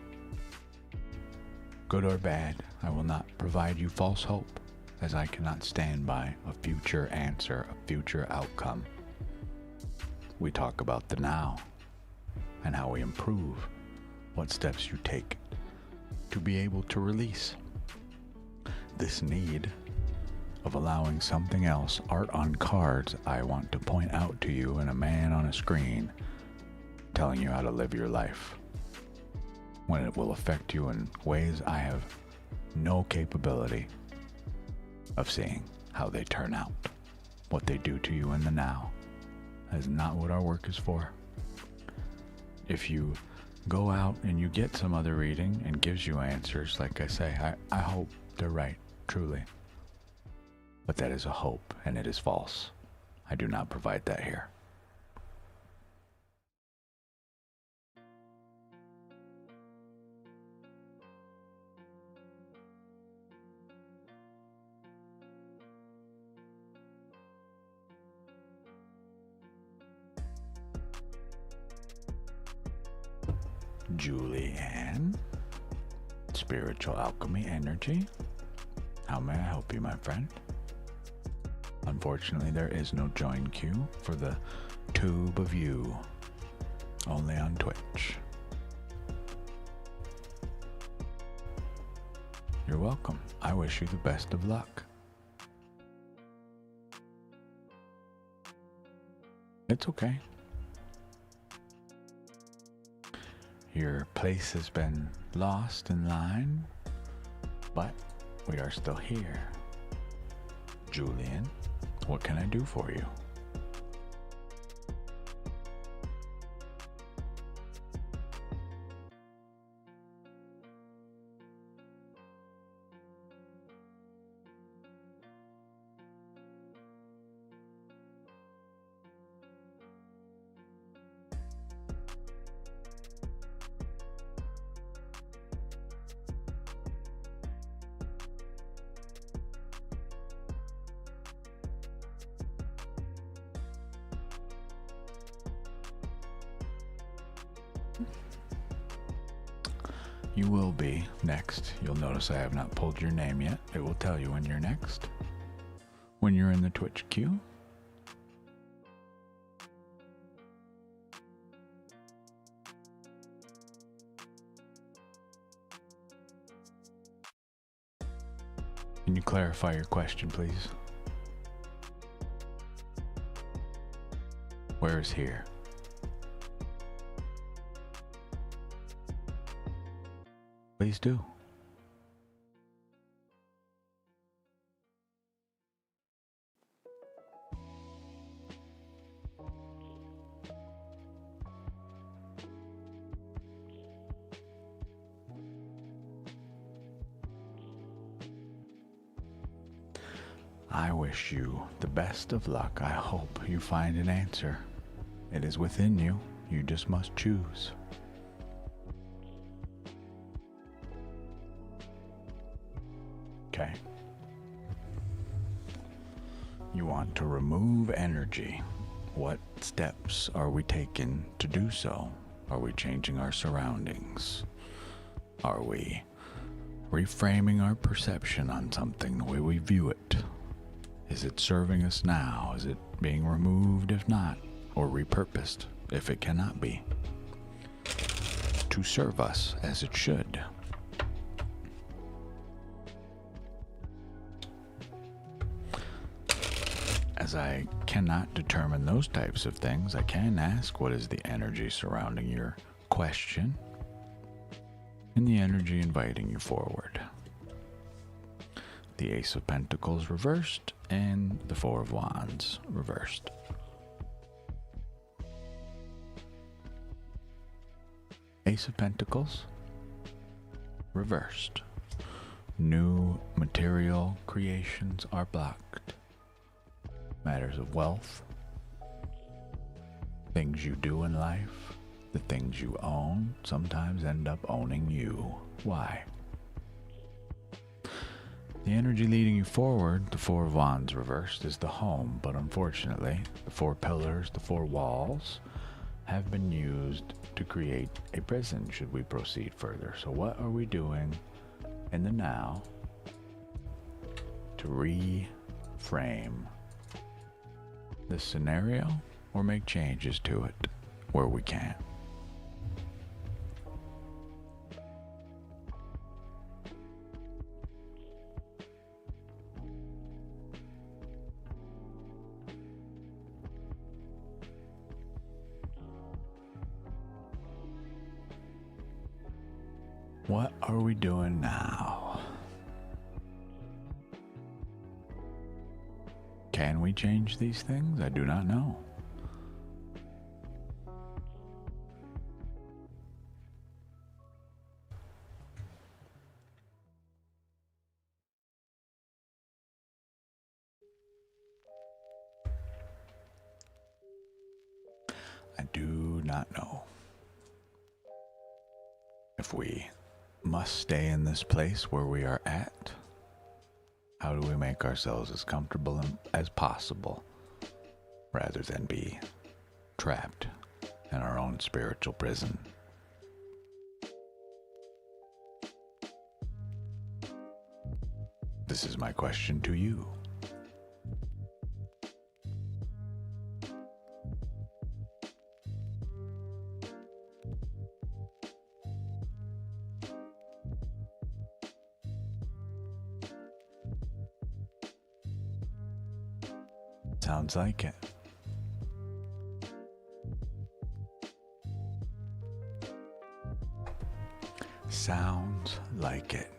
Speaker 1: Good or bad, I will not provide you false hope, as I cannot stand by a future answer, a future outcome. We talk about the now and how we improve, what steps you take to be able to release this need of allowing something else, art on cards, I want to point out to you, and a man on a screen telling you how to live your life, when it will affect you in ways I have no capability of seeing how they turn out. What they do to you in the now is not what our work is for. If you go out and you get some other reading and gives you answers, like I say, I hope they're right, truly. But that is a hope, and it is false. I do not provide that here. Julianne, Spiritual Alchemy Energy. How may I help you, my friend? Unfortunately, there is no join queue for the tube of you, only on Twitch. You're welcome. I wish you the best of luck. It's okay. Your place has been lost in line, but we are still here. Julian, what can I do for you? You will be next. You'll notice I have not pulled your name yet. It will tell you when you're next. When you're in the Twitch queue. Can you clarify your question, please? Where is here? Please do. I wish you the best of luck. I hope you find an answer. It is within you. You just must choose. Okay. You want to remove energy. What steps are we taking to do so? Are we changing our surroundings? Are we reframing our perception on something, the way we view it? Is it serving us now? Is it being removed if not? Or repurposed if it cannot be? To serve us as it should. As as I cannot determine those types of things, I can ask what is the energy surrounding your question and the energy inviting you forward. The Ace of Pentacles reversed and the Four of Wands reversed. Ace of Pentacles reversed. New material creations are blocked. Matters of wealth, things you do in life, the things you own sometimes end up owning you. Why? The energy leading you forward, the Four of Wands reversed, is the home, but unfortunately, the four pillars, the four walls, have been used to create a prison should we proceed further. So what are we doing in the now to reframe this scenario or make changes to it where we can? What are we doing now? Can we change these things? I do not know. I do not know. If we must stay in this place where we are at, how do we make ourselves as comfortable as possible rather than be trapped in our own spiritual prison? This is my question to you. Sounds like it. Sounds like it.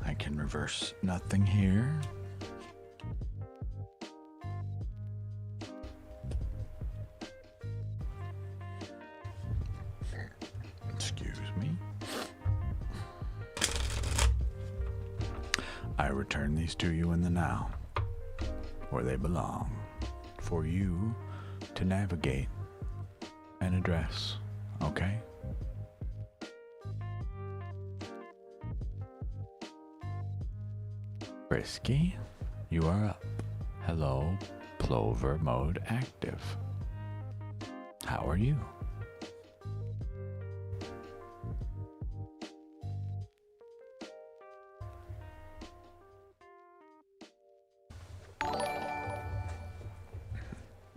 Speaker 1: I can reverse nothing here. Excuse me. I return these to you in the now, where they belong, for you to navigate and address, okay? Frisky, you are up. Hello, Plover mode active. How are you?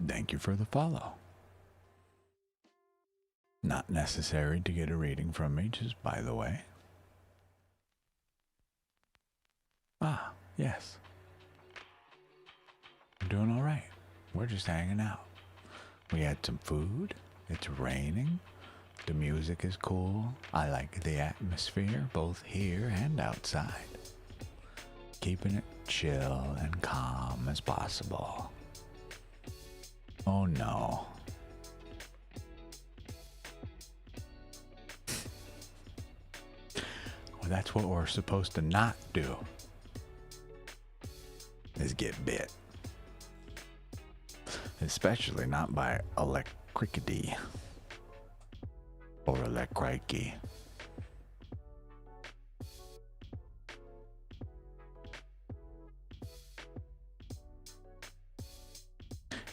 Speaker 1: Thank you for the follow. Not necessary to get a reading from me, just by the way. Ah, yes. I'm doing all right. We're just hanging out. We had some food. It's raining. The music is cool. I like the atmosphere, both here and outside. Keeping it chill and calm as possible. Oh no. Well, that's what we're supposed to not do, is get bit. Especially not by electricity or electrikey.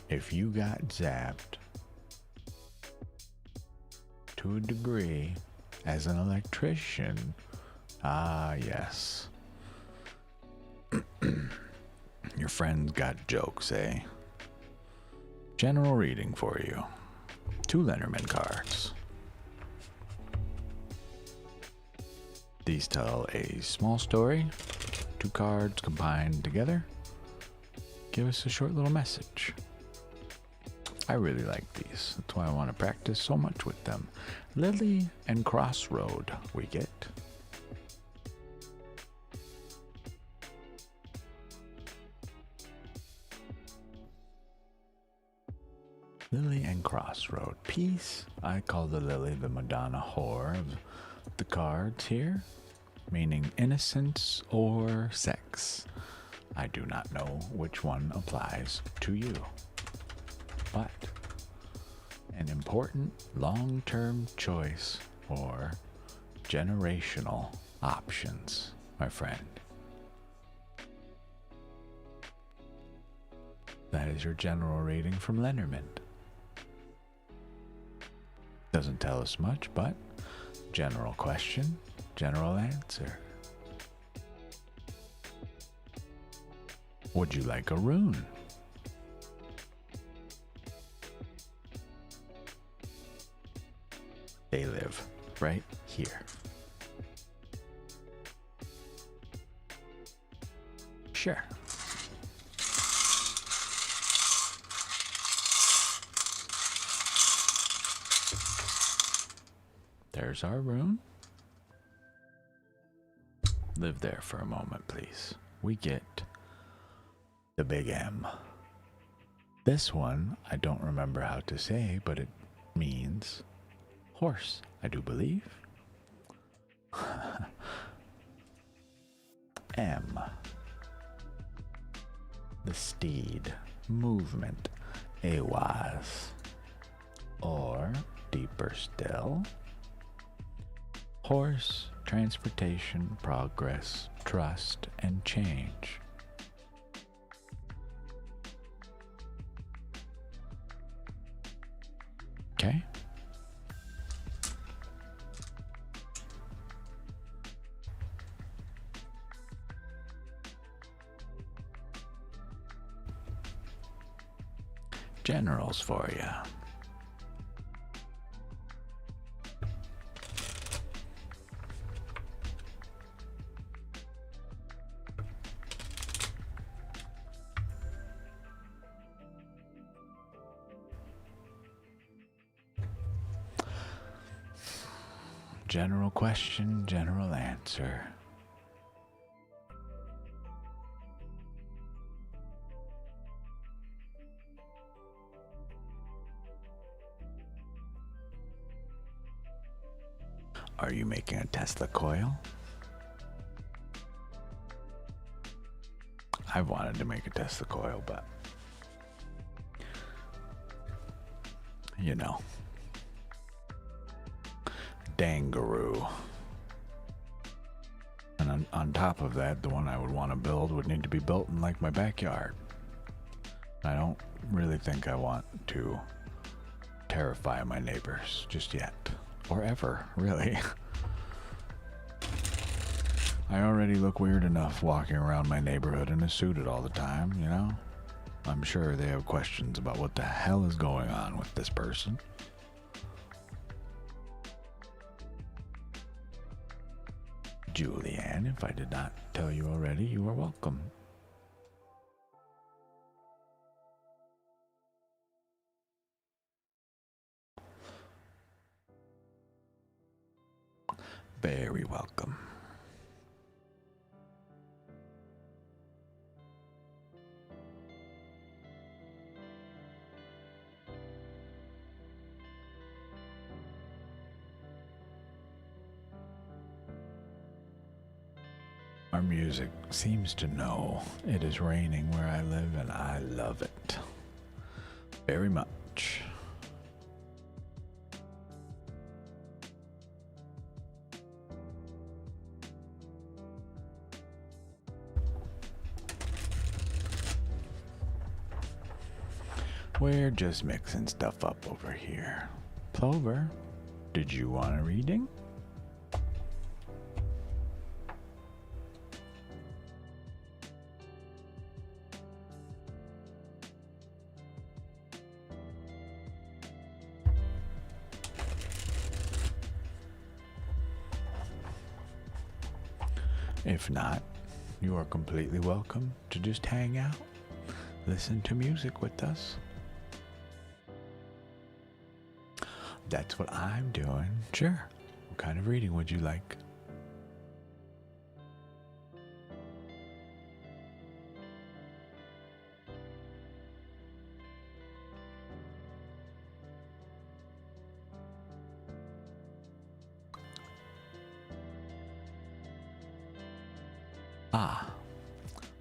Speaker 1: If you got zapped to a degree as an electrician, ah yes. Your friends got jokes, eh? General reading for you. 2 Lenormand cards. These tell a small story two cards combined together give us a short little message. I really like these. That's why I want to practice so much with them. Lily and Crossroad we get. Lily and Crossroad. Peace. I call the lily the Madonna whore of the cards here, meaning innocence or sex. I do not know which one applies to you, but an important long-term choice for generational options, my friend. That is your general reading from Lenormand. Doesn't tell us much, but general question, general answer. Would you like a rune? They live right here. Sure. There's our rune. Live there for a moment, please. We get the big M. This one, I don't remember how to say, but it means horse, I do believe. M. The steed, movement, Awas. Or, deeper still, horse, transportation, progress, trust, and change. Okay? Generals for you. General question, general answer. Are you making a Tesla coil? I've wanted to make a Tesla coil, but you know. Dangaroo. And on top of that, the one I would want to build would need to be built in like my backyard. I don't really think I want to terrify my neighbors just yet. Or ever, really. I already look weird enough walking around my neighborhood in a suit all the time, you know? I'm sure they have questions about what the hell is going on with this person. Julianne, if I did not tell you already, you are welcome. Very welcome. Our music seems to know it is raining where I live, and I love it very much. We're just mixing stuff up over here. Plover, did you want a reading? If not, you are completely welcome to just hang out, listen to music with us. That's what I'm doing. Sure. What kind of reading would you like?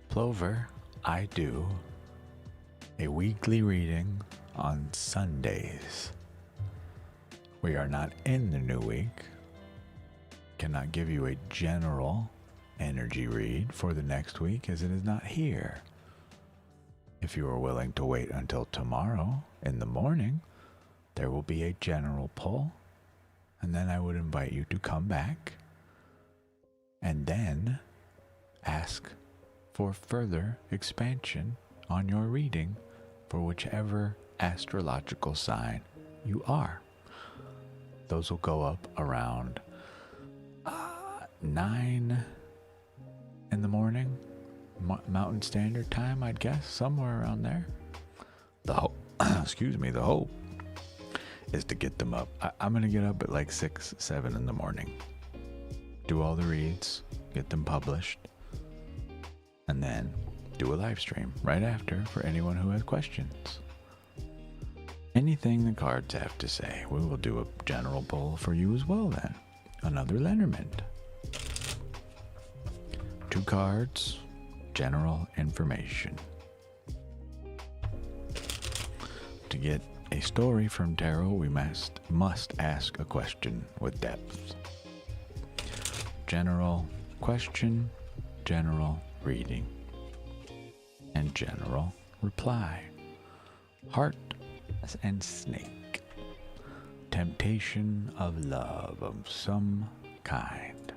Speaker 1: Plover, I do a weekly reading on Sundays. We are not in the new week. Cannot give you a general energy read for the next week as it is not here. If you are willing to wait until tomorrow in the morning, there will be a general pull, and then I would invite you to come back and then ask for further expansion on your reading for whichever astrological sign you are. Those will go up around 9 in the morning, Mountain Standard Time, I'd guess, somewhere around there. The hope, the hope is to get them up. I'm going to get up at like 6, 7 in the morning, do all the reads, get them published, and then do a live stream right after for anyone who has questions. Anything the cards have to say, we will do a general pull for you as well then. Another Lenormand. 2 cards, general information. To get a story from tarot, we must ask a question with depth. General question, general reading, and general reply. Heart and snake. Temptation of love of some kind.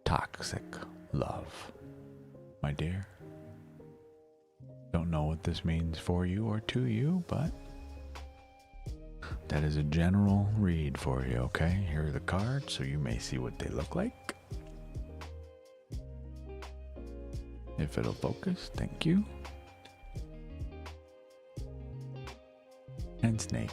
Speaker 1: Toxic love. My dear, don't know what this means for you or to you, but that is a general read for you, okay? Here are the cards so you may see what they look like. If it'll focus, thank you. And snake.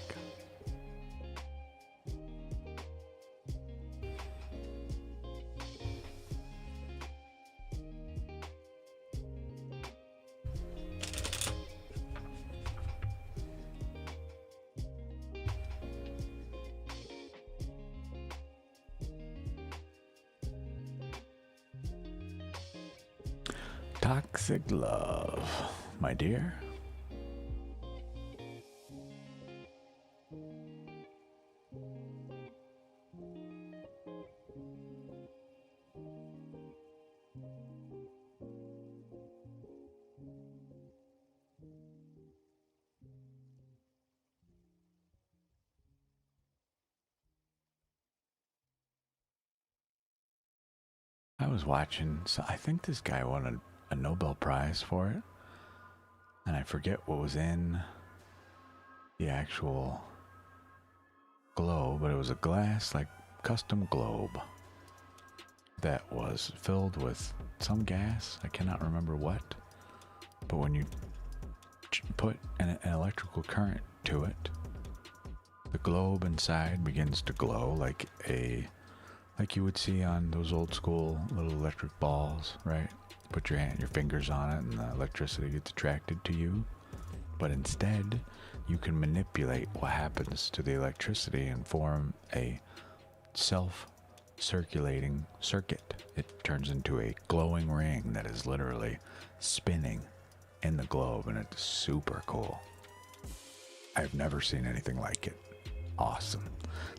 Speaker 1: Toxic love, my dear. I was watching, so I think this guy won a Nobel Prize for it, and I forget what was in the actual globe, but it was a glass, like, custom globe that was filled with some gas. I cannot remember what, but when you put an electrical current to it, the globe inside begins to glow like you would see on those old school little electric balls, right? Put your fingers on it and the electricity gets attracted to you. But instead, you can manipulate what happens to the electricity and form a self-circulating circuit. It turns into a glowing ring that is literally spinning in the globe, and it's super cool. I've never seen anything like it. Awesome.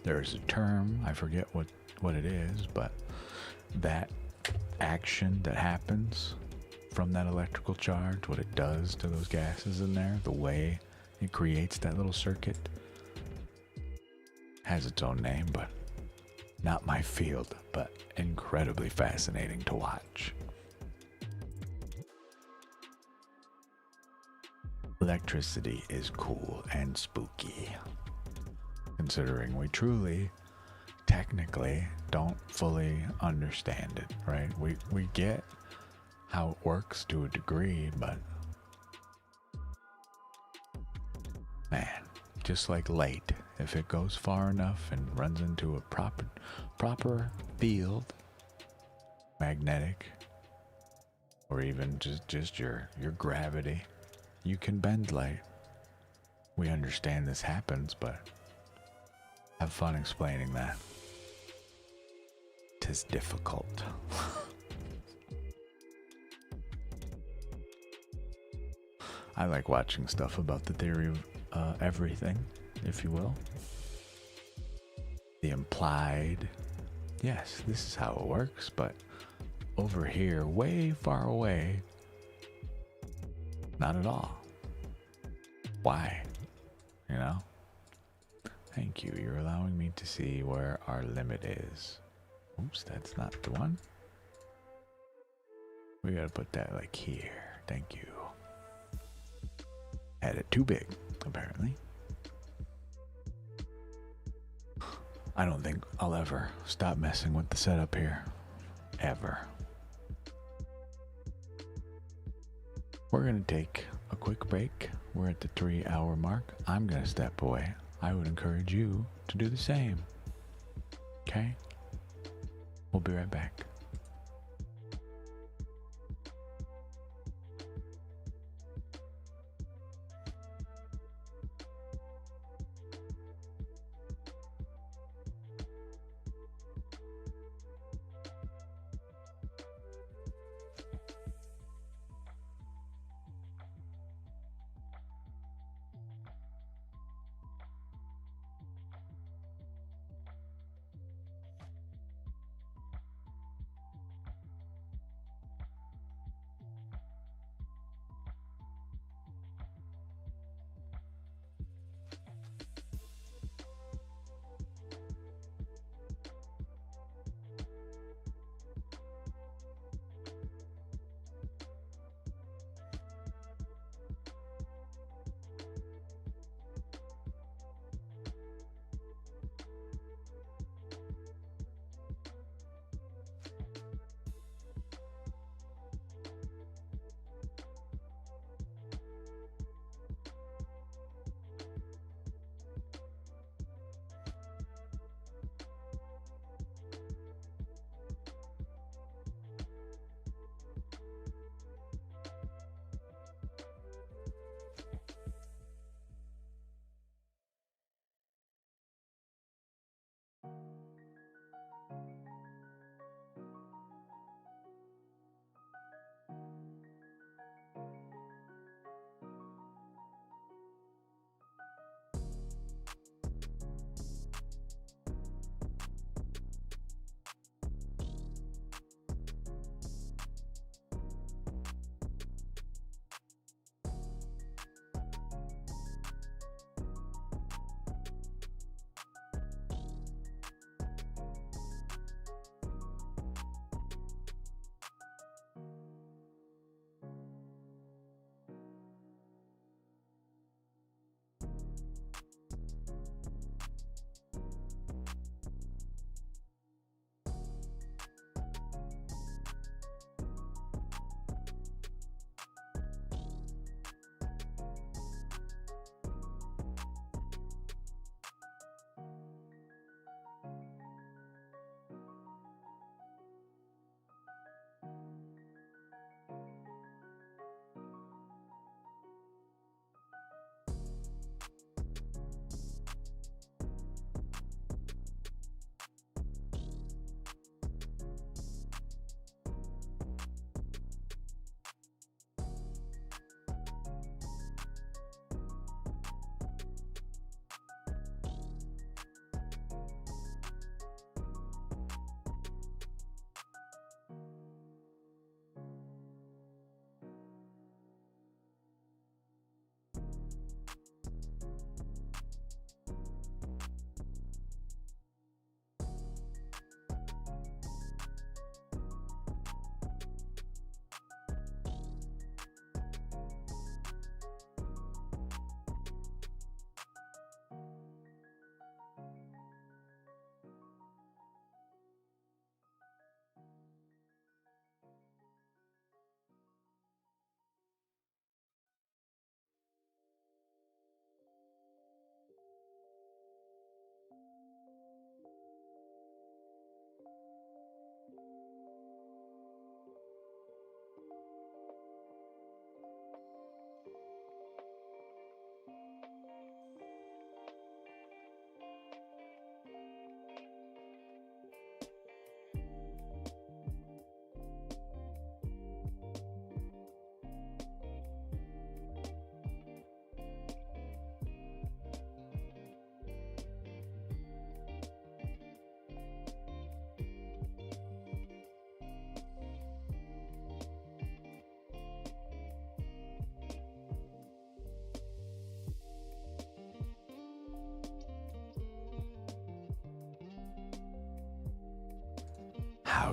Speaker 1: There's a term, I forget what it is, but that action that happens from that electrical charge, what it does to those gases in there, the way it creates that little circuit, has its own name, but not my field, but incredibly fascinating to watch. Electricity is cool and spooky, considering we truly technically don't fully understand it, right? We get how it works to a degree, but man, just like light, if it goes far enough and runs into a proper field, magnetic, or even just your gravity, you can bend light. We understand this happens, but have fun explaining that. 'Tis difficult. I like watching stuff about the theory of everything, if you will. The implied, yes, this is how it works, but over here, way far away, not at all. Why? You know? Thank you. You're allowing me to see where our limit is. Oops, that's not the one. We gotta put that like here. Thank you. Had it too big, apparently. I don't think I'll ever stop messing with the setup here. Ever. We're gonna take a quick break. We're at the 3-hour mark. I'm gonna step away. I would encourage you to do the same. Okay? We'll be right back.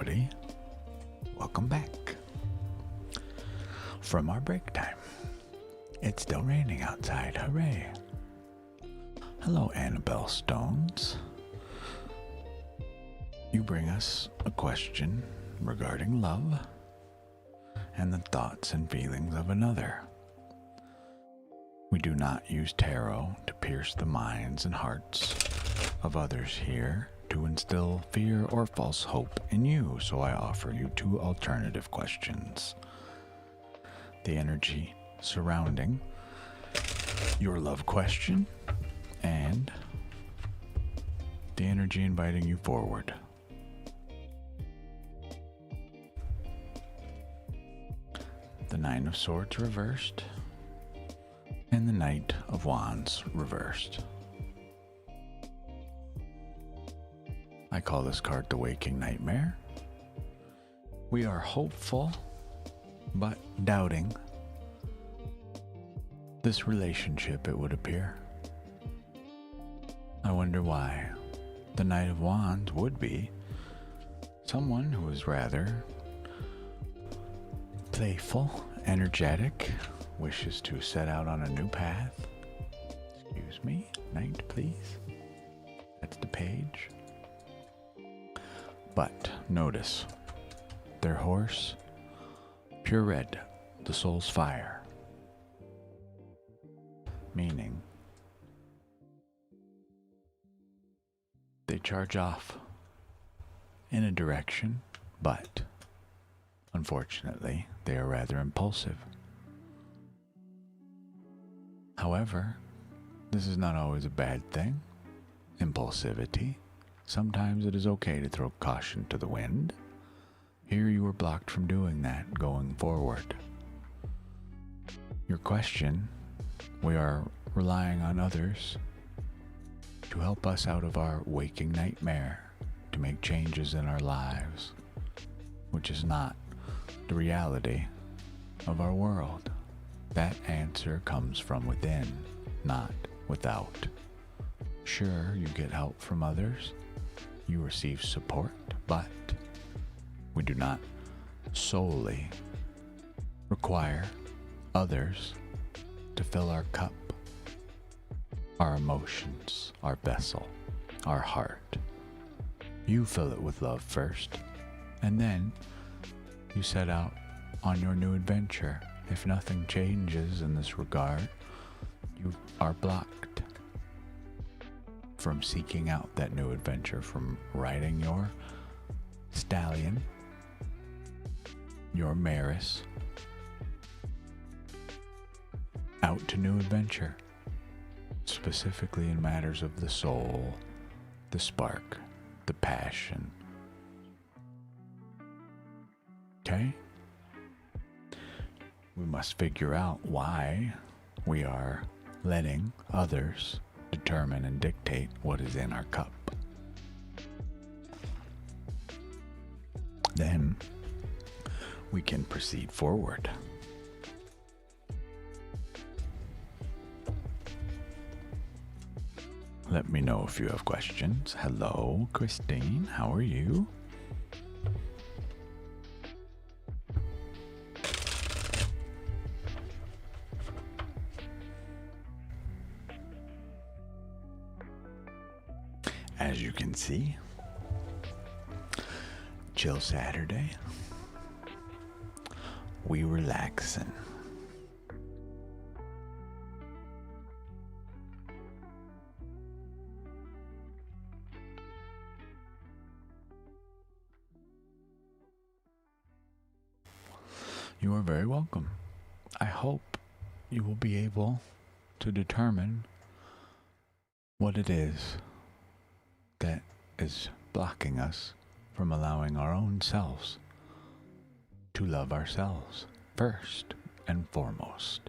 Speaker 1: howdy. Welcome back. From our break time. It's still raining outside, hooray. Hello, Annabelle Stones. You bring us a question regarding love and the thoughts and feelings of another. We do not use tarot to pierce the minds and hearts of others here to instill fear or false hope in you, so I offer you two alternative questions. The energy surrounding your love question and the energy inviting you forward. The Nine of Swords reversed and the Knight of Wands reversed. I call this card the Waking Nightmare. We are hopeful but doubting this relationship, it would appear. I wonder why. The Knight of Wands would be someone who is rather playful, energetic, wishes to set out on a new path. Excuse me, Knight, please. That's the page. But notice, their horse, pure red, the soul's fire. Meaning, they charge off in a direction, but unfortunately, they are rather impulsive. However, this is not always a bad thing. Impulsivity. Sometimes it is okay to throw caution to the wind. Here you were blocked from doing that going forward. Your question, we are relying on others to help us out of our waking nightmare, to make changes in our lives, which is not the reality of our world. That answer comes from within, not without. Sure, you get help from others, you receive support, but we do not solely require others to fill our cup, our emotions, our vessel, our heart. You fill it with love first, and then you set out on your new adventure. If nothing changes in this regard, you are blocked from seeking out that new adventure, from riding your stallion, your maris, out to new adventure, specifically in matters of the soul, the spark, the passion. Okay? We must figure out why we are letting others determine and dictate what is in our cup. Then we can proceed forward. Let me know if you have questions. Hello, Christine. How are you? As you can see, chill Saturday. We relaxing. You are very welcome. I hope you will be able to determine what it is that is blocking us from allowing our own selves to love ourselves first and foremost.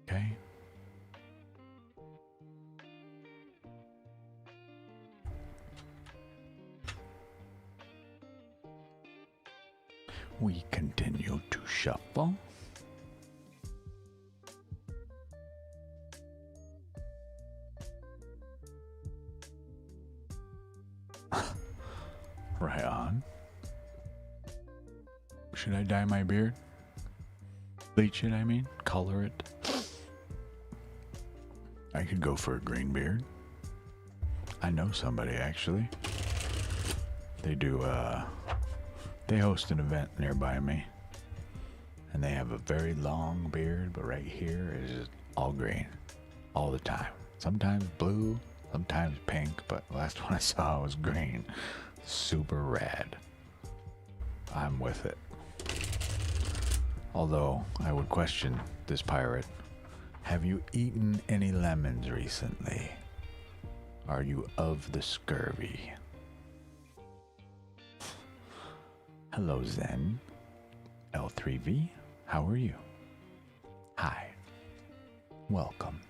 Speaker 1: Okay? We continue to shuffle. Should I dye my beard? Bleach it, I mean? Color it? I could go for a green beard. I know somebody, actually. They host an event nearby me. And they have a very long beard, but right here is just all green. All the time. Sometimes blue, sometimes pink, but the last one I saw was green. Super rad. I'm with it. Although, I would question this pirate. Have you eaten any lemons recently? Are you of the scurvy? Hello, Zen. L3V, how are you? Hi. Welcome.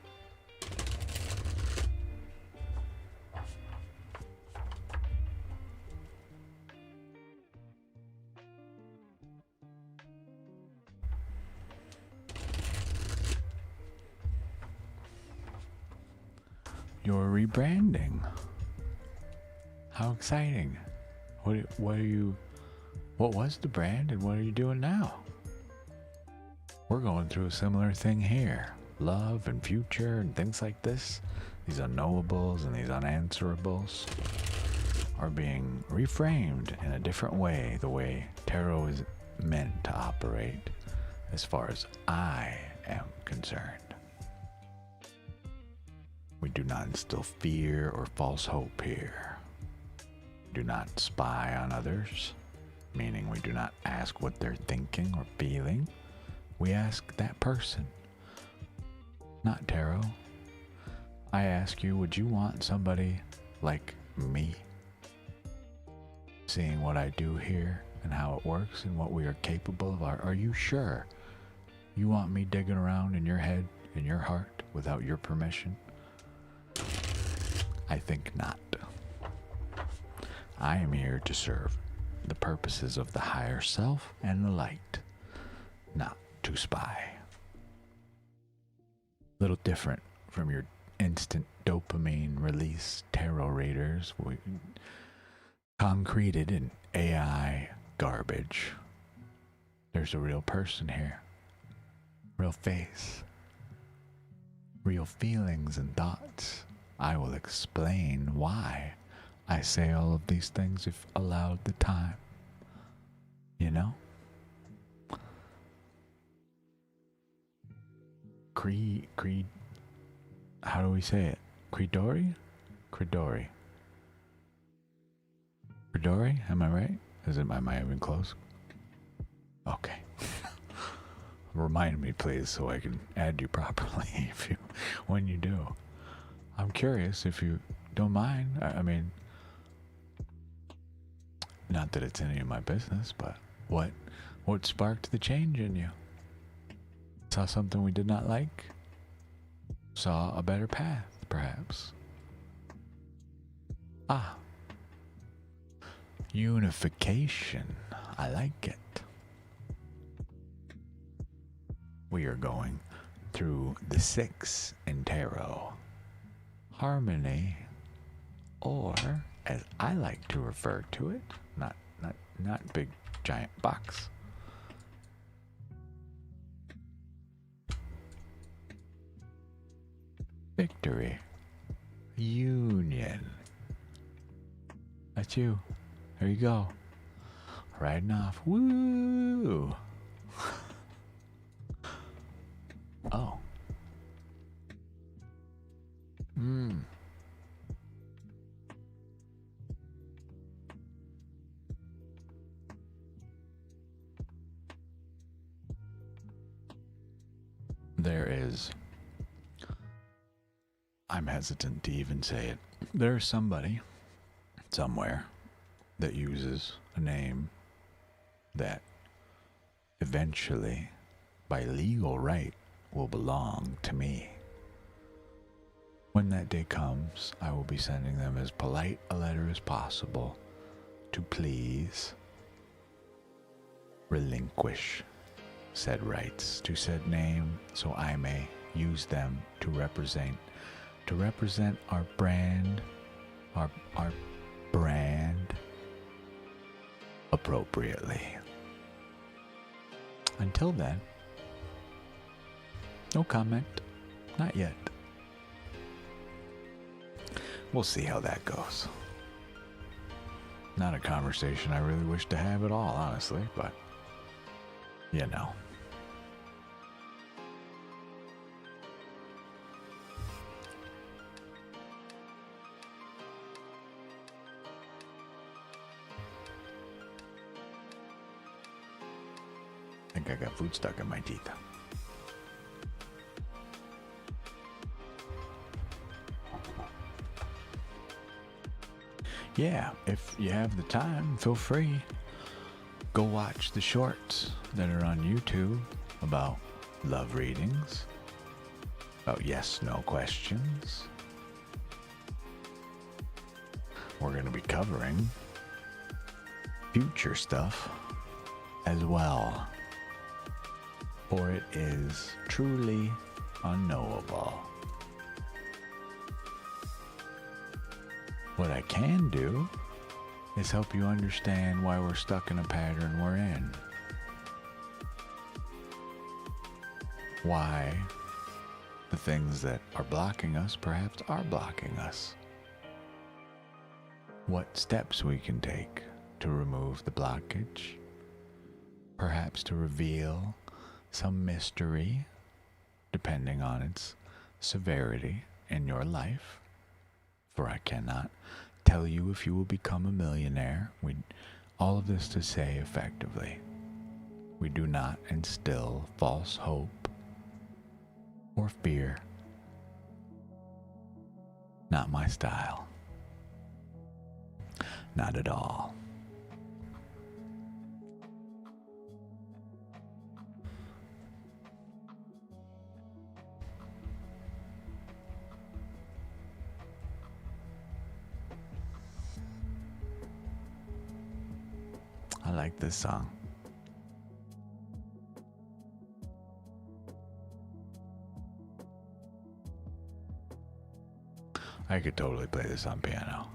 Speaker 1: You're rebranding. How exciting. What was the brand and what are you doing now? We're going through a similar thing here. Love and future and things like this. These unknowables and these unanswerables are being reframed in a different way, the way tarot is meant to operate as far as I am concerned. We do not instill fear or false hope here. We do not spy on others, meaning we do not ask what they're thinking or feeling. We ask that person, not tarot. I ask you, would you want somebody like me? Seeing what I do here and how it works and what we are capable of, are you sure you want me digging around in your head, in your heart, without your permission? I think not. I am here to serve the purposes of the higher self and the light, not to spy. Little different from your instant dopamine release tarot readers, concreted in AI garbage. There's a real person here, real face, real feelings and thoughts. I will explain why I say all of these things if allowed the time. You know? Creed, how do we say it? Creedori? Creedori. Creedori? Am I right? Am I even close? Okay. Remind me, please, so I can add you properly when you do. I'm curious if you don't mind. I mean, not that it's any of my business, but what sparked the change in you? Saw something we did not like? Saw a better path, perhaps? Ah. Unification. I like it. We are going through the 6 in tarot. Harmony, or as I like to refer to it, not big giant box. Victory. Union. That's you. There you go. Riding off. Woo! Oh. There is, I'm hesitant to even say it, there's somebody somewhere that uses a name that eventually, by legal right, will belong to me. When that day comes, I will be sending them as polite a letter as possible to please relinquish said rights to said name, so I may use them to represent our brand, our brand appropriately. Until then, no comment. Not yet. We'll see how that goes. Not a conversation I really wish to have at all, honestly, but you know. I think I got food stuck in my teeth. Yeah, if you have the time, feel free. Go watch the shorts that are on YouTube about love readings, about yes/no questions. We're going to be covering future stuff as well, for it is truly unknowable. What I can do is help you understand why we're stuck in a pattern we're in. Why the things that are blocking us perhaps are blocking us. What steps we can take to remove the blockage. Perhaps to reveal some mystery, depending on its severity in your life. For I cannot tell you if you will become a millionaire. All of this to say effectively, we do not instill false hope or fear. Not my style. Not at all. I like this song. I could totally play this on piano.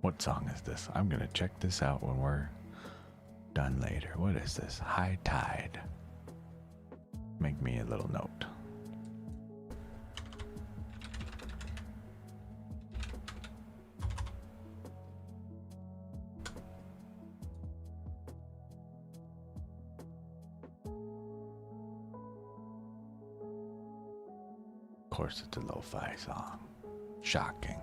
Speaker 1: What song is this? I'm gonna check this out when we're done later. What is this? High Tide. Make me a little note. Of course, it's a lo-fi song. Shocking.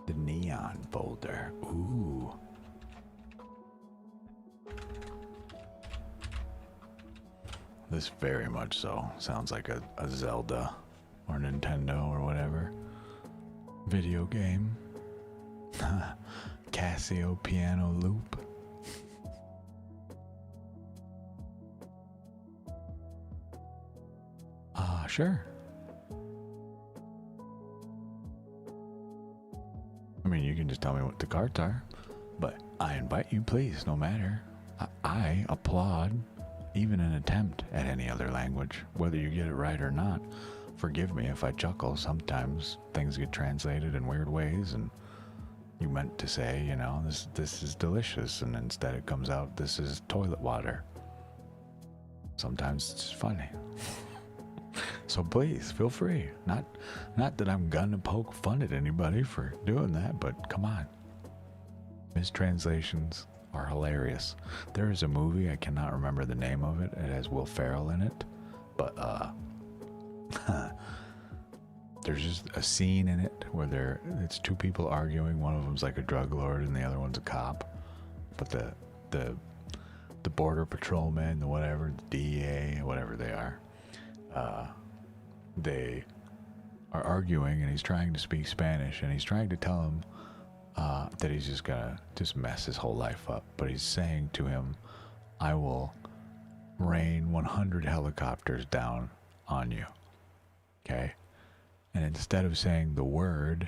Speaker 1: The neon folder. Ooh. This very much so sounds like a Zelda or Nintendo or whatever video game. Casio piano loop. Sure. I mean, you can just tell me what the cards are, but I invite you, please, no matter. I applaud even an attempt at any other language, whether you get it right or not. Forgive me if I chuckle. Sometimes things get translated in weird ways, and you meant to say, you know, this is delicious, and instead it comes out, this is toilet water. Sometimes it's funny. So please, feel free. Not that I'm gonna poke fun at anybody for doing that, but come on. Mistranslations are hilarious. There is a movie, I cannot remember the name of it. It has Will Ferrell in it, but there's just a scene in it where it's two people arguing. One of them's like a drug lord and the other one's a cop. But the border patrolman, the whatever, the DEA, whatever they are, they are arguing, and he's trying to speak Spanish, and he's trying to tell him that he's just gonna mess his whole life up. But he's saying to him, I will rain 100 helicopters down on you. Okay? And instead of saying the word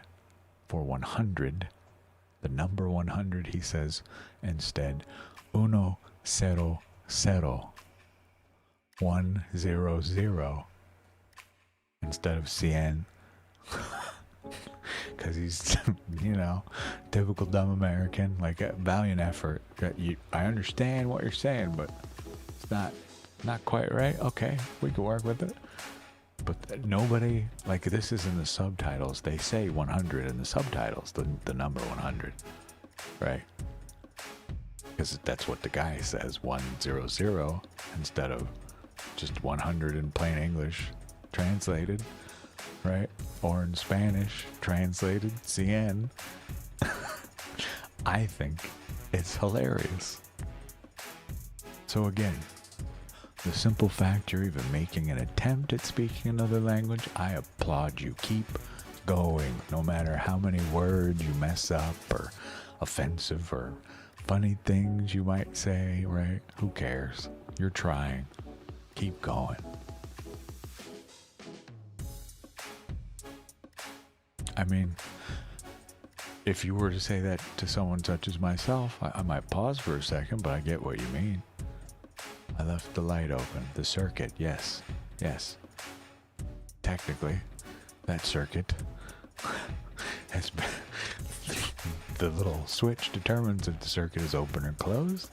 Speaker 1: for 100, the number 100, he says instead, 100, 100. instead of CN. Because he's, typical dumb American. Like a valiant effort. I understand what you're saying, but it's not quite right. Okay, we can work with it. But nobody, like, this is in the subtitles. They say 100 in the subtitles, the number 100, right? Because that's what the guy says, 100, instead of just 100 in plain English translated, right? Or in Spanish translated, CN. I think it's hilarious. So again, the simple fact you're even making an attempt at speaking another language, I applaud you. Keep going, no matter how many words you mess up or offensive or funny things you might say, right? Who cares? You're trying. Keep going. I mean, if you were to say that to someone such as myself, I might pause for a second, but I get what you mean. I left the light open. The circuit, yes. Technically, that circuit has been... the little switch determines if the circuit is open or closed.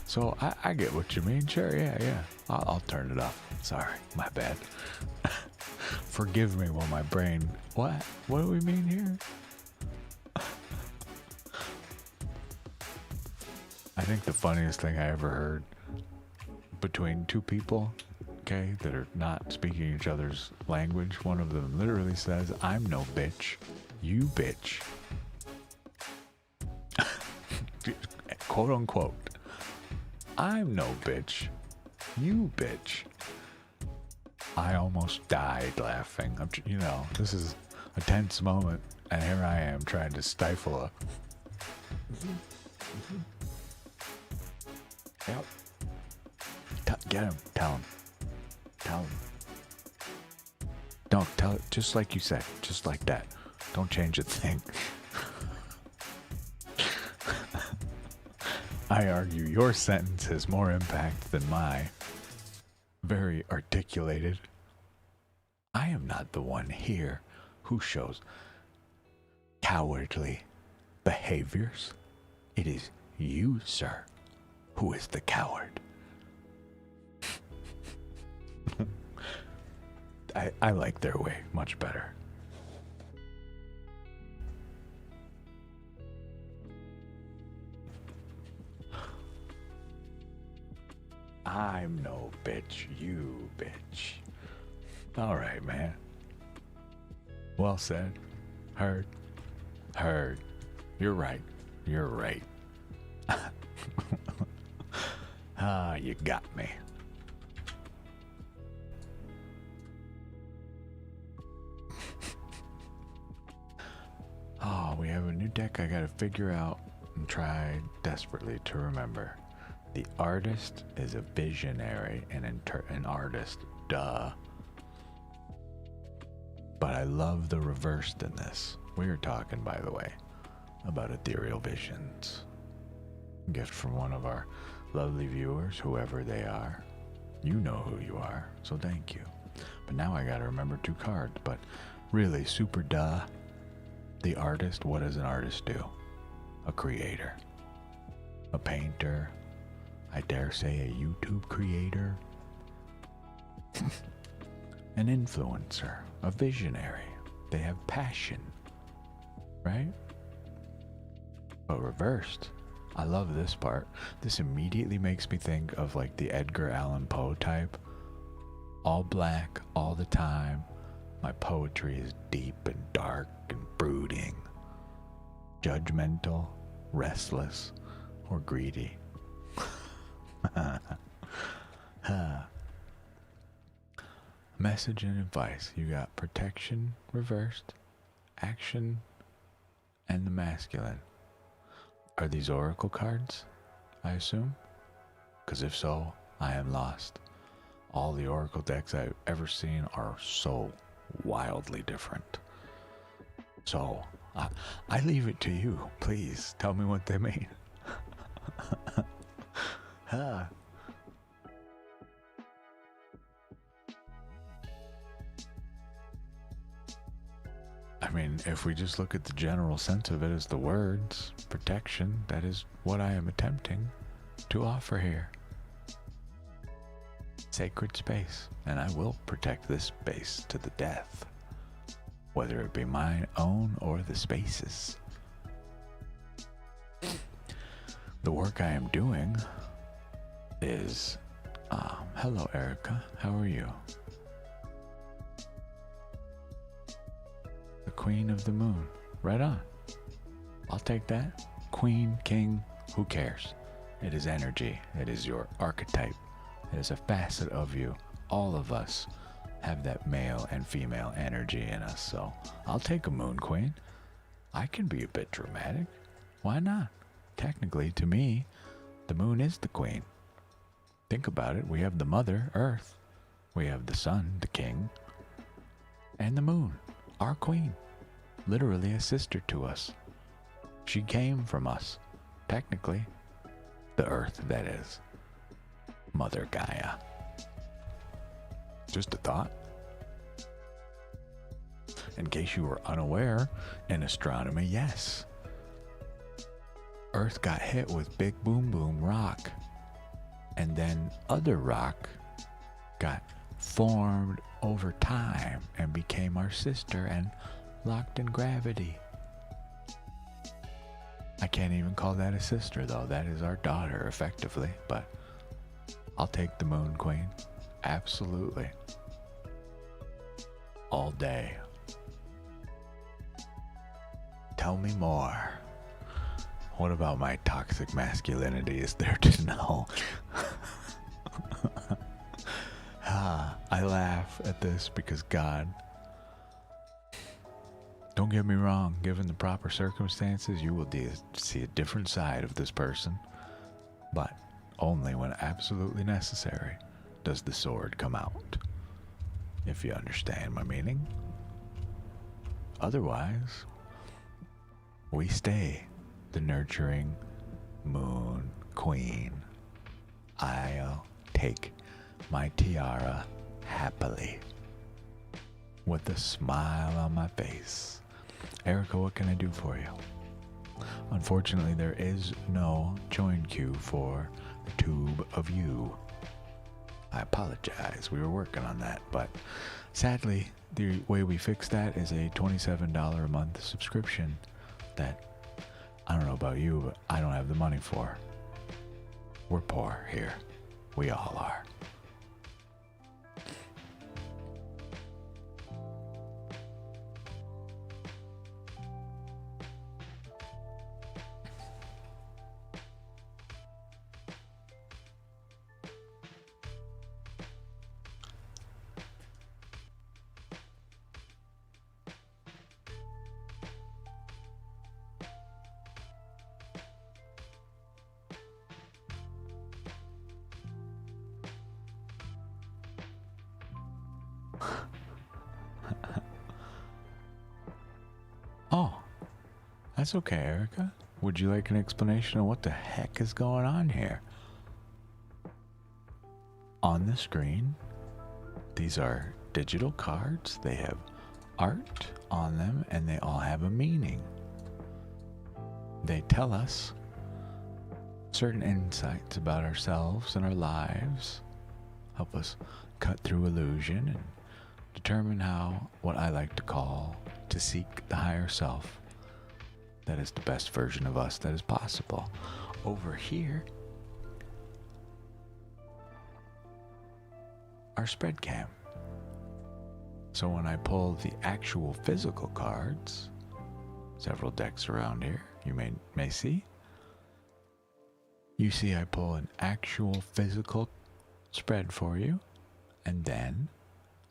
Speaker 1: So I get what you mean. Sure, yeah. I'll turn it off. Sorry, my bad. Forgive me while my brain... What do we mean here? I think the funniest thing I ever heard between two people, okay, that are not speaking each other's language, one of them literally says, "I'm no bitch, you bitch." Quote unquote. I'm no bitch, you bitch. I almost died laughing. This is a tense moment, and here I am trying to stifle a... Yep. Get him. Tell him. Don't tell it. Just like you said. Just like that. Don't change a thing. I argue your sentence has more impact than my very articulated. I am not the one here who shows cowardly behaviors. It is you, sir, who is the coward. I like their way much better. I'm no bitch, you bitch. All right, man. Well said. Heard. You're right. You got me. Oh, we have a new deck I gotta figure out and try desperately to remember. The artist is a visionary and an artist, duh. But I love the reversed in this. We were talking, by the way, about ethereal visions. Gift from one of our lovely viewers, whoever they are. You know who you are, so thank you. But now I gotta remember two cards, but really, super duh. The artist, what does an artist do? A creator. A painter. I dare say a YouTube creator. An influencer. A visionary. They have passion. Right? But reversed. I love this part. This immediately makes me think of like the Edgar Allan Poe type. All black, all the time. My poetry is deep and dark and brooding. Judgmental, restless, or greedy. Message and advice. You got protection reversed, action, and the masculine. Are these oracle cards, I assume? Because if so, I am lost. All the oracle decks I've ever seen are so wildly different. So, I leave it to you. Please, tell me what they mean. mean, if we just look at the general sense of it as the words, protection, that is what I am attempting to offer here. Sacred space, and I will protect this space to the death, whether it be mine own or the space's. The work I am doing is, hello Erica, how are you? The Queen of the Moon, right on. I'll take that. Queen, king, who cares? It is energy, it is your archetype, it is a facet of you. All of us have that male and female energy in us, so I'll take a moon queen. I can be a bit dramatic. Why not? Technically, to me, the moon is the queen. Think about it. We have the mother, Earth. We have the sun, the king. And the moon, our queen. Literally a sister to us. She came from us. Technically, the Earth, that is. Mother Gaia. Just a thought. In case you were unaware, in astronomy, yes. Earth got hit with big boom boom rock, and then other rock got formed over time and became our sister and locked in gravity. I can't even call that a sister though, that is our daughter effectively, but I'll take the moon queen, absolutely, all day. Tell me more. What about my toxic masculinity is there to know? I laugh at this because God, don't get me wrong, given the proper circumstances, you will see a different side of this person. But only when absolutely necessary does the sword come out. If you understand my meaning. Otherwise, we stay the nurturing moon queen. I'll take my tiara happily with a smile on my face. Erica, what can I do for you? Unfortunately, there is no join queue for the Tube of You. I apologize, we were working on that, but sadly, the way we fix that is a $27 a month subscription that, I don't know about you, but I don't have the money for. We're poor here. We all are. Oh, that's okay, Erica. Would you like an explanation of what the heck is going on here? On the screen, these are digital cards. They have art on them and they all have a meaning. They tell us certain insights about ourselves and our lives, help us cut through illusion and determine how, what I like to call, to seek the higher self. That is the best version of us that is possible. Over here, our spread cam. So when I pull the actual physical cards, several decks around here, you may see. You see I pull an actual physical spread for you, and then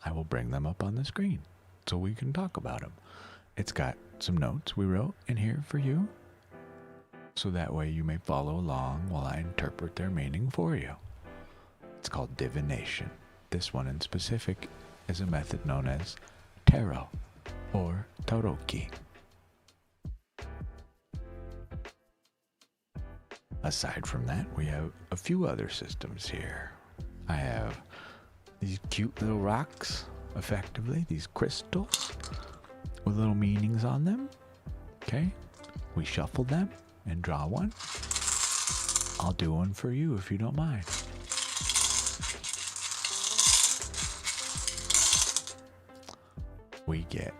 Speaker 1: I will bring them up on the screen so we can talk about them. It's got some notes we wrote in here for you, so that way you may follow along while I interpret their meaning for you. It's called divination. This one in specific is a method known as tarot or taroki. Aside from that, we have a few other systems here. I have these cute little rocks, effectively, these crystals. with little meanings on them. Okay? We shuffle them and draw one. I'll do one for you if you don't mind. We get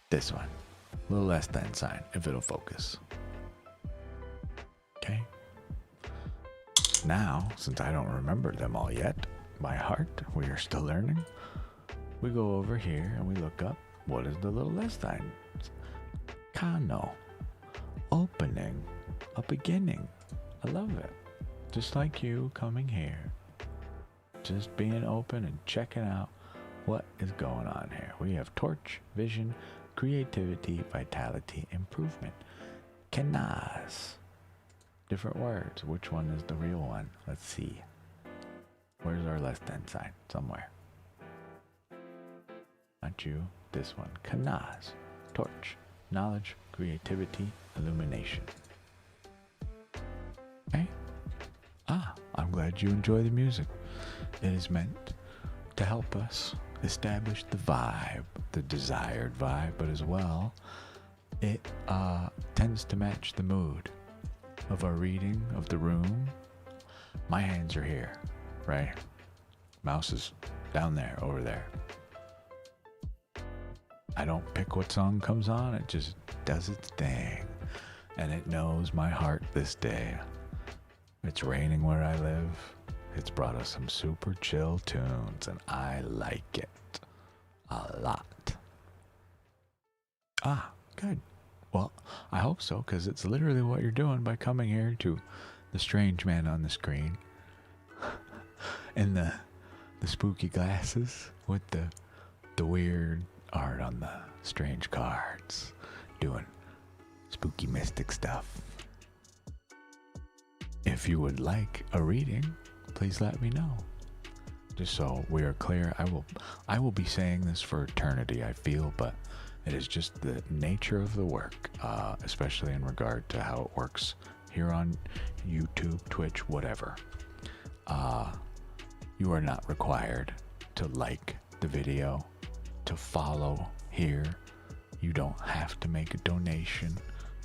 Speaker 1: this one. A little less than sign, if it'll focus. Okay? Now, since I don't remember them all yet, by heart, we are still learning. We go over here and we look up, what is the little less sign? Kano. Opening. A beginning. I love it. Just like you coming here. Just being open and checking out what is going on here. We have torch, vision, creativity, vitality, improvement. Kenaz. Different words. Which one is the real one? Let's see. Where's our less than sign? Somewhere. Not you. This one. Kenaz. Torch. Knowledge, creativity, illumination. Okay? I'm glad you enjoy the music. It is meant to help us establish the vibe, the desired vibe, but as well, it tends to match the mood of our reading, of the room. My hands are here, right? Mouse is down there, over there. I don't pick what song comes on, it just does its thing. And it knows my heart this day. It's raining where I live. It's brought us some super chill tunes, and I like it a lot. Good. Well, I hope so, because it's literally what you're doing by coming here to the strange man on the screen. And the spooky glasses with the weird art on the strange cards. Doing spooky mystic stuff. If you would like a reading, please let me know. Just so we are clear, I will be saying this for eternity, I feel, but it is just the nature of the work, especially in regard to how it works here on YouTube, Twitch, whatever. You are not required to like the video, to follow here. You don't have to make a donation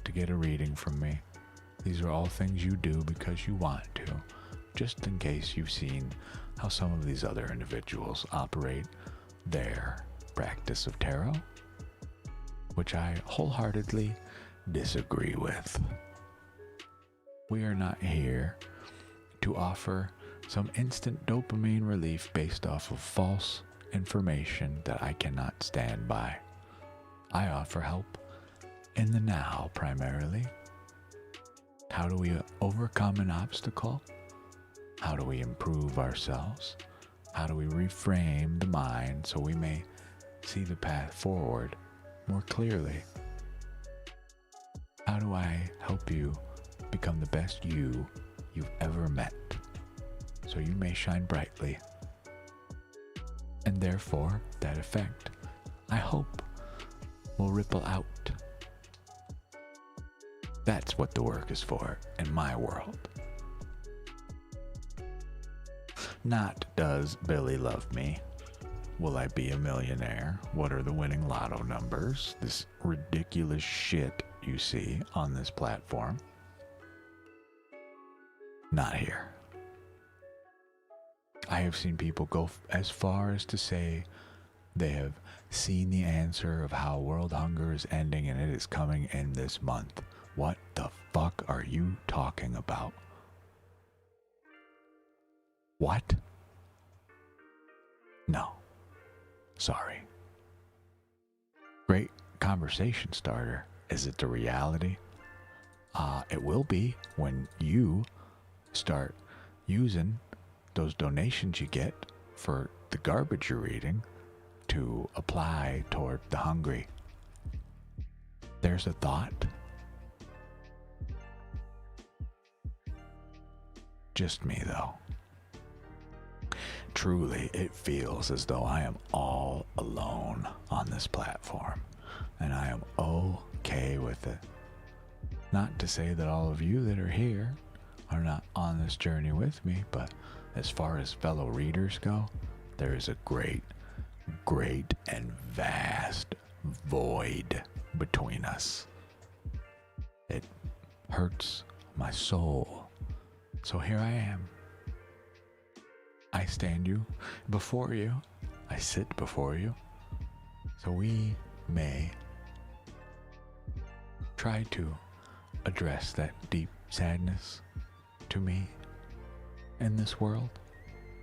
Speaker 1: to get a reading from me. These are all things you do because you want to, just in case you've seen how some of these other individuals operate their practice of tarot, which I wholeheartedly disagree with. We are not here to offer some instant dopamine relief based off of false information that I cannot stand by. I offer help in the now primarily. How do we overcome an obstacle? How do we improve ourselves? How do we reframe the mind so we may see the path forward more clearly? How do I help you become the best you've ever met so you may shine brightly? And therefore, that effect, I hope, will ripple out. That's what the work is for in my world. Not does Billy love me? Will I be a millionaire? What are the winning lotto numbers? This ridiculous shit you see on this platform. Not here. I have seen people go as far as to say they have seen the answer of how world hunger is ending and it is coming in this month. What the fuck are you talking about? What? No. Sorry. Great conversation starter. Is it the reality? It will be when you start using those donations you get for the garbage you're eating to apply toward the hungry. There's a thought. Just me, though. Truly, it feels as though I am all alone on this platform, and I am okay with it. Not to say that all of you that are here are not on this journey with me, but as far as fellow readers go, there is a great great and vast void between us. It hurts my soul. So here I am. I stand before you. I sit before you. So we may try to address that deep sadness to me in this world,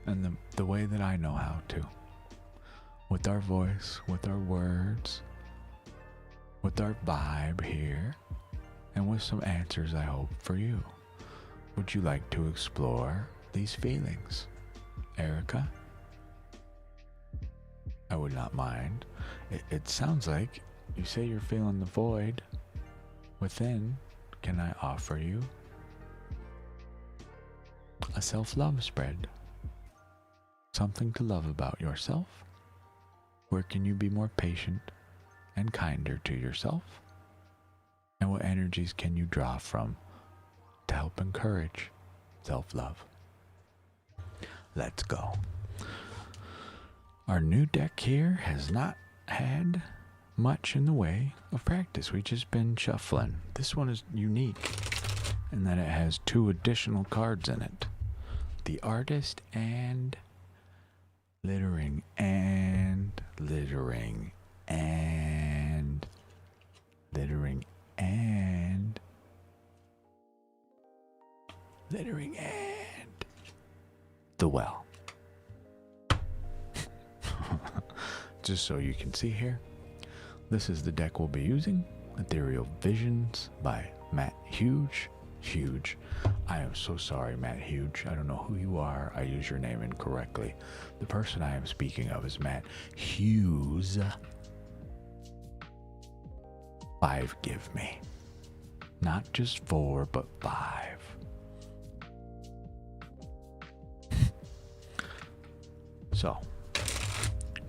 Speaker 1: and the way that I know how to. With our voice, with our words, with our vibe here, and with some answers, I hope, for you. Would you like to explore these feelings, Erica? I would not mind. It sounds like you say you're feeling the void within. Can I offer you a self-love spread? Something to love about yourself? Where can you be more patient and kinder to yourself? And what energies can you draw from to help encourage self-love? Let's go. Our new deck here has not had much in the way of practice. We've just been shuffling. This one is unique in that it has 2 additional cards in it. The Artist and Littering and Littering and Littering and Littering and the Well. Just so you can see here, this is the deck we'll be using. Ethereal Visions by Matt Huge. Huge. I am so sorry, Matt Huge. I don't know who you are. I use your name incorrectly. The person I am speaking of is Matt Hughes. 5 give me. Not just 4, but 5. So,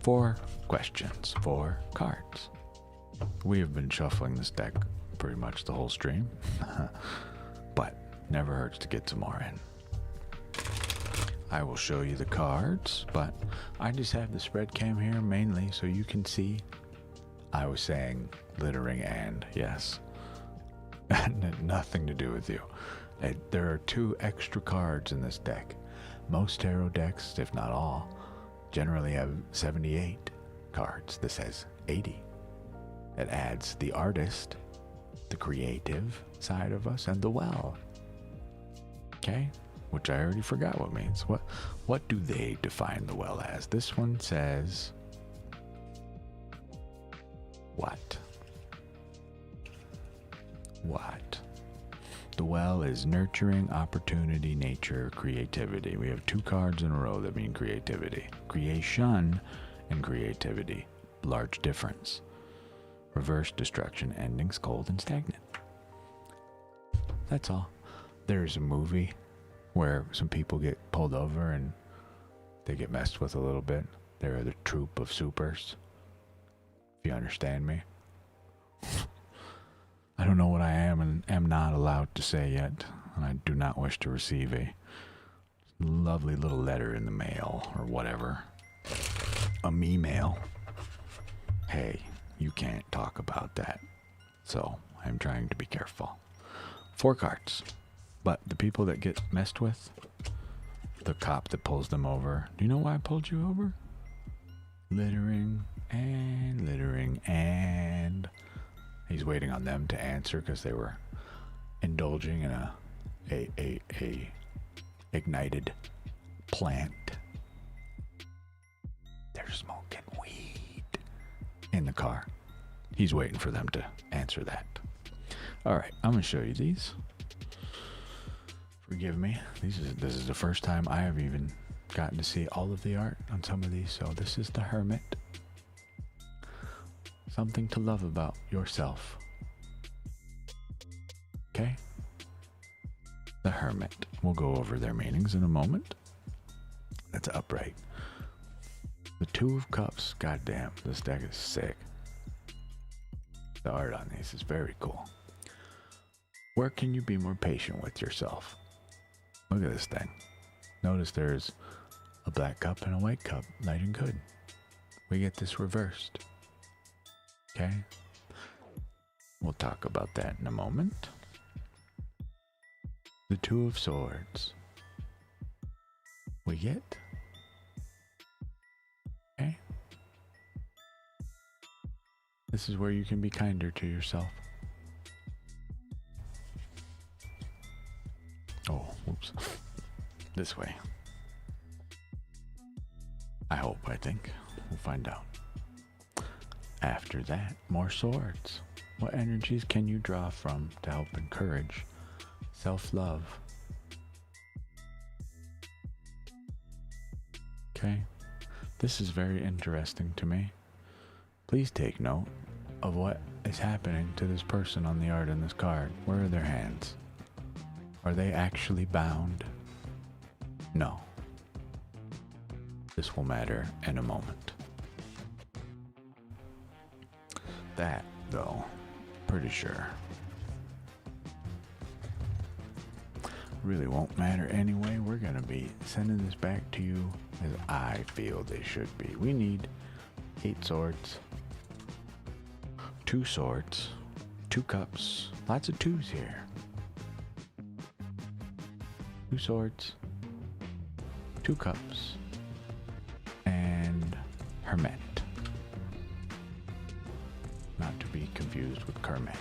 Speaker 1: 4 questions, 4 cards. We have been shuffling this deck pretty much the whole stream, but never hurts to get some more in. I will show you the cards, but I just have the spread cam here mainly so you can see. I was saying littering and, yes. Nothing to do with you. There are 2 extra cards in this deck. Most tarot decks, if not all, generally have 78 cards. This has 80. It adds the artist, the creative side of us, and the well. Okay? Which I already forgot what means. What do they define the well as? This one says what? What? The well is nurturing, opportunity, nature, creativity. We have 2 cards in a row that mean creativity. Creation and creativity. Large difference. Reverse destruction, endings cold and stagnant. That's all. There's a movie where some people get pulled over and they get messed with a little bit. They're the troop of supers. If you understand me. I don't know what I am and am not allowed to say yet, and I do not wish to receive a lovely little letter in the mail or whatever. A me-mail. Hey, you can't talk about that. So I'm trying to be careful. 4 cards. But the people that get messed with, the cop that pulls them over, do you know why I pulled you over? Littering and he's waiting on them to answer because they were indulging in a ignited plant. They're smoking weed in the car. He's waiting for them to answer that. All right, I'm gonna show you these. Forgive me. This is the first time I have even gotten to see all of the art on some of these. So this is the Hermit. Something to love about yourself. Okay? The Hermit. We'll go over their meanings in a moment. That's upright. The 2 of Cups. Goddamn, this deck is sick. The art on these is very cool. Where can you be more patient with yourself? Look at this thing. Notice there's a black cup and a white cup, light and good. we get this reversed. Okay? We'll talk about that in a moment. The Two of Swords. We get. Okay? This is where you can be kinder to yourself. Oh, whoops. This way. I think. We'll find out. After that, more swords. What energies can you draw from to help encourage self-love? Okay, this is very interesting to me. Please take note of what is happening to this person on the art in this card. Where are their hands? Are they actually bound? No. This will matter in a moment. That, though, pretty sure, really won't matter anyway. We're gonna be sending this back to you as I feel they should be. We need 8 swords, 2 swords, 2 cups, lots of 2s here. 2 swords, 2 cups, and Hermit. Not to be confused with Kermit.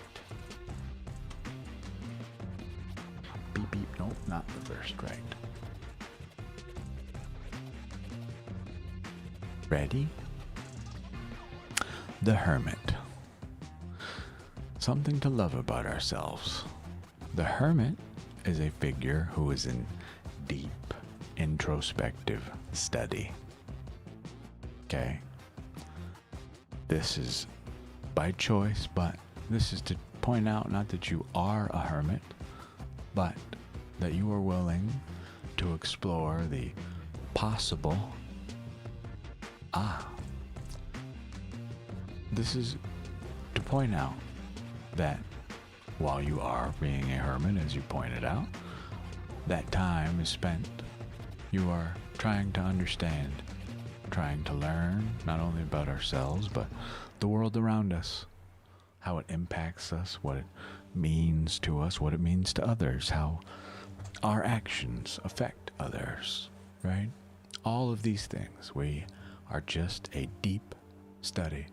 Speaker 1: Beep beep, nope, not reversed, right. Ready? The Hermit. Something to love about ourselves. The Hermit is a figure who is in deep introspective study. Okay? This is by choice, but this is to point out not that you are a hermit, but that you are willing to explore the possible. This is to point out that while you are being a hermit, as you pointed out, that time is spent. You are trying to understand, trying to learn not only about ourselves, but the world around us, how it impacts us, what it means to us, what it means to others, how our actions affect others, right? All of these things, we are just a deep study.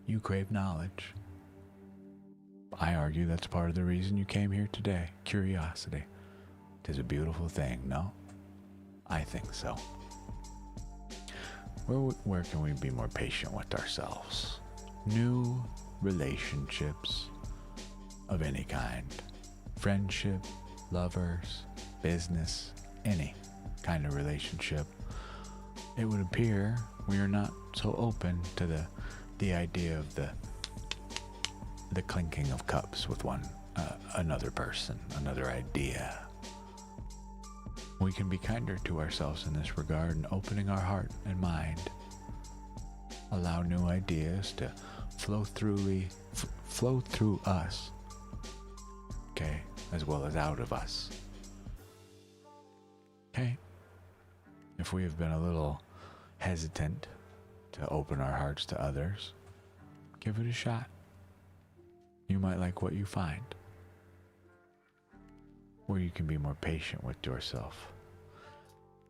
Speaker 1: You crave knowledge. I argue that's part of the reason you came here today. Curiosity. It is a beautiful thing, no? I think so. Where can we be more patient with ourselves? New relationships of any kind. Friendship, lovers, business, any kind of relationship. It would appear we are not so open to the idea of the clinking of cups with another person, another idea. We can be kinder to ourselves in this regard and opening our heart and mind. Allow new ideas to flow through us, okay, as well as out of us. Okay? If we have been a little hesitant to open our hearts to others, give it a shot. You might like what you find. Where you can be more patient with yourself.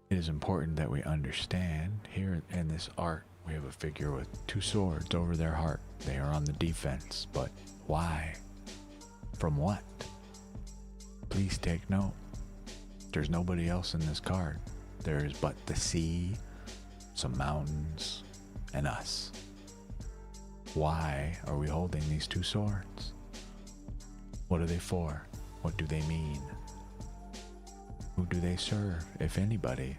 Speaker 1: It is important that we understand here in this art, we have a figure with 2 swords over their heart. They are on the defense, but why? From what? Please take note. There's nobody else in this card. There is but the sea, some mountains, and us. Why are we holding these 2 swords? What are they for? What do they mean? Who do they serve, if anybody?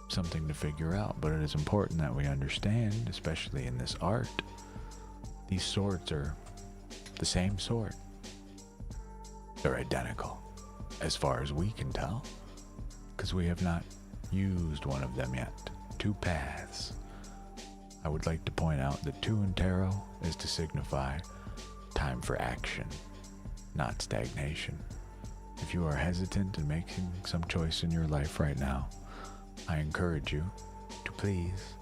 Speaker 1: Something to figure out, but it is important that we understand, especially in this art, these swords are the same sword. They're identical, as far as we can tell, because we have not used one of them yet. 2 paths. I would like to point out that 2 in tarot is to signify time for action, not stagnation. If you are hesitant in making some choice in your life right now, I encourage you to please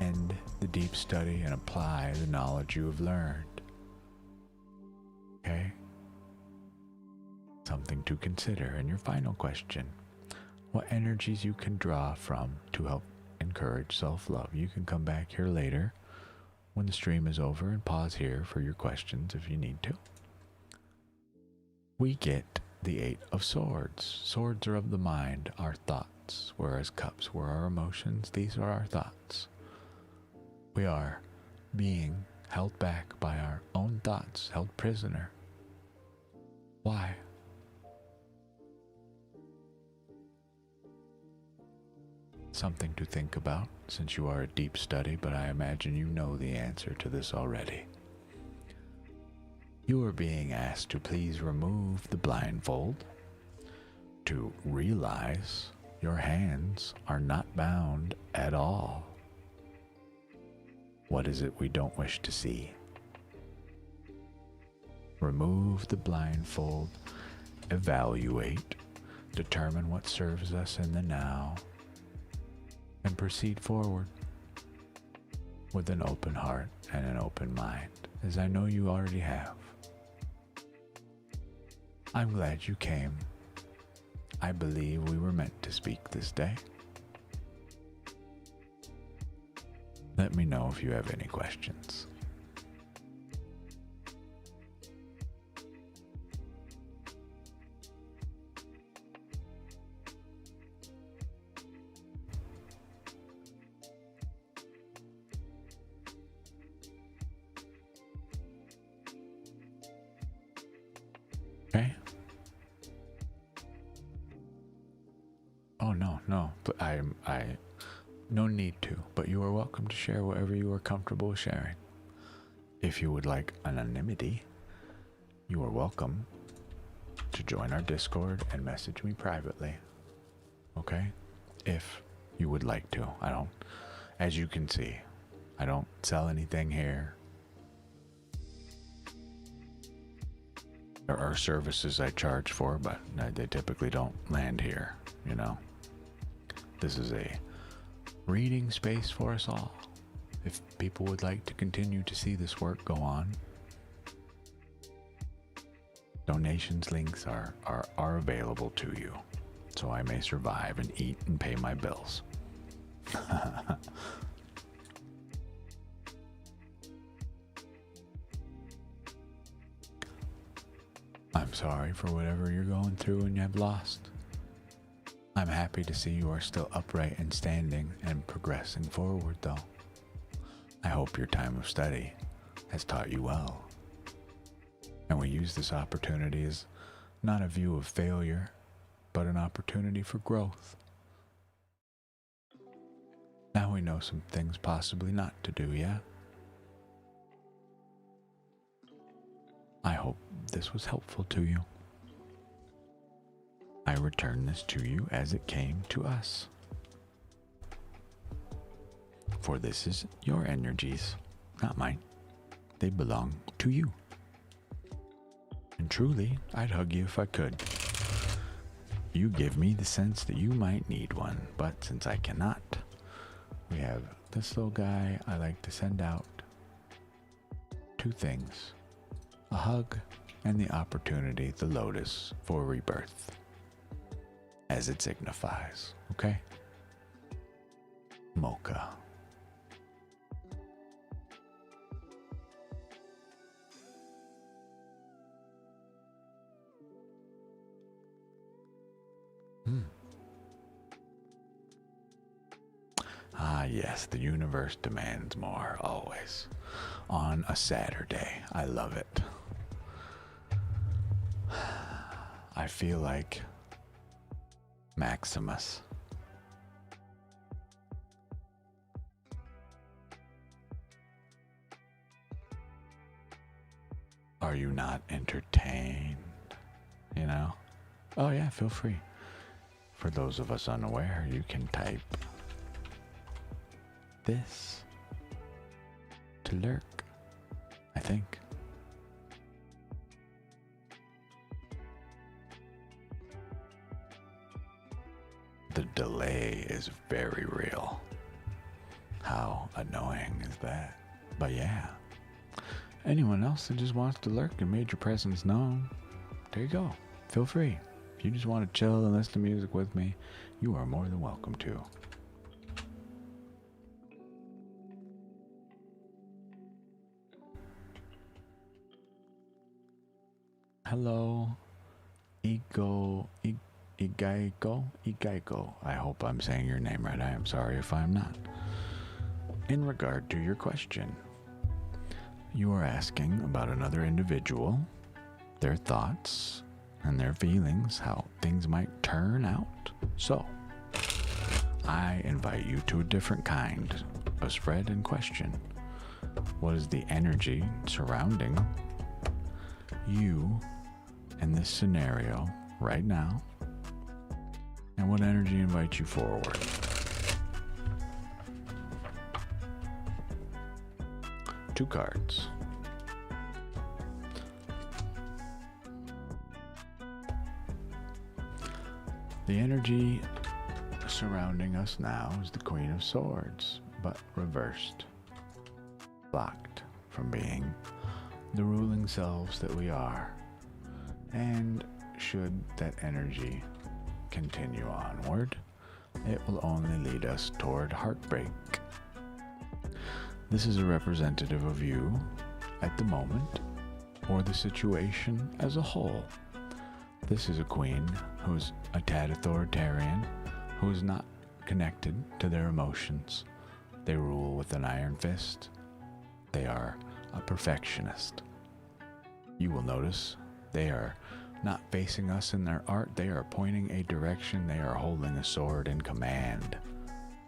Speaker 1: end the deep study and apply the knowledge you have learned. Okay? Something to consider. And your final question, what energies you can draw from to help encourage self-love. You can come back here later when the stream is over and pause here for your questions if you need to. We get the Eight of Swords. Swords are of the mind, our thoughts, whereas cups were our emotions. These are our thoughts. We are being held back by our own thoughts, held prisoner. Why? Something to think about, since you are a deep study, but I imagine you know the answer to this already. You are being asked to please remove the blindfold, to realize your hands are not bound at all. What is it we don't wish to see? Remove the blindfold, evaluate, determine what serves us in the now, and proceed forward with an open heart and an open mind, as I know you already have. I'm glad you came. I believe we were meant to speak this day. Let me know if you have any questions. Okay. Oh no, but I no need to, but you are welcome to share whatever you are comfortable with sharing. If you would like anonymity, you are welcome to join our Discord and message me privately. Okay? If you would like to. As you can see, I don't sell anything here. There are services I charge for, but they typically don't land here, you know. This is a reading space for us all. If people would like to continue to see this work go on, donations links are available to you, so I may survive and eat and pay my bills. I'm sorry for whatever you're going through and you have lost. I'm happy to see you are still upright and standing and progressing forward, though. I hope your time of study has taught you well. And we use this opportunity as not a view of failure, but an opportunity for growth. Now we know some things possibly not to do, yeah? I hope this was helpful to you. I return this to you as it came to us. For this is your energies, not mine. They belong to you. And truly, I'd hug you if I could. You give me the sense that you might need one, but since I cannot, we have this little guy I like to send out. Two things. A hug and the opportunity, the lotus, for rebirth, as it signifies, okay? Mocha. Ah, yes, the universe demands more, always. On a Saturday. I love it. I feel like Maximus. Are you not entertained? You know? Oh yeah, feel free. For those of us unaware, you can type this to lurk, I think. The delay is very real. How annoying is that? But yeah. Anyone else that just wants to lurk and made your presence known, there you go. Feel free. If you just want to chill and listen to music with me, you are more than welcome to. Hello, Igaiko. I hope I'm saying your name right. I am sorry if I'm not. In regard to your question, you are asking about another individual, their thoughts, and their feelings, how things might turn out. So, I invite you to a different kind of spread and question. What is the energy surrounding you in this scenario right now? And what energy invites you forward? Two cards. The energy surrounding us now is the Queen of Swords, but reversed, blocked from being the ruling selves that we are. And should that energy continue onward, it will only lead us toward heartbreak. This is a representative of you at the moment, or the situation as a whole. This is a queen who's a tad authoritarian, who is not connected to their emotions. They rule with an iron fist. They are a perfectionist. You will notice they are not facing us in their art. They are pointing a direction. They are holding a sword in command,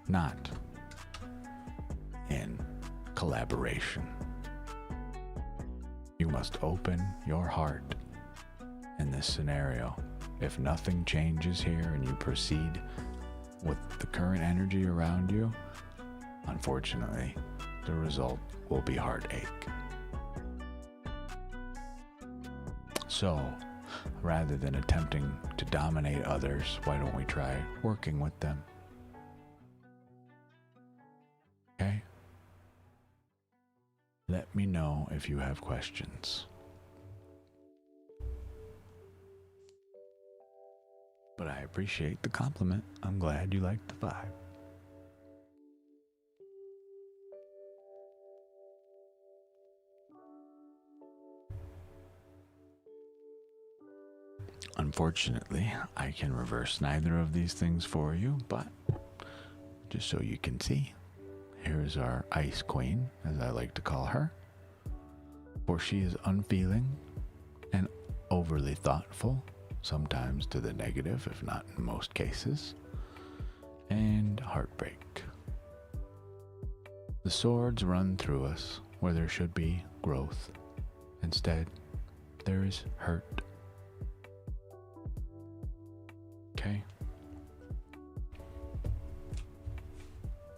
Speaker 1: not in collaboration. You must open your heart in this scenario. If nothing changes here and you proceed with the current energy around you, unfortunately, the result will be heartache. So, rather than attempting to dominate others, why don't we try working with them? Okay? Let me know if you have questions. But I appreciate the compliment. I'm glad you liked the vibe. Unfortunately, I can reverse neither of these things for you, but just so you can see, here's our Ice Queen, as I like to call her. For she is unfeeling and overly thoughtful, sometimes to the negative, if not in most cases, and heartbreak. The swords run through us where there should be growth. Instead, there is hurt. Okay?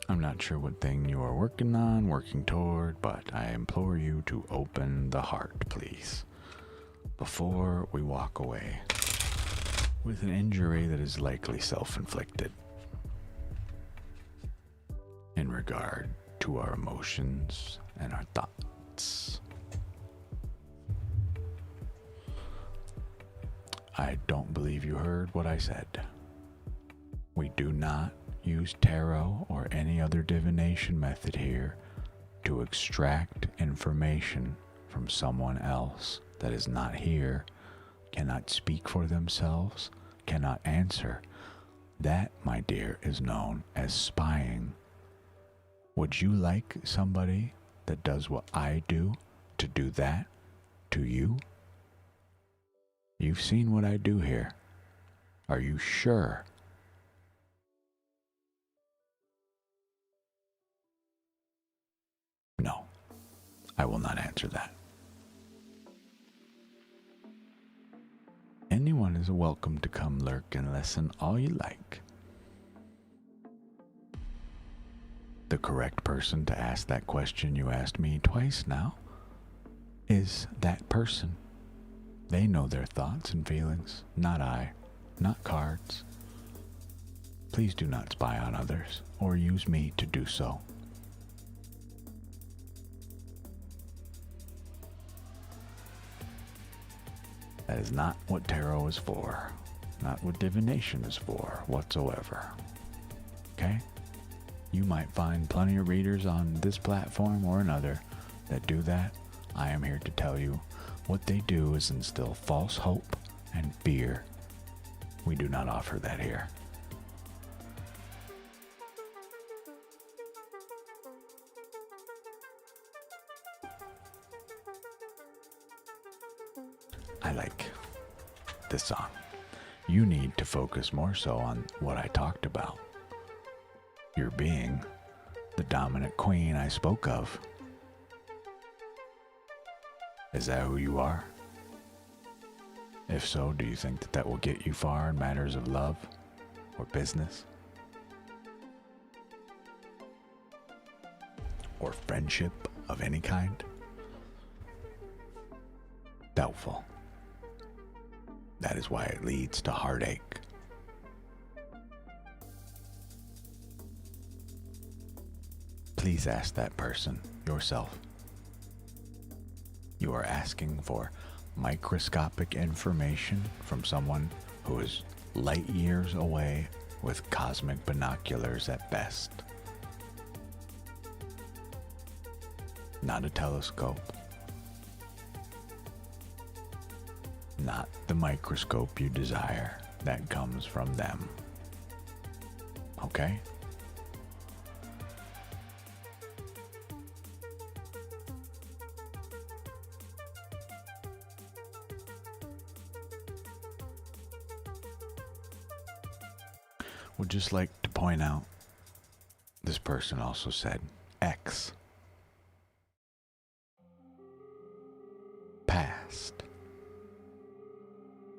Speaker 1: I'm not sure what thing you are working on, working toward, but I implore you to open the heart, please, before we walk away with an injury that is likely self-inflicted in regard to our emotions and our thoughts. I don't believe you heard what I said. We do not use tarot or any other divination method here to extract information from someone else that is not here, cannot speak for themselves, cannot answer. That, my dear, is known as spying. Would you like somebody that does what I do to do that to you? You've seen what I do here. Are you sure? No, I will not answer that. Anyone is welcome to come lurk and listen all you like. The correct person to ask that question you asked me twice now is that person. They know their thoughts and feelings, not I, not cards. Please do not spy on others or use me to do so. That is not what tarot is for. Not what divination is for whatsoever. Okay? You might find plenty of readers on this platform or another that do that. I am here to tell you what they do is instill false hope and fear. We do not offer that here. I like this song. You need to focus more so on what I talked about. You're being the dominant queen I spoke of. Is that who you are? If so, do you think that that will get you far in matters of love or business? Or friendship of any kind? Doubtful. That is why it leads to heartache. Please ask that person yourself. You are asking for microscopic information from someone who is light years away with cosmic binoculars at best. Not a telescope. Not the microscope you desire that comes from them. Okay? Would just like to point out, this person also said X. Past.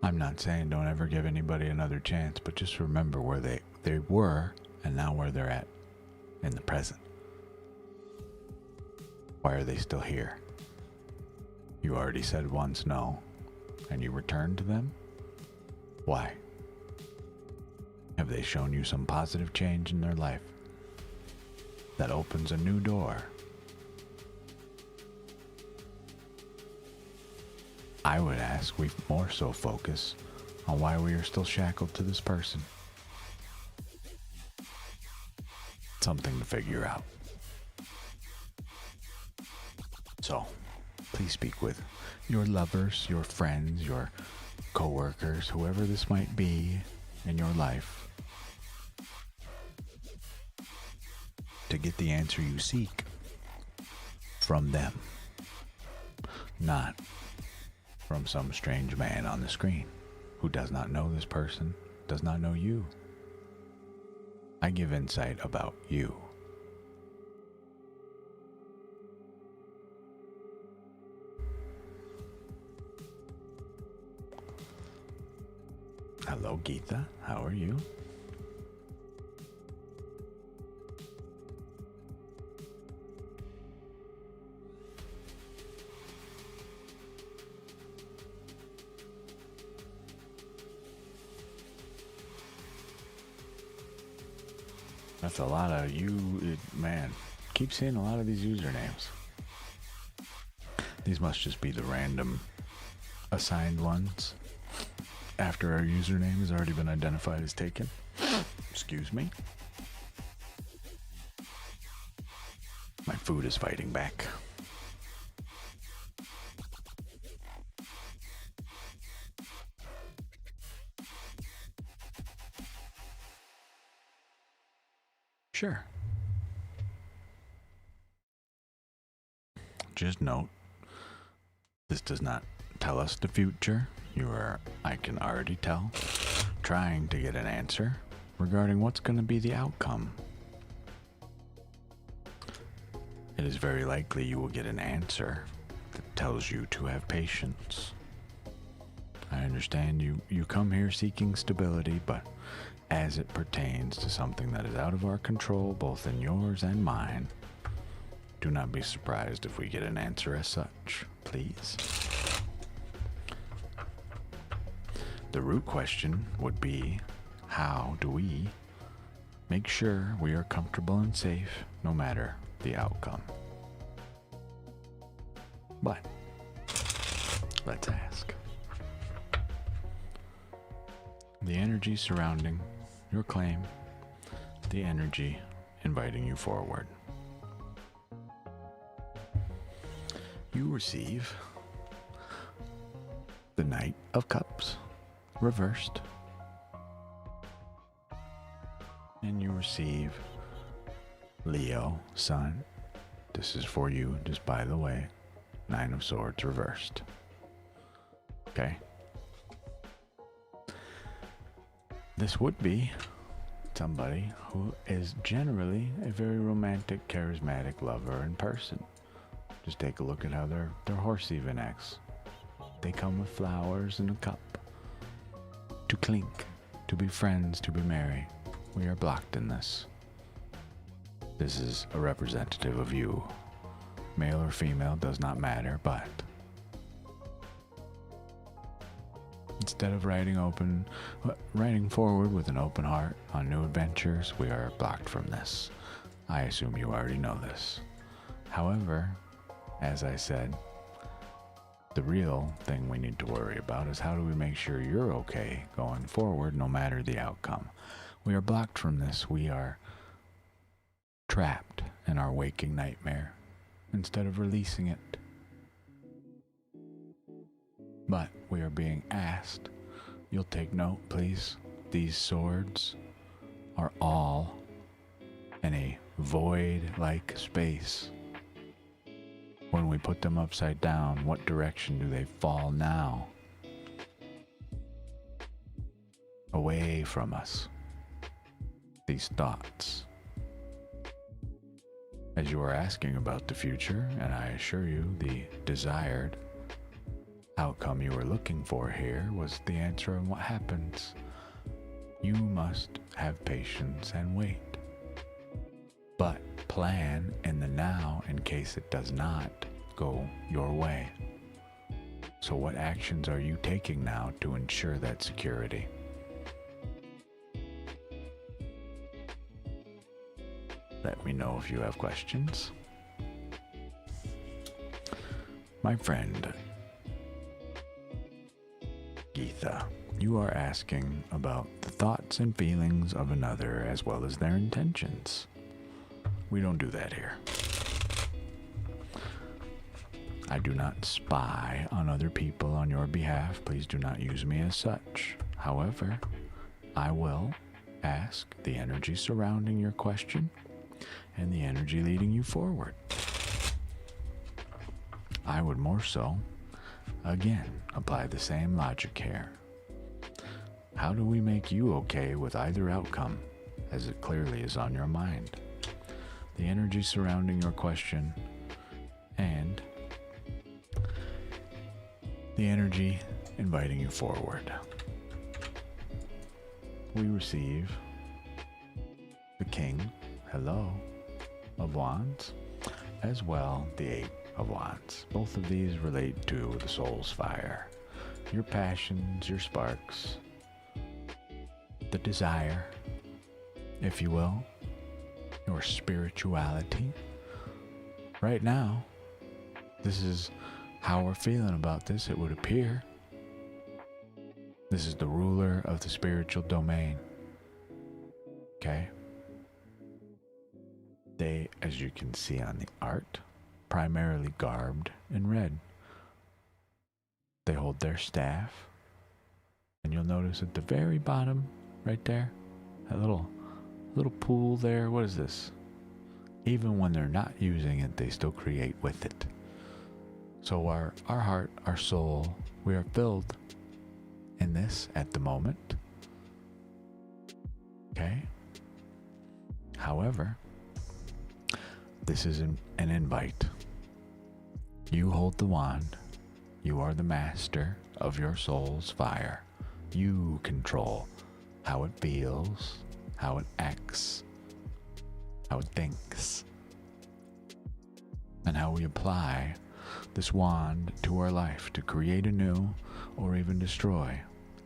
Speaker 1: I'm not saying don't ever give anybody another chance, but just remember where they were and now where they're at in the present. Why are they still here? You already said once no, and you returned to them? Why? Have they shown you some positive change in their life that opens a new door? I would ask we more so focus on why we are still shackled to this person. Something to figure out. So, please speak with your lovers, your friends, your co-workers, whoever this might be in your life, to get the answer you seek from them, not from some strange man on the screen who does not know this person, does not know you. I give insight about you. Hello, Geetha. How are you? That's a lot of man. Keep seeing a lot of these usernames. These must just be the random assigned ones after our username has already been identified as taken. Excuse me. My food is fighting back. Sure. Just note, this does not tell us the future. You are, I can already tell, trying to get an answer regarding what's going to be the outcome. It is very likely you will get an answer that tells you to have patience. I understand you come here seeking stability, but as it pertains to something that is out of our control, both in yours and mine, do not be surprised if we get an answer as such, please. The root question would be, how do we make sure we are comfortable and safe no matter the outcome? But let's ask. the energy surrounding your claim, the energy inviting you forward. You receive the Knight of Cups reversed, and you receive Leo, Sun. This is for you, just by the way. Nine of Swords reversed. Okay. This would be somebody who is generally a very romantic, charismatic lover in person. Just take a look at how their horse even acts. They come with flowers and a cup. To clink, to be friends, to be merry. We are blocked in this. This is a representative of you. Male or female does not matter, but instead of riding forward with an open heart on new adventures, we are blocked from this. I assume you already know this. However, as I said, the real thing we need to worry about is how do we make sure you're okay going forward no matter the outcome. We are blocked from this. We are trapped in our waking nightmare instead of releasing it. But we are being asked, you'll take note please, these swords are all in a void-like space. When we put them upside down, what direction do they fall now? Away from us. These thoughts. As you are asking about the future, and I assure you the desired outcome you were looking for here was the answer on what happens. You must have patience and wait. But plan in the now in case it does not go your way. So what actions are you taking now to ensure that security? Let me know if you have questions. My friend Geetha, you are asking about the thoughts and feelings of another as well as their intentions. We don't do that here. I do not spy on other people on your behalf. Please do not use me as such. However, I will ask the energy surrounding your question and the energy leading you forward. I would more so, again, apply the same logic here. How do we make you okay with either outcome, as it clearly is on your mind? The energy surrounding your question and the energy inviting you forward. We receive the King, hello, of Wands, as well the Eight of Wands. Both of these relate to the soul's fire, your passions, your sparks, the desire, if you will, your spirituality. Right now, this is how we're feeling about this, it would appear. This is the ruler of the spiritual domain. Okay? They, as you can see on the art, primarily garbed in red. They hold their staff, and you'll notice at the very bottom, right there, that little pool there, what is this? Even when they're not using it, they still create with it. So our heart, our soul, we are filled in this at the moment. Okay? However, this is an invite. You hold the wand. You are the master of your soul's fire. You control how it feels, how it acts, how it thinks, and how we apply this wand to our life to create anew or even destroy,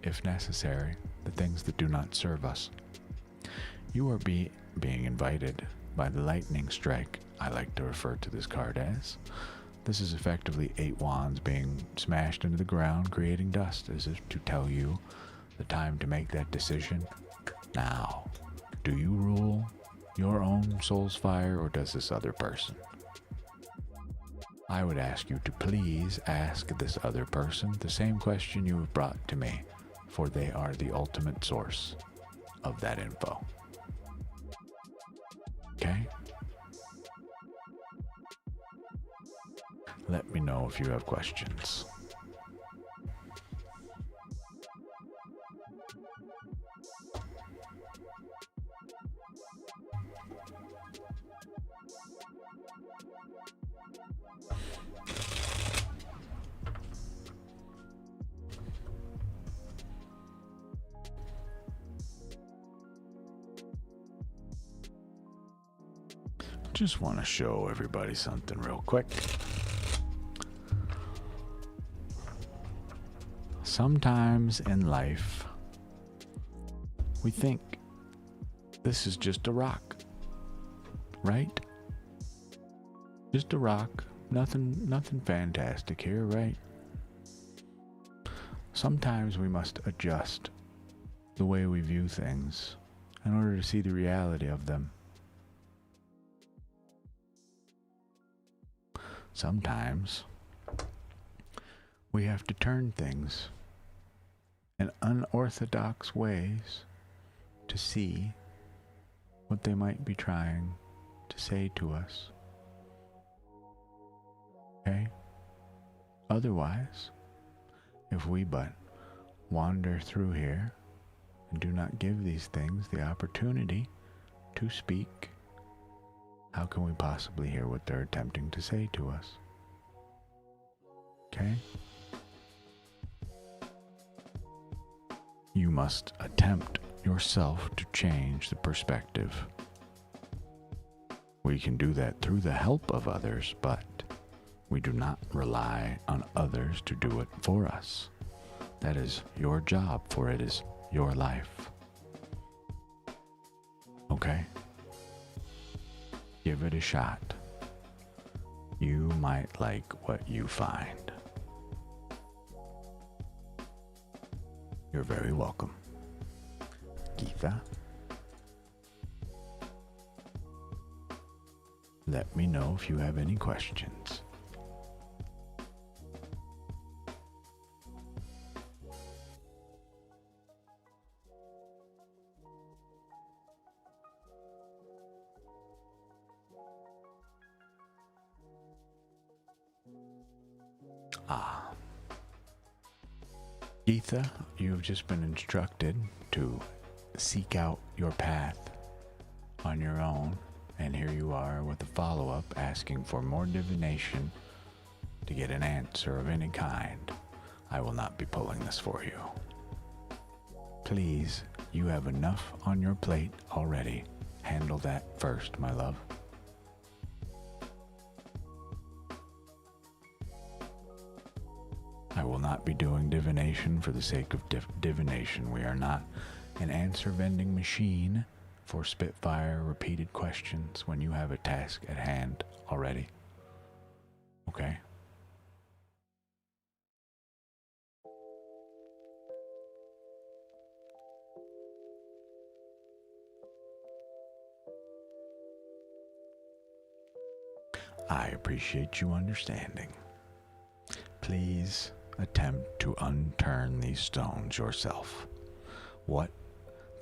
Speaker 1: if necessary, the things that do not serve us. You are being invited by the lightning strike, I like to refer to this card as. This is effectively 8 wands being smashed into the ground, creating dust, as if to tell you the time to make that decision now. Do you rule your own soul's fire, or does this other person? I would ask you to please ask this other person the same question you have brought to me, for they are the ultimate source of that info. Okay? Let me know if you have questions. Just want to show everybody something real quick. Sometimes in life, we think this is just a rock, right? Just a rock, nothing fantastic here, right? Sometimes we must adjust the way we view things in order to see the reality of them. Sometimes we have to turn things in unorthodox ways to see what they might be trying to say to us. Okay? Otherwise, if we but wander through here and do not give these things the opportunity to speak, how can we possibly hear what they're attempting to say to us? Okay? You must attempt yourself to change the perspective. We can do that through the help of others, but we do not rely on others to do it for us. That is your job, for it is your life. Okay? Give it a shot. You might like what you find. You're very welcome. Geetha, let me know if you have any questions. Geetha, you've just been instructed to seek out your path on your own, and here you are with a follow-up asking for more divination to get an answer of any kind. I will not be pulling this for you. Please, you have enough on your plate already. Handle that first, my love. I will not be doing divination for the sake of divination. We are not an answer vending machine for spitfire repeated questions when you have a task at hand already. Okay? I appreciate you understanding. Please attempt to unturn these stones yourself. What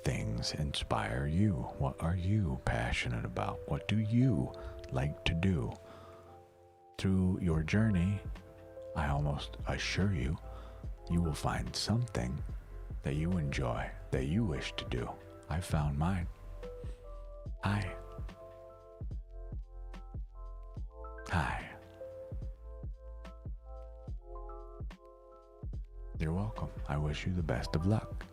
Speaker 1: things inspire you? What are you passionate about? What do you like to do? Through your journey, I almost assure you, you will find something that you enjoy, that you wish to do. I found mine. Hi. You're welcome. I wish you the best of luck.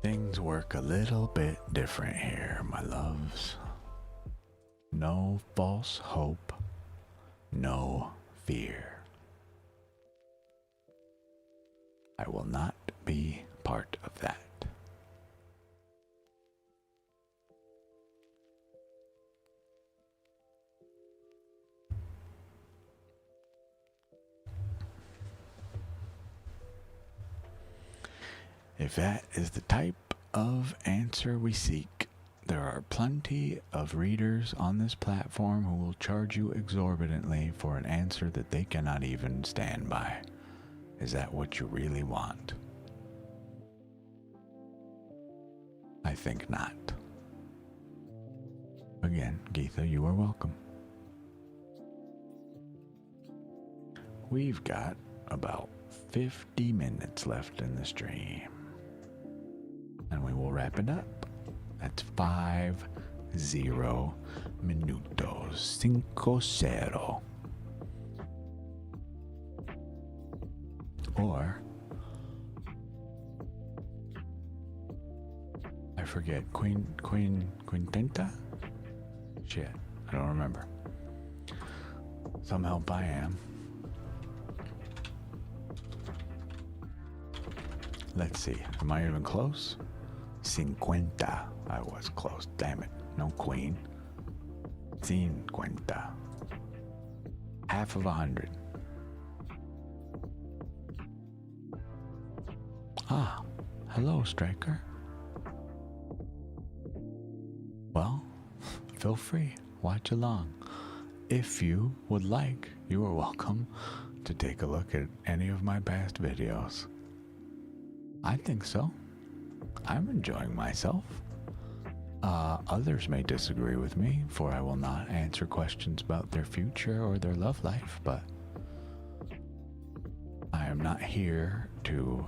Speaker 1: Things work a little bit different here, my loves. No false hope, no fear. I will not be part of that. If that is the type of answer we seek, there are plenty of readers on this platform who will charge you exorbitantly for an answer that they cannot even stand by. Is that what you really want? I think not. Again, Geetha, you are welcome. We've got about 50 minutes left in the stream. And we will wrap it up. That's 50 minutos. 50. Or, I forget, Quintenta? Shit, I don't remember. Some help I am. Let's see, am I even close? 50. I was close, damn it. No queen. 50. Half of 100. Ah, hello, Striker. Well, feel free, watch along. If you would like, you are welcome to take a look at any of my past videos. I think so. I'm enjoying myself. Others may disagree with me, for I will not answer questions about their future or their love life, but I am not here to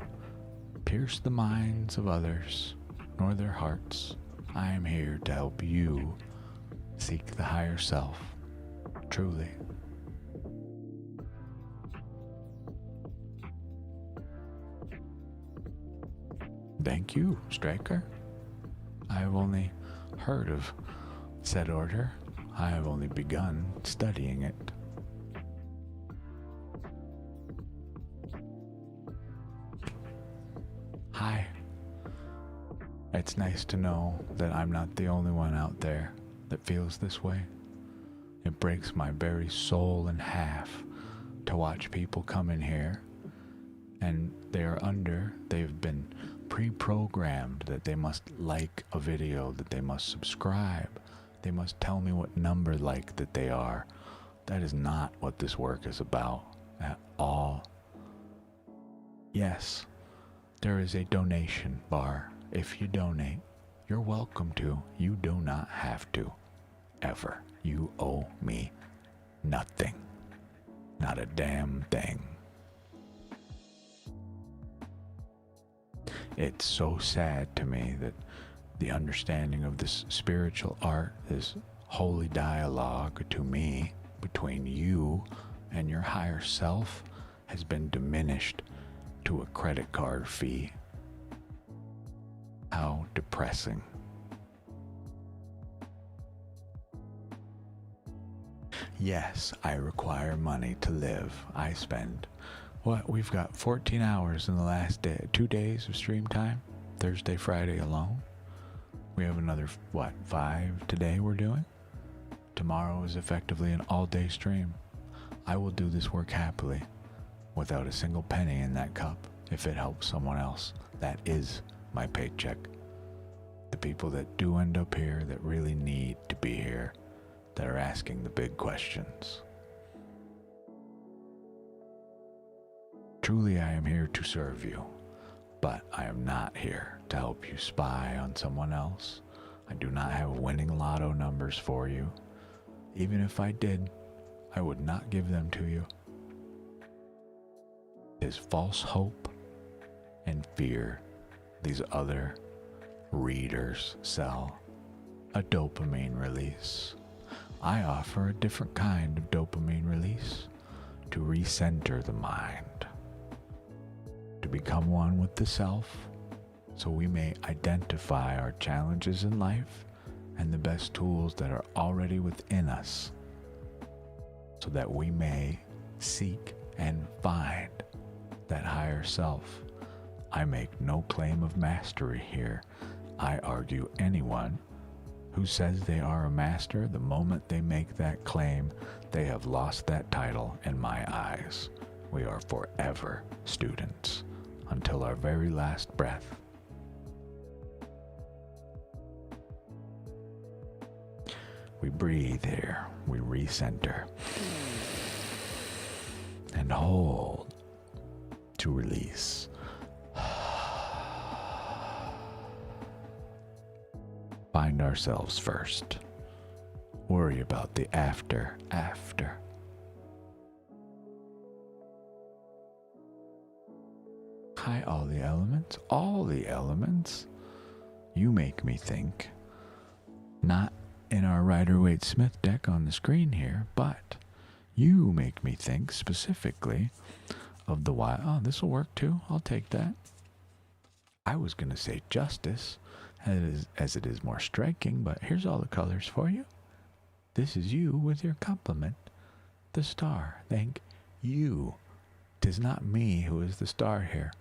Speaker 1: pierce the minds of others, nor their hearts. I am here to help you seek the higher self, truly. Thank you, Striker. I have only heard of said order. I have only begun studying it. Hi. It's nice to know that I'm not the only one out there that feels this way. It breaks my very soul in half to watch people come in here and they've been pre-programmed that they must like a video, that they must subscribe, they must tell me what number like that they are. That is not what this work is about at all. Yes, there is a donation bar. If you donate, you're welcome to. You do not have to. Ever. You owe me nothing. Not a damn thing. It's so sad to me that the understanding of this spiritual art, this holy dialogue to me between you and your higher self has been diminished to a credit card fee. How depressing. Yes, I require money to live. I spend we've got 14 hours in the last 2 days of stream time, Thursday, Friday alone. We have another, 5 today we're doing? Tomorrow is effectively an all-day stream. I will do this work happily, without a single penny in that cup, if it helps someone else. That is my paycheck. The people that do end up here, that really need to be here, that are asking the big questions. Truly, I am here to serve you, but I am not here to help you spy on someone else. I do not have winning lotto numbers for you. Even if I did, I would not give them to you. It is false hope and fear these other readers sell. A dopamine release. I offer a different kind of dopamine release to recenter the mind, to become one with the self, so we may identify our challenges in life and the best tools that are already within us, so that we may seek and find that higher self. I make no claim of mastery here. I argue anyone who says they are a master, the moment they make that claim, they have lost that title in my eyes. We are forever students until our very last breath. We breathe here, we recenter, and hold to release. Find ourselves first. Worry about the after. Hi, all the elements. All the elements. You make me think. Not in our Rider-Waite-Smith deck on the screen here, but you make me think specifically of the why. Oh, this will work too. I'll take that. I was going to say justice, as it is more striking, but here's all the colors for you. This is you with your complement, the star. Thank you. 'Tis not me who is the star here.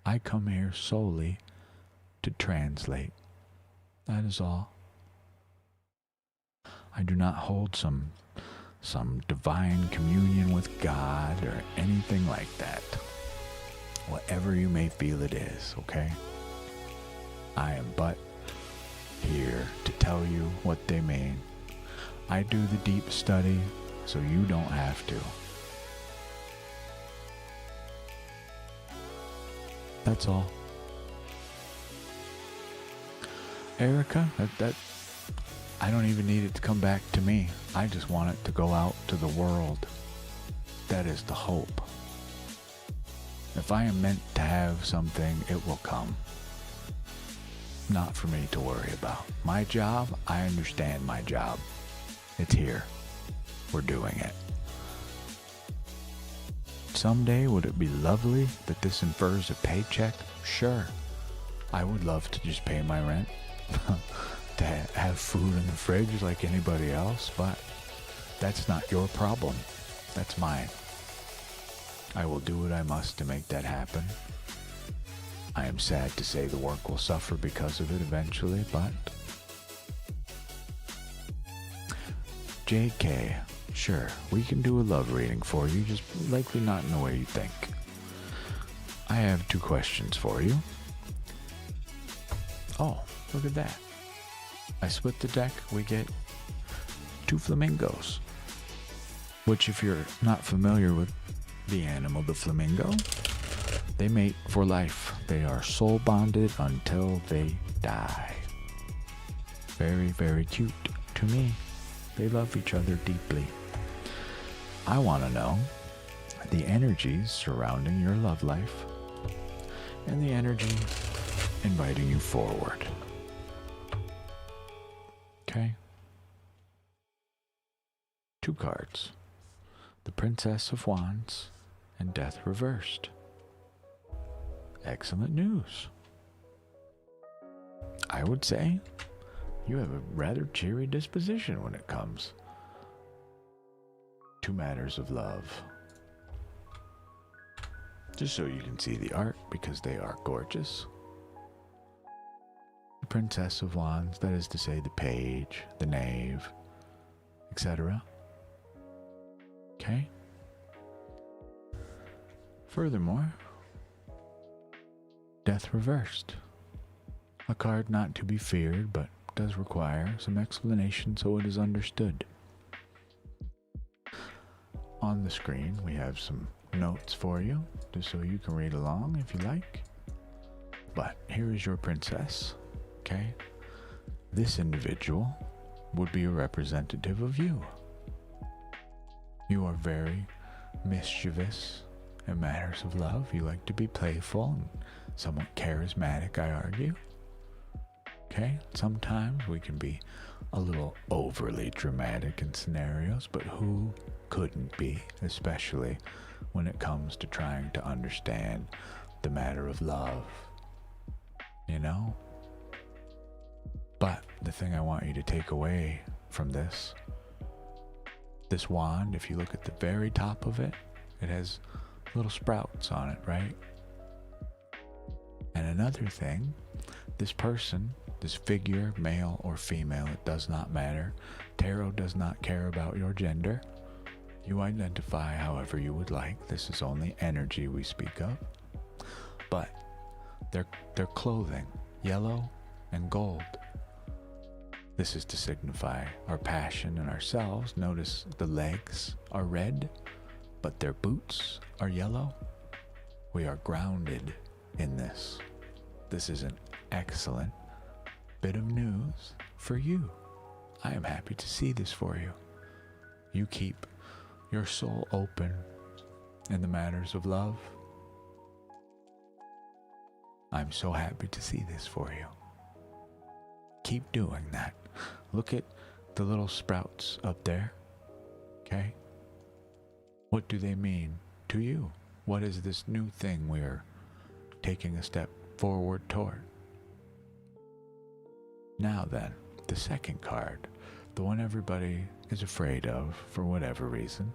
Speaker 1: I come here solely to translate. That is all. I do not hold some divine communion with God or anything like that. Whatever you may feel it is, okay? I am but here to tell you what they mean. I do the deep study, so you don't have to. That's all. Erica, that I don't even need it to come back to me. I just want it to go out to the world. That is the hope. If I am meant to have something, it will come. Not for me to worry about. My job, I understand my job. It's here. We're doing it. Someday, would it be lovely that this infers a paycheck? Sure. I would love to just pay my rent. To have food in the fridge like anybody else, but that's not your problem. That's mine. I will do what I must to make that happen. I am sad to say the work will suffer because of it eventually, but JK, sure, we can do a love reading for you, just likely not in the way you think. I have 2 questions for you. Oh, look at that. I split the deck, we get 2 flamingos. Which, if you're not familiar with the animal, the flamingo, they mate for life. They are soul bonded until they die. Very, very cute to me. They love each other deeply. I want to know the energies surrounding your love life and the energy inviting you forward. Okay? 2 cards. The Princess of Wands and Death Reversed. Excellent news. I would say you have a rather cheery disposition when it comes to matters of love. Just so you can see the art, because they are gorgeous. The Princess of Wands, that is to say the page, the knave, etc. Okay? Furthermore, Death Reversed. A card not to be feared, but does require some explanation so it is understood. On the screen, we have some notes for you, just so you can read along if you like. But here is your princess, okay? This individual would be a representative of you. You are very mischievous in matters of love. You like to be playful and somewhat charismatic, I argue. Okay? Sometimes we can be a little overly dramatic in scenarios, but who couldn't be, especially when it comes to trying to understand the matter of love. you know? But the thing I want you to take away from this wand, if you look at the very top of it, it has little sprouts on it, right? And another thing, this person, this figure, male or female, it does not matter. Tarot does not care about your gender. You identify however you would like. This is only energy we speak of. But their clothing, yellow and gold. This is to signify our passion and ourselves. Notice the legs are red, but their boots are yellow. We are grounded in this. This is an excellent bit of news for you. I am happy to see this for you. You keep your soul open in the matters of love. I'm so happy to see this for you. Keep doing that. Look at the little sprouts up there. Okay? What do they mean to you? What is this new thing we're taking a step forward toward? Now then, the second card, the one everybody is afraid of for whatever reason.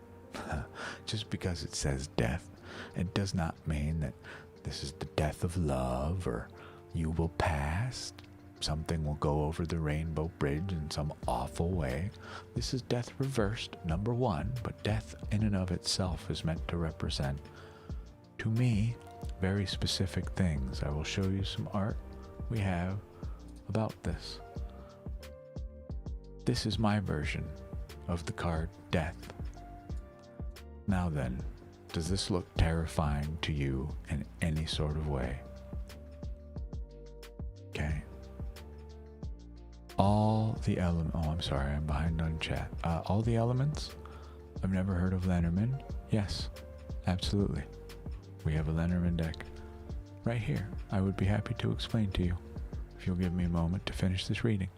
Speaker 1: Just because it says death, it does not mean that this is the death of love or you will pass. Something will go over the rainbow bridge in some awful way. This is death reversed, number one, but death in and of itself is meant to represent, to me, very specific things. I will show you some art we have about this. This is my version of the card death. Now then, does this look terrifying to you in any sort of way? Okay. All the elements, oh, I'm sorry, I'm behind on chat. All the elements, I've never heard of Lenormand. Yes, absolutely. We have a Lenormand deck right here. I would be happy to explain to you if you'll give me a moment to finish this reading.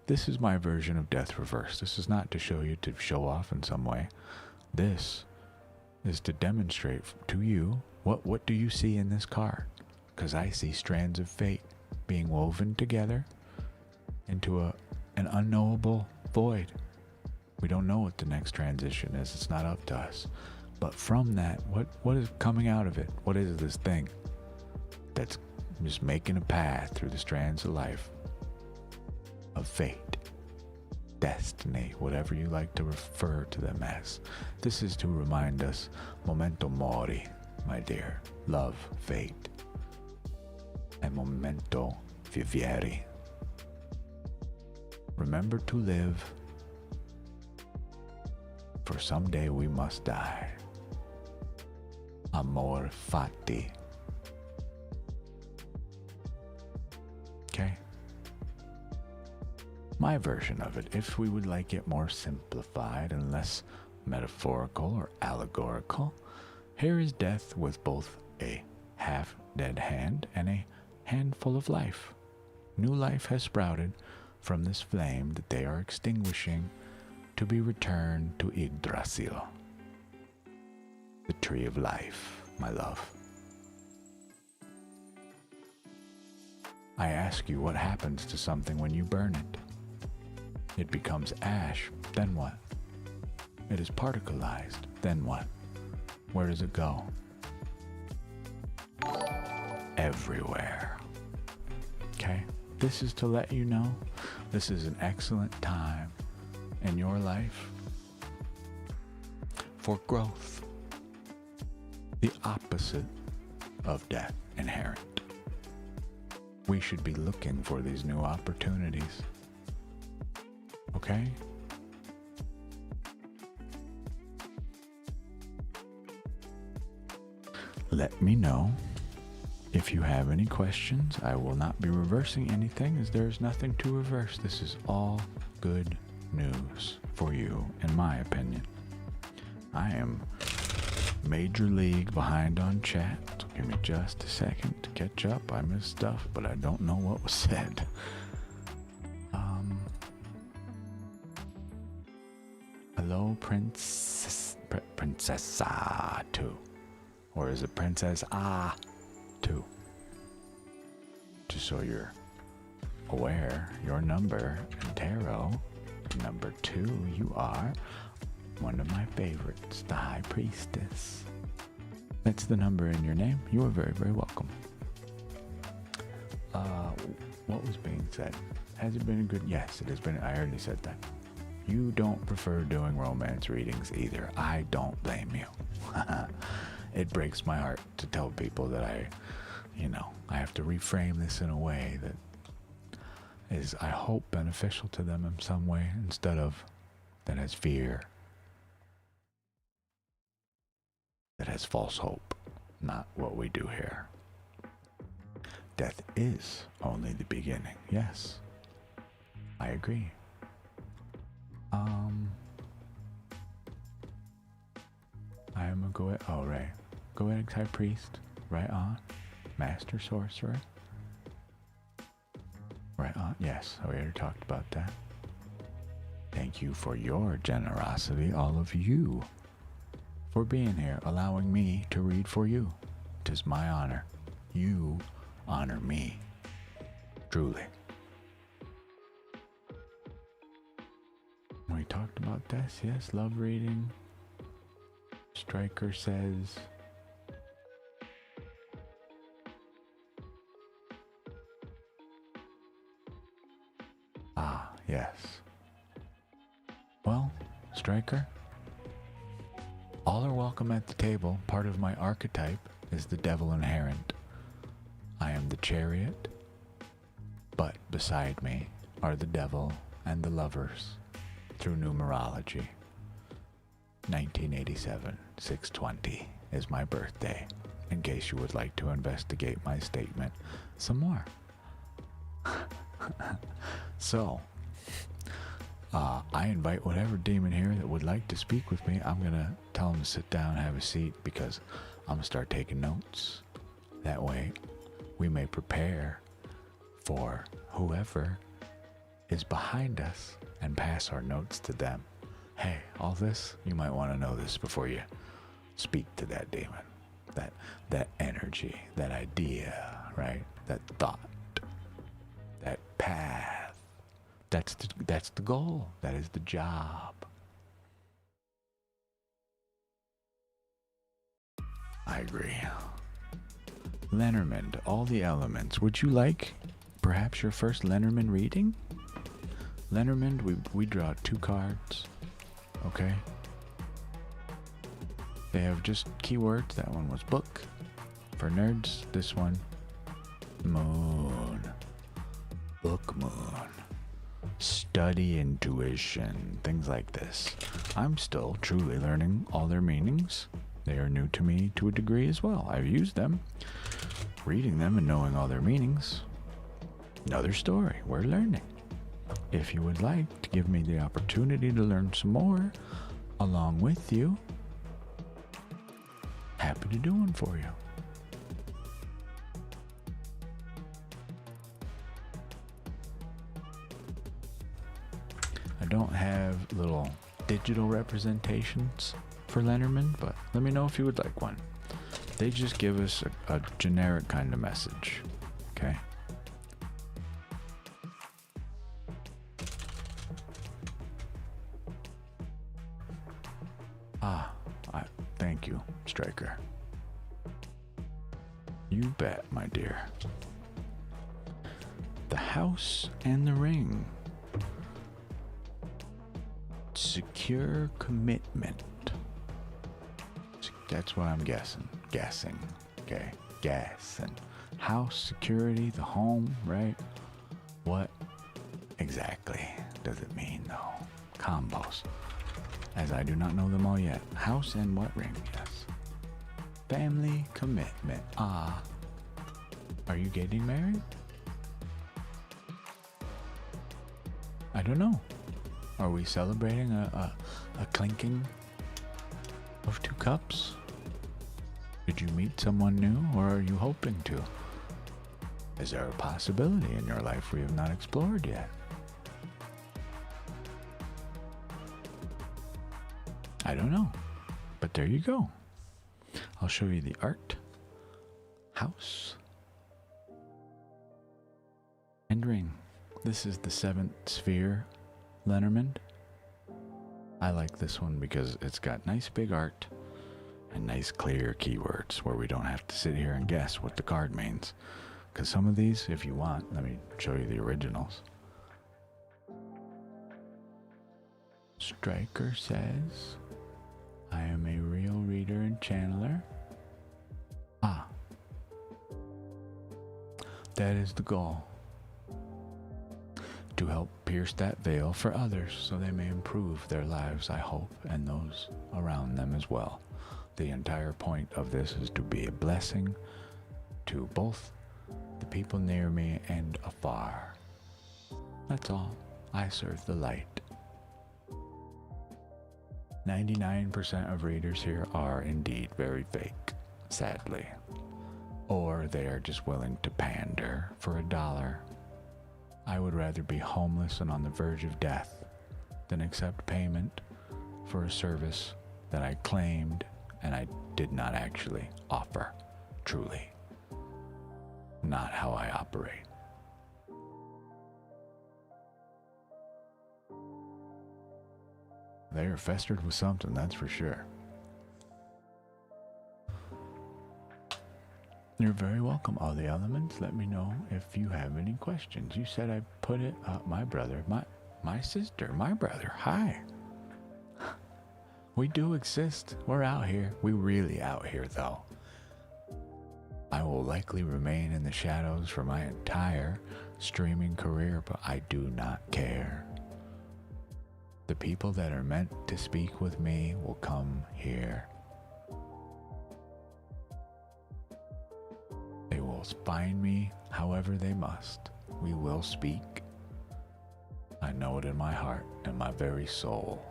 Speaker 1: This is my version of Death Reversed. This is not to show you to show off in some way. This is to demonstrate to you what do you see in this card? Because I see strands of fate being woven together into an unknowable void. We don't know what the next transition is. It's not up to us. But from that, what is coming out of it? What is this thing that's just making a path through the strands of life, of fate, destiny, whatever you like to refer to them as? This is to remind us, memento mori, my dear. Love, fate, and memento vivere. Remember to live, for someday we must die. Amor fati. Okay? My version of it, if we would like it more simplified and less metaphorical or allegorical, here is death with both a half-dead hand and a handful of life. New life has sprouted from this flame that they are extinguishing to be returned to Yggdrasil, the tree of life, my love. I ask you, what happens to something when you burn it? It becomes ash, then what? It is particleized, then what? Where does it go? Everywhere. Okay? This is to let you know this is an excellent time in your life for growth. The opposite of death, inherent. We should be looking for these new opportunities. Okay? Let me know if you have any questions. I will not be reversing anything, as there is nothing to reverse. This is all good news for you, in my opinion. I am major league behind on chat, so give me just a second to catch up. I missed stuff, but I don't know what was said. Hello, Princessa 2. Or is it Princess 2? just so you're aware, your number in tarot, number 2, you are one of my favorites, the High Priestess. That's the number in your name. You are very, very welcome. What was being said? Has it been a good? Yes, it has been. I already said that. You don't prefer doing romance readings either. I don't blame you. It breaks my heart to tell people that I have to reframe this in a way that is, I hope, beneficial to them in some way instead of that has fear, that has false hope. Not what we do here. Death is only the beginning. Yes, I agree. I am a go ahead. Oh, right. Go ahead, High Priest. Right on. Master Sorcerer. Right on. Yes, we already talked about that. Thank you for your generosity, all of you, for being here, allowing me to read for you. 'Tis my honor. You honor me. Truly. We talked about this, yes, love reading. Striker says, yes. Well, Striker, all are welcome at the table. Part of my archetype is the devil inherent. I am the chariot, but beside me are the devil and the lovers through numerology. 1987, 6/20 is my birthday, in case you would like to investigate my statement some more. So, I invite whatever demon here that would like to speak with me. I'm going to tell them to sit down and have a seat because I'm going to start taking notes. That way, we may prepare for whoever is behind us and pass our notes to them. Hey, all this, you might want to know this before you speak to that demon. That energy, that idea, right? That thought, that path. That's the goal. That is the job. I agree. Lenormand, all the elements. Would you like perhaps your first Lenormand reading? Lenormand, we draw 2 cards. Okay? They have just keywords. That one was book. For nerds, this one, moon. Book moon. Study intuition. Things like this. I'm still truly learning all their meanings. They are new to me to a degree as well. I've used them. Reading them and knowing all their meanings. Another story. We're learning. If you would like to give me the opportunity to learn some more along with you, happy to do one for you. I don't have little digital representations for Lenormand, but let me know if you would like one. They just give us a generic kind of message, okay? Thank you, Striker. You bet, my dear. The House and the Ring. Secure commitment. That's what I'm guessing. Okay. Guessing. House, security, the home, right? What exactly does it mean, though? Combos. As I do not know them all yet. House and what ring? Yes. Family commitment. Are you getting married? I don't know. Are we celebrating a clinking of 2 cups? Did you meet someone new, or are you hoping to? Is there a possibility in your life we have not explored yet? I don't know, but there you go. I'll show you the art. House. Endring. This is the 7th sphere, Lenormand. I like this one because it's got nice big art and nice clear keywords where we don't have to sit here and guess what the card means. Because some of these, if you want, let me show you the originals. Striker says, I am a real reader and channeler. Ah. That is the goal. To help pierce that veil for others so they may improve their lives, I hope, and those around them as well. The entire point of this is to be a blessing to both the people near me and afar. That's all. I serve the light. 99% of readers here are indeed very fake, sadly. Or they are just willing to pander for $1. I would rather be homeless and on the verge of death than accept payment for a service that I claimed and I did not actually offer. Truly. Not how I operate. They are festered with something, that's for sure. You're very welcome, all the elements. Let me know if you have any questions. You said I put it up. My brother, my sister, my brother. Hi. We do exist. We're out here. We're really out here, though. I will likely remain in the shadows for my entire streaming career, but I do not care. The people that are meant to speak with me will come here. They will find me however they must. We will speak. I know it in my heart and my very soul.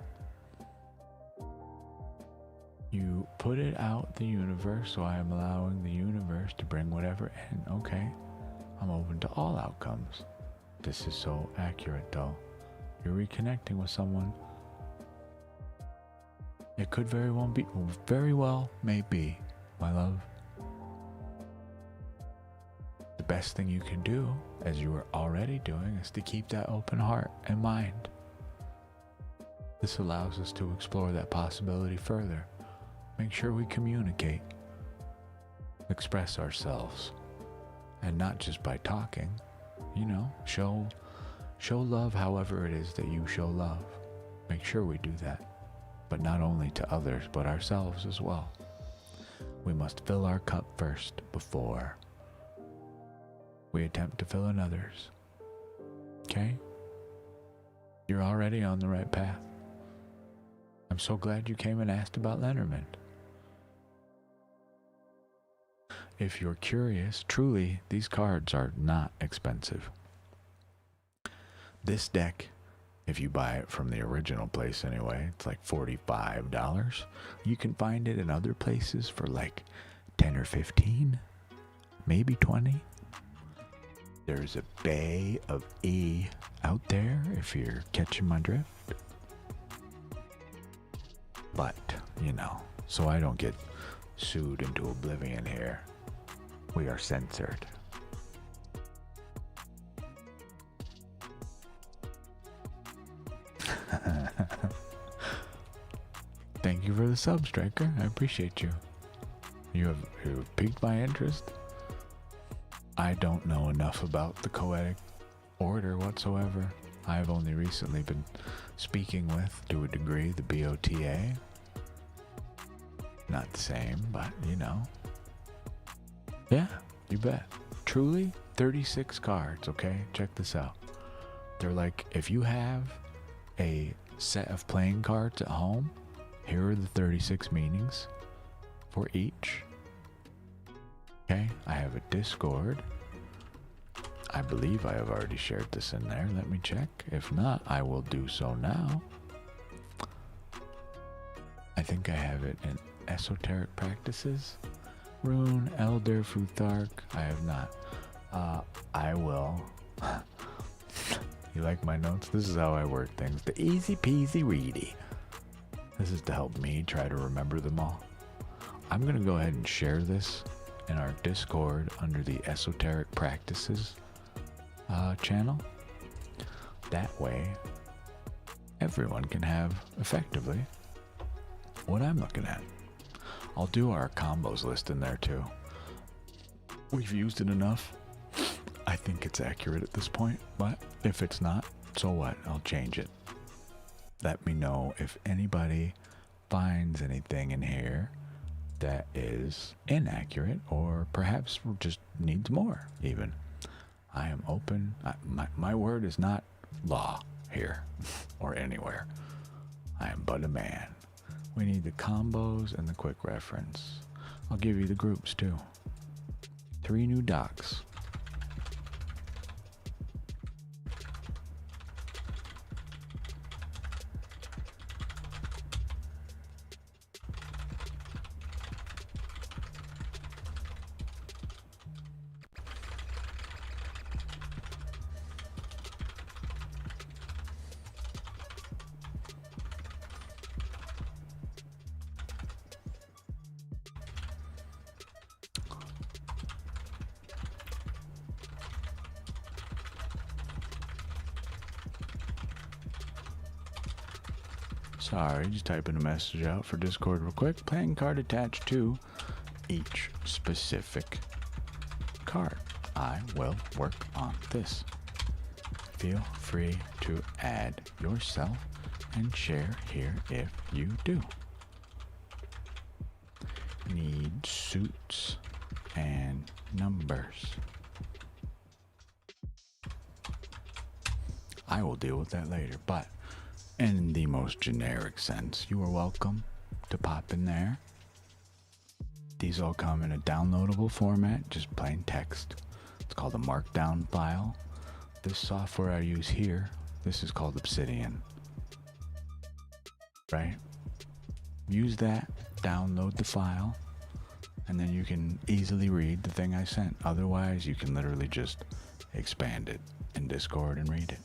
Speaker 1: You put it out the universe, so I am allowing the universe to bring whatever in. Okay, I'm open to all outcomes. This is so accurate, though. You're reconnecting with someone. It could very well may be, my love. The best thing you can do, as you are already doing, is to keep that open heart and mind. This allows us to explore that possibility further. Make sure we communicate, express ourselves, and not just by talking. You know, show love however it is that you show love. Make sure we do that, but not only to others, but ourselves as well. We must fill our cup first before we attempt to fill another's. Okay? You're already on the right path. I'm so glad you came and asked about Lenormand. If you're curious, truly, these cards are not expensive. This deck, if you buy it from the original place anyway, it's like $45. You can find it in other places for like 10 or 15, maybe 20. There's a Bay of E out there, if you're catching my drift. But, you know, so I don't get sued into oblivion here. We are censored. Thank you for the sub, Striker. I appreciate you. You have piqued my interest. I don't know enough about the Coetic Order whatsoever. I've only recently been speaking with, to a degree, the BOTA. Not the same, but you know. Yeah, you bet. Truly, 36 cards, okay? Check this out. They're like, if you have a set of playing cards at home, here are the 36 meanings for each. Okay, I have a Discord. I believe I have already shared this in there. Let me check. If not, I will do so now. I think I have it in Esoteric Practices. Rune, Elder, Futhark. I have not. I will. You like my notes? This is how I word things. The easy peasy reedy. This is to help me try to remember them all. I'm going to go ahead and share this in our Discord under the Esoteric Practices channel. That way, everyone can have effectively what I'm looking at. I'll do our combos list in there too. We've used it enough. I think it's accurate at this point, but if it's not, so what? I'll change it. Let me know if anybody finds anything in here that is inaccurate or perhaps just needs more even. I am open. My word is not law here or anywhere. I am but a man. We need the combos and the quick reference. I'll give you the groups too. 3 new docs. Sorry, just typing a message out for Discord real quick. Playing card attached to each specific card. I will work on this. Feel free to add yourself and share here if you do. Need suits and numbers. I will deal with that later, but in the most generic sense, you are welcome to pop in there. These all come in a downloadable format, just plain text. It's called a markdown file. This software I use here, this is called Obsidian. Right? Use that, download the file, and then you can easily read the thing I sent. Otherwise, you can literally just expand it in Discord and read it.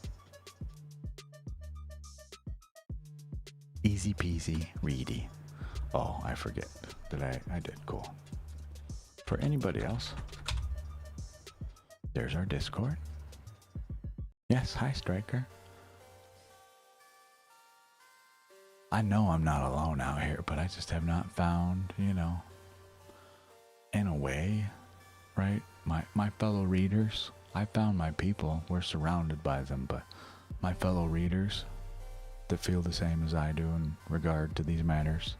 Speaker 1: Easy peasy reedy. Oh, I forget that I did. Cool. For anybody else, there's our Discord. Yes, hi Striker. I know I'm not alone out here, but I just have not found, you know, in a way, right? My fellow readers, I found my people. We're surrounded by them, but my fellow readers that feel the same as I do in regard to these matters,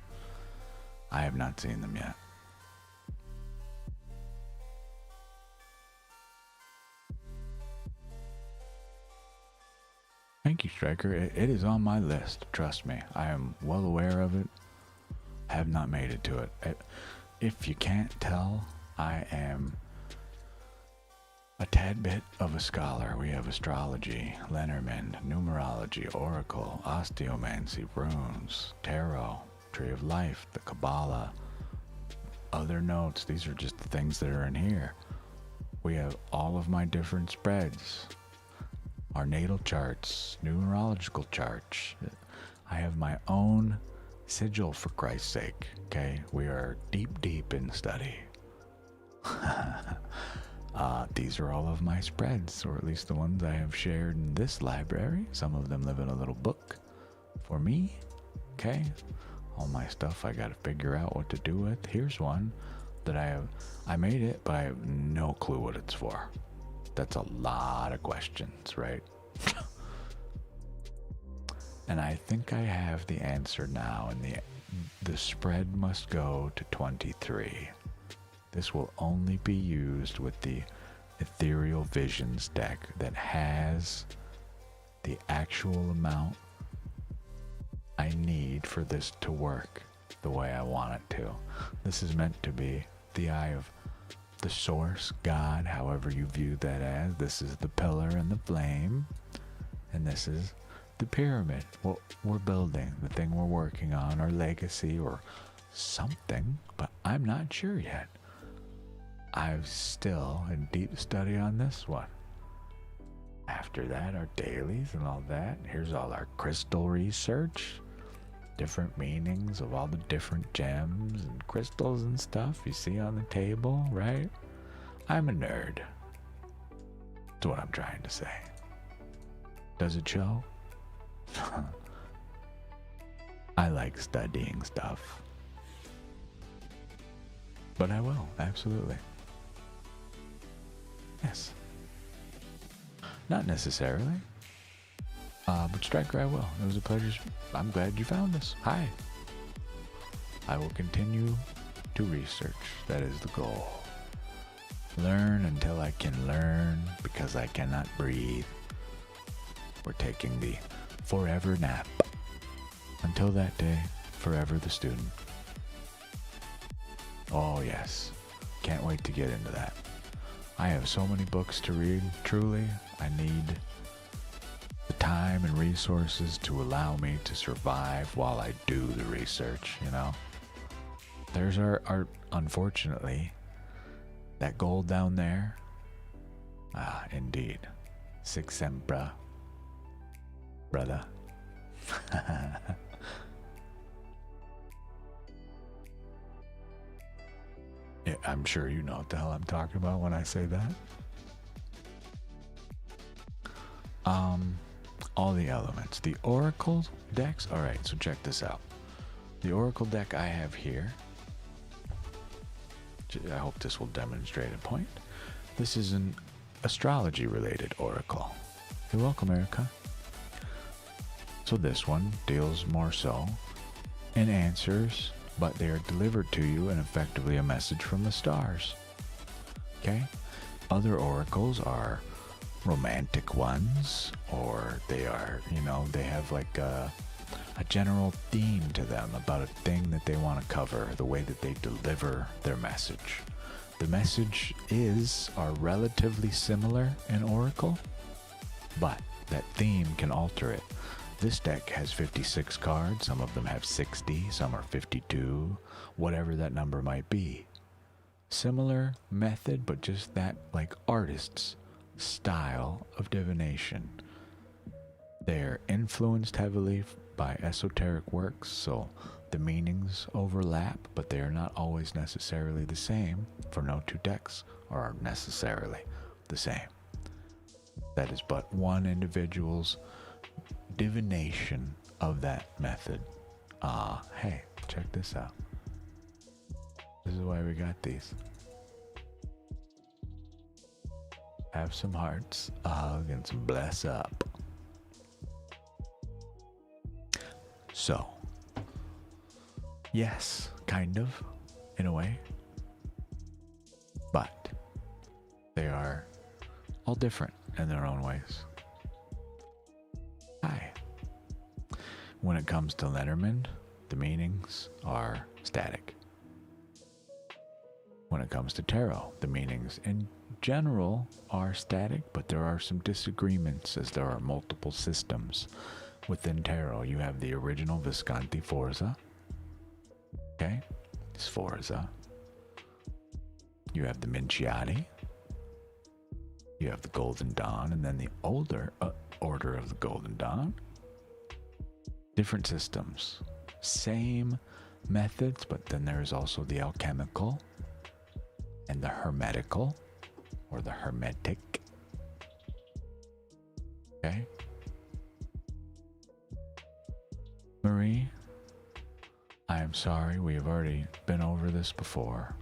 Speaker 1: I have not seen them yet. Thank you, Striker. It is on my list. Trust me. I am well aware of it. Have not made it to it. If you can't tell, I am a tad bit of a scholar. We have astrology, Lenormand, numerology, oracle, osteomancy, runes, tarot, tree of life, the Kabbalah, other notes. These are just the things that are in here. We have all of my different spreads, our natal charts, numerological charts. I have my own sigil, for Christ's sake. Okay, we are deep in study. These are all of my spreads, or at least the ones I have shared in this library. Some of them live in a little book for me. Okay, all my stuff I gotta figure out what to do with. Here's one that I made it, but I have no clue what it's for. That's a lot of questions, right? And I think I have the answer now, and the spread must go to 23. This will only be used with the Ethereal Visions deck that has the actual amount I need for this to work the way I want it to. This is meant to be the eye of the source, God, however you view that as. This is the pillar and the flame, and this is the pyramid. What we're building, the thing we're working on, our legacy or something, but I'm not sure yet. I'm still in deep study on this one. After that, our dailies and all that. Here's all our crystal research, different meanings of all the different gems and crystals and stuff you see on the table, right? I'm a nerd. That's what I'm trying to say. Does it show? I like studying stuff. But I will, absolutely. Yes. Not necessarily. But Striker, I will. It was a pleasure. I'm glad you found this. Hi. I will continue to research. That is the goal. Learn until I can learn, because I cannot breathe. We're taking the forever nap. Until that day, forever the student. Oh yes. Can't wait to get into that. I have so many books to read, truly. I need the time and resources to allow me to survive while I do the research, you know? There's our unfortunately, that gold down there. Ah, indeed. Six Sempra. Brother. Yeah, I'm sure you know what the hell I'm talking about when I say that. All the elements. The Oracle decks. Alright, so check this out. The Oracle deck I have here. I hope this will demonstrate a point. This is an astrology related oracle. You're welcome, Erica. So this one deals more so in answers, but they are delivered to you and effectively a message from the stars. Okay? Other oracles are romantic ones, or they are, you know, they have like a general theme to them about a thing that they want to cover, the way that they deliver their message. The message are relatively similar in oracle, but that theme can alter it. This deck has 56 cards, some of them have 60, some are 52, whatever that number might be. Similar method, but just that like artist's style of divination. They're influenced heavily by esoteric works, so the meanings overlap, but they are not always necessarily the same, for no two decks are necessarily the same. That is but one individual's divination of that method. Hey, check this out. This is why we got these. Have some hearts, a hug, and some bless up. So, yes, kind of, in a way, but they are all different in their own ways. Hi. When it comes to Lenormand, the meanings are static. When it comes to tarot, the meanings in general are static, but there are some disagreements as there are multiple systems. Within tarot, you have the original Visconti Forza. Okay? Sforza. You have the Minciati. You have the Golden Dawn, and then the older Order of the Golden Dawn. Different systems. Same methods, but then there is also the alchemical and the hermetical, or the hermetic. Okay? Marie, I am sorry, we have already been over this before.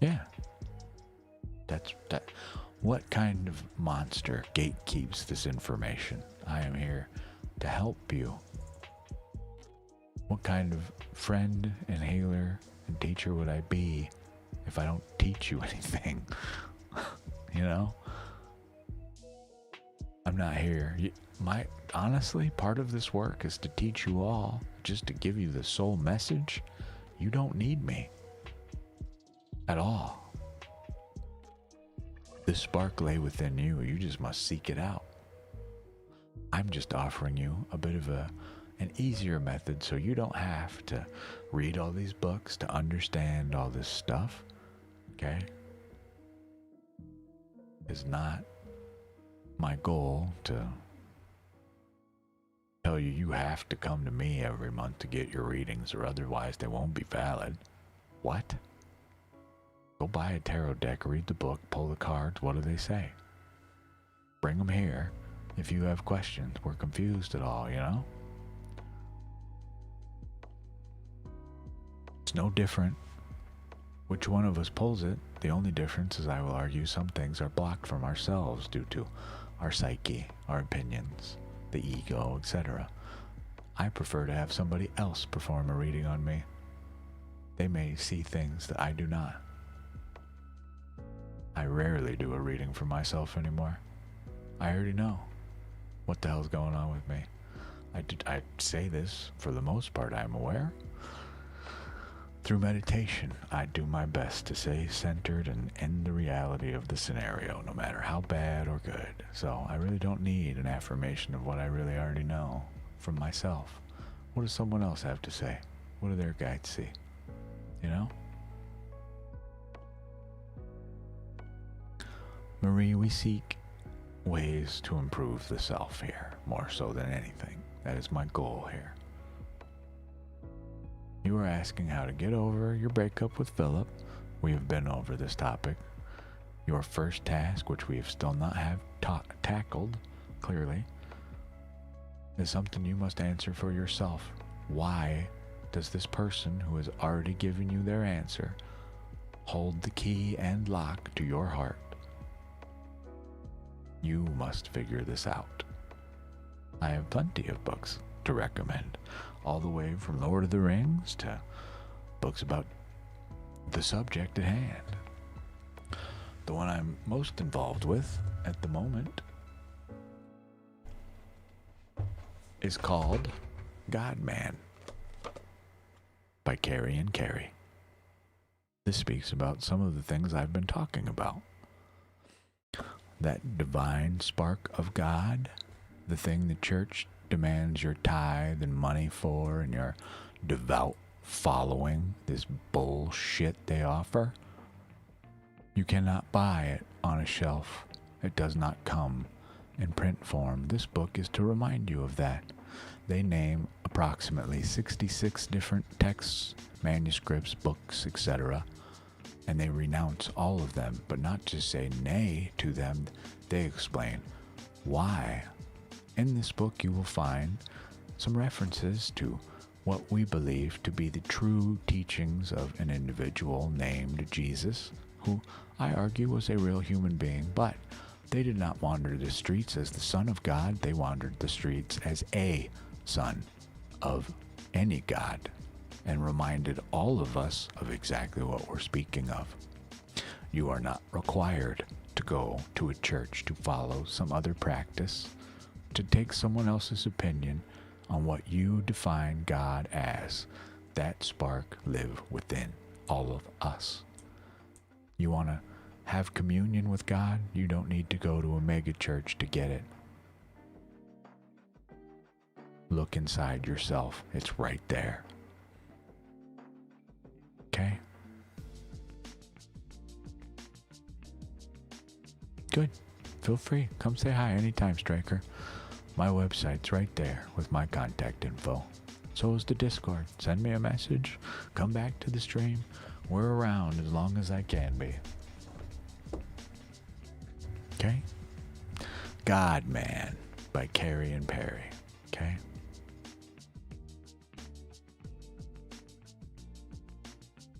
Speaker 1: Yeah. That. What kind of monster gatekeeps this information? I am here to help you. What kind of friend and healer and teacher would I be if I don't teach you anything? You know? I'm not here. Honestly, part of this work is to teach you all, just to give you the soul message. You don't need me at all. The spark lay within you. You just must seek it out. I'm just offering you a bit of an easier method so you don't have to read all these books to understand all this stuff. Okay? It's not my goal to tell you you have to come to me every month to get your readings, or otherwise they won't be valid. What? Go buy a tarot deck, read the book, pull the cards. What do they say? Bring them here if you have questions. We're confused at all, you know? It's no different which one of us pulls it. The only difference is, I will argue, some things are blocked from ourselves due to our psyche, our opinions, the ego, etc. I prefer to have somebody else perform a reading on me. They may see things that I do not. I rarely do a reading for myself anymore. I already know what the hell's going on with me. I say this, for the most part, I'm aware. Through meditation, I do my best to stay centered and in the reality of the scenario, no matter how bad or good. So I really don't need an affirmation of what I really already know from myself. What does someone else have to say? What do their guides see? You know? Marie, we seek ways to improve the self here, more so than anything. That is my goal here. You are asking how to get over your breakup with Philip. We have been over this topic. Your first task, which we have still not have tackled clearly, is something you must answer for yourself. Why does this person who has already given you their answer hold the key and lock to your heart? You must figure this out. I have plenty of books to recommend, all the way from Lord of the Rings to books about the subject at hand. The one I'm most involved with at the moment is called God-Man by Carrie and Carrie. This speaks about some of the things I've been talking about. That divine spark of God, the thing the church demands your tithe and money for, and your devout following, this bullshit they offer. You cannot buy it on a shelf. It does not come in print form. This book is to remind you of that. They name approximately 66 different texts, manuscripts, books, etc., and they renounce all of them, but not just say nay to them. They explain why. In this book you will find some references to what we believe to be the true teachings of an individual named Jesus, who I argue was a real human being, but they did not wander the streets as the Son of God. They wandered the streets as a son of any God, and reminded all of us of exactly what we're speaking of. You are not required to go to a church to follow some other practice, to take someone else's opinion on what you define God as. That spark live within all of us. You want to have communion with God? You don't need to go to a mega church to get it. Look inside yourself. It's right there. Okay? Good. Feel free. Come say hi anytime, Striker. My website's right there with my contact info. So is the Discord. Send me a message. Come back to the stream. We're around as long as I can be. Okay? God-Man by Carrie and Perry. Okay?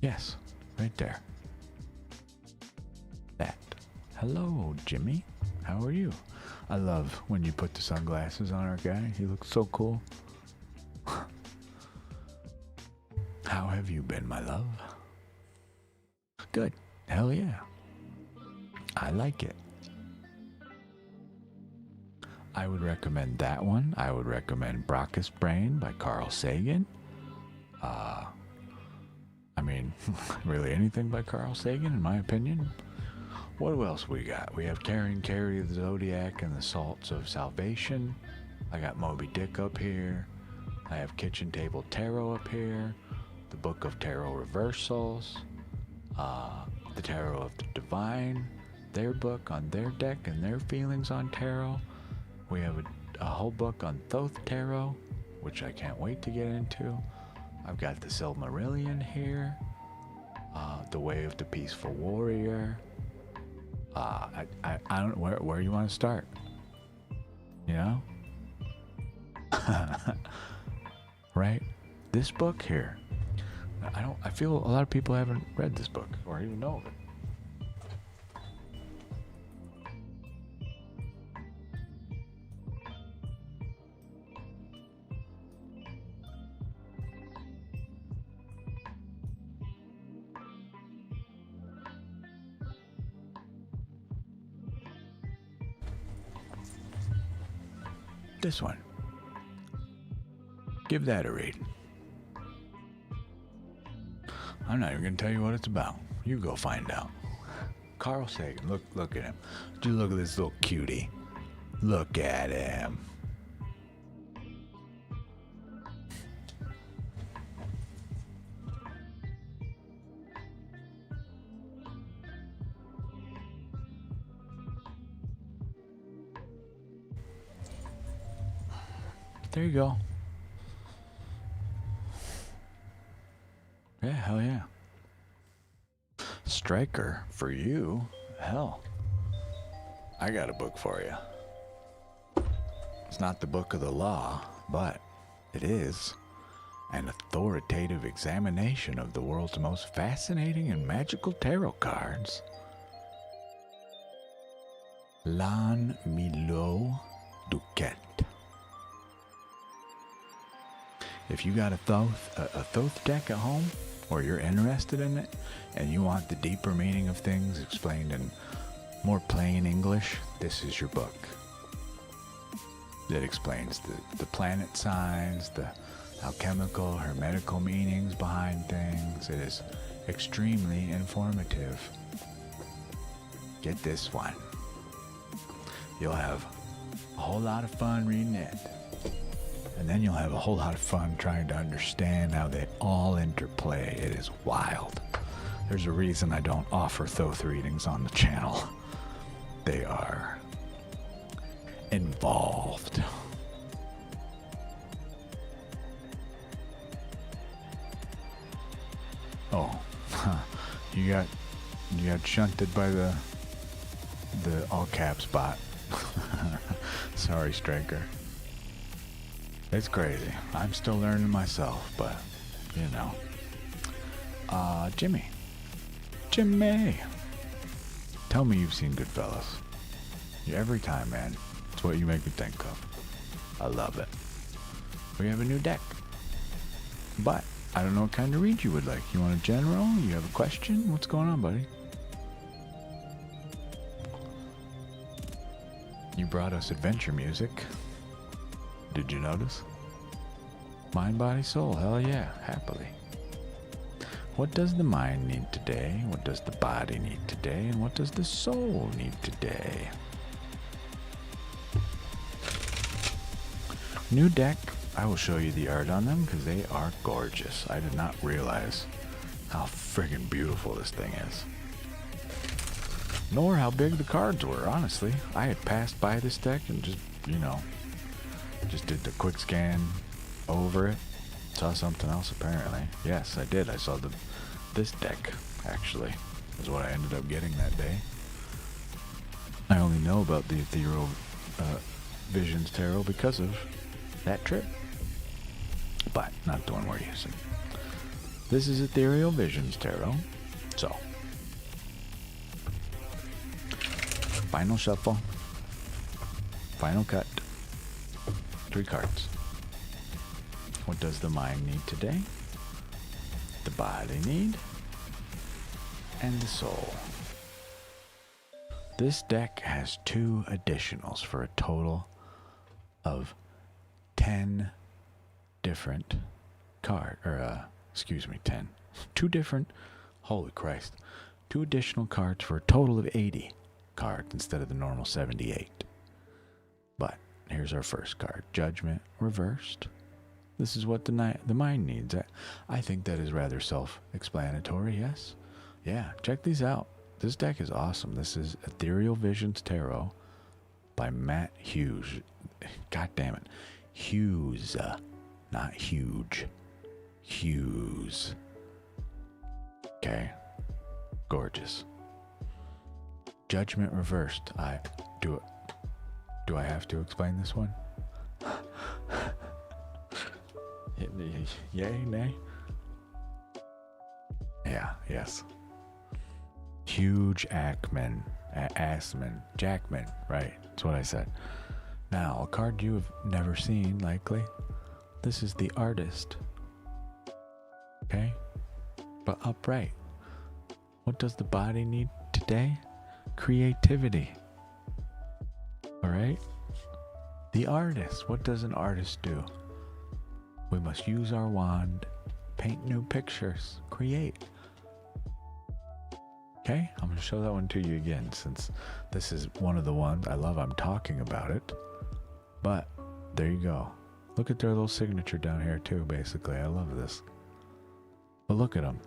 Speaker 1: Yes, right there. That. Hello, Jimmy. How are you? I love when you put the sunglasses on our guy. He looks so cool. How have you been, my love? Good. Hell yeah. I like it. I would recommend that one. I would recommend Brock's Brain by Carl Sagan. I mean, really anything by Carl Sagan, in my opinion. What else we got? We have Carrie of the Zodiac and the Salts of Salvation. I got Moby Dick up here. I have Kitchen Table Tarot up here. The Book of Tarot Reversals. The Tarot of the Divine. Their book on their deck and their feelings on tarot. We have a whole book on Thoth Tarot, which I can't wait to get into. I've got the Silmarillion here. The Way of the Peaceful Warrior. I don't where you want to start. You know, right? This book here. I feel a lot of people haven't read this book or even know of it. This one. Give that a read. I'm not even gonna tell you what it's about. You go find out. Carl Sagan, look at him. Just look at this little cutie. Look at him. There you go. Yeah, hell yeah. Striker, for you, hell. I got a book for you. It's not the book of the law, but it is an authoritative examination of the world's most fascinating and magical tarot cards. Lan Milo Duquette. If you got a Thoth deck at home, or you're interested in it, and you want the deeper meaning of things explained in more plain English, this is your book. It explains the planet signs, the alchemical, hermetical meanings behind things. It is extremely informative. Get this one. You'll have a whole lot of fun reading it. And then you'll have a whole lot of fun trying to understand how they all interplay. It is wild. There's a reason I don't offer Thoth readings on the channel. They are involved. Oh, you got shunted by the all caps bot. Sorry, Striker. It's crazy. I'm still learning myself, but, you know. Jimmy. Tell me you've seen Goodfellas. Every time, man. It's what you make me think of. I love it. We have a new deck. But, I don't know what kind of read you would like. You want a general? You have a question? What's going on, buddy? You brought us adventure music. Did you notice? Mind, body, soul. Hell yeah. Happily. What does the mind need today? What does the body need today? And what does the soul need today? New deck. I will show you the art on them because they are gorgeous. I did not realize how friggin' beautiful this thing is. Nor how big the cards were, honestly. I had passed by this deck and just, you know, just did the quick scan over it. Saw something else apparently. Yes, I did. I saw this deck, actually, is what I ended up getting that day. I only know about the Ethereal Visions Tarot because of that trip. But not the one we're using. This is Ethereal Visions Tarot. So, final shuffle. Final cut. 3 cards. What does the mind need today? The body need? And the soul. This deck has 2 additionals for a total of 10 different 10. 2 different, holy Christ, 2 additional cards for a total of 80 cards instead of the normal 78. But here's our first card, Judgment reversed. This is what the mind needs. I think that is rather self-explanatory, yes? Yeah, check these out. This deck is awesome. This is Ethereal Visions Tarot by Matt Hughes. God damn it. Hughes, not huge. Hughes. Okay, Gorgeous. Judgment reversed. Do I have to explain this one? Yay, nay? Yeah, yes. Huge Jackman, right, that's what I said. Now, a card you have never seen, likely. This is the Artist. Okay? But upright. What does the body need today? Creativity. Alright? The Artist. What does an artist do? We must use our wand, paint new pictures, create. Okay, I'm going to show that one to you again, since this is one of the ones I love. I'm talking about it. But there you go. Look at their little signature down here too, basically. I love this. But look at them.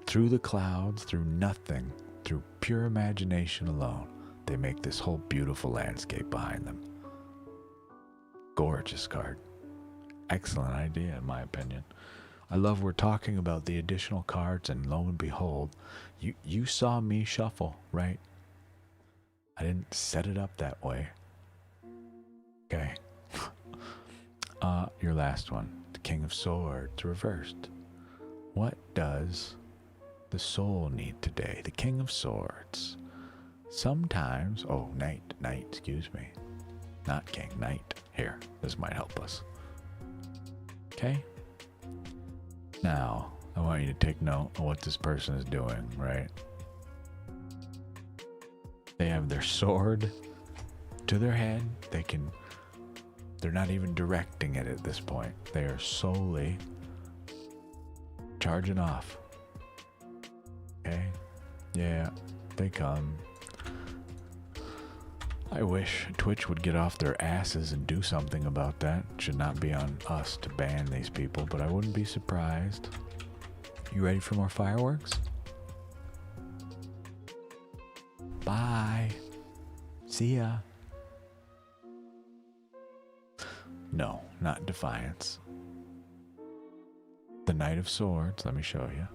Speaker 1: Through the clouds, through nothing, through pure imagination alone, they make this whole beautiful landscape behind them. Gorgeous card. Excellent idea, in my opinion. I love we're talking about the additional cards, and lo and behold, you saw me shuffle, right? I didn't set it up that way. Okay. Your last one, the King of Swords reversed. What does the soul need today? The King of Swords. Sometimes, knight, excuse me. Not king, knight. Here, this might help us. Okay? Now, I want you to take note of what this person is doing, right? They have their sword to their head. They're not even directing it at this point. They are solely charging off. Okay? Yeah, they come. I wish Twitch would get off their asses and do something about that. It should not be on us to ban these people, but I wouldn't be surprised. You ready for more fireworks? Bye. See ya. No, not Defiance. The Knight of Swords, let me show you,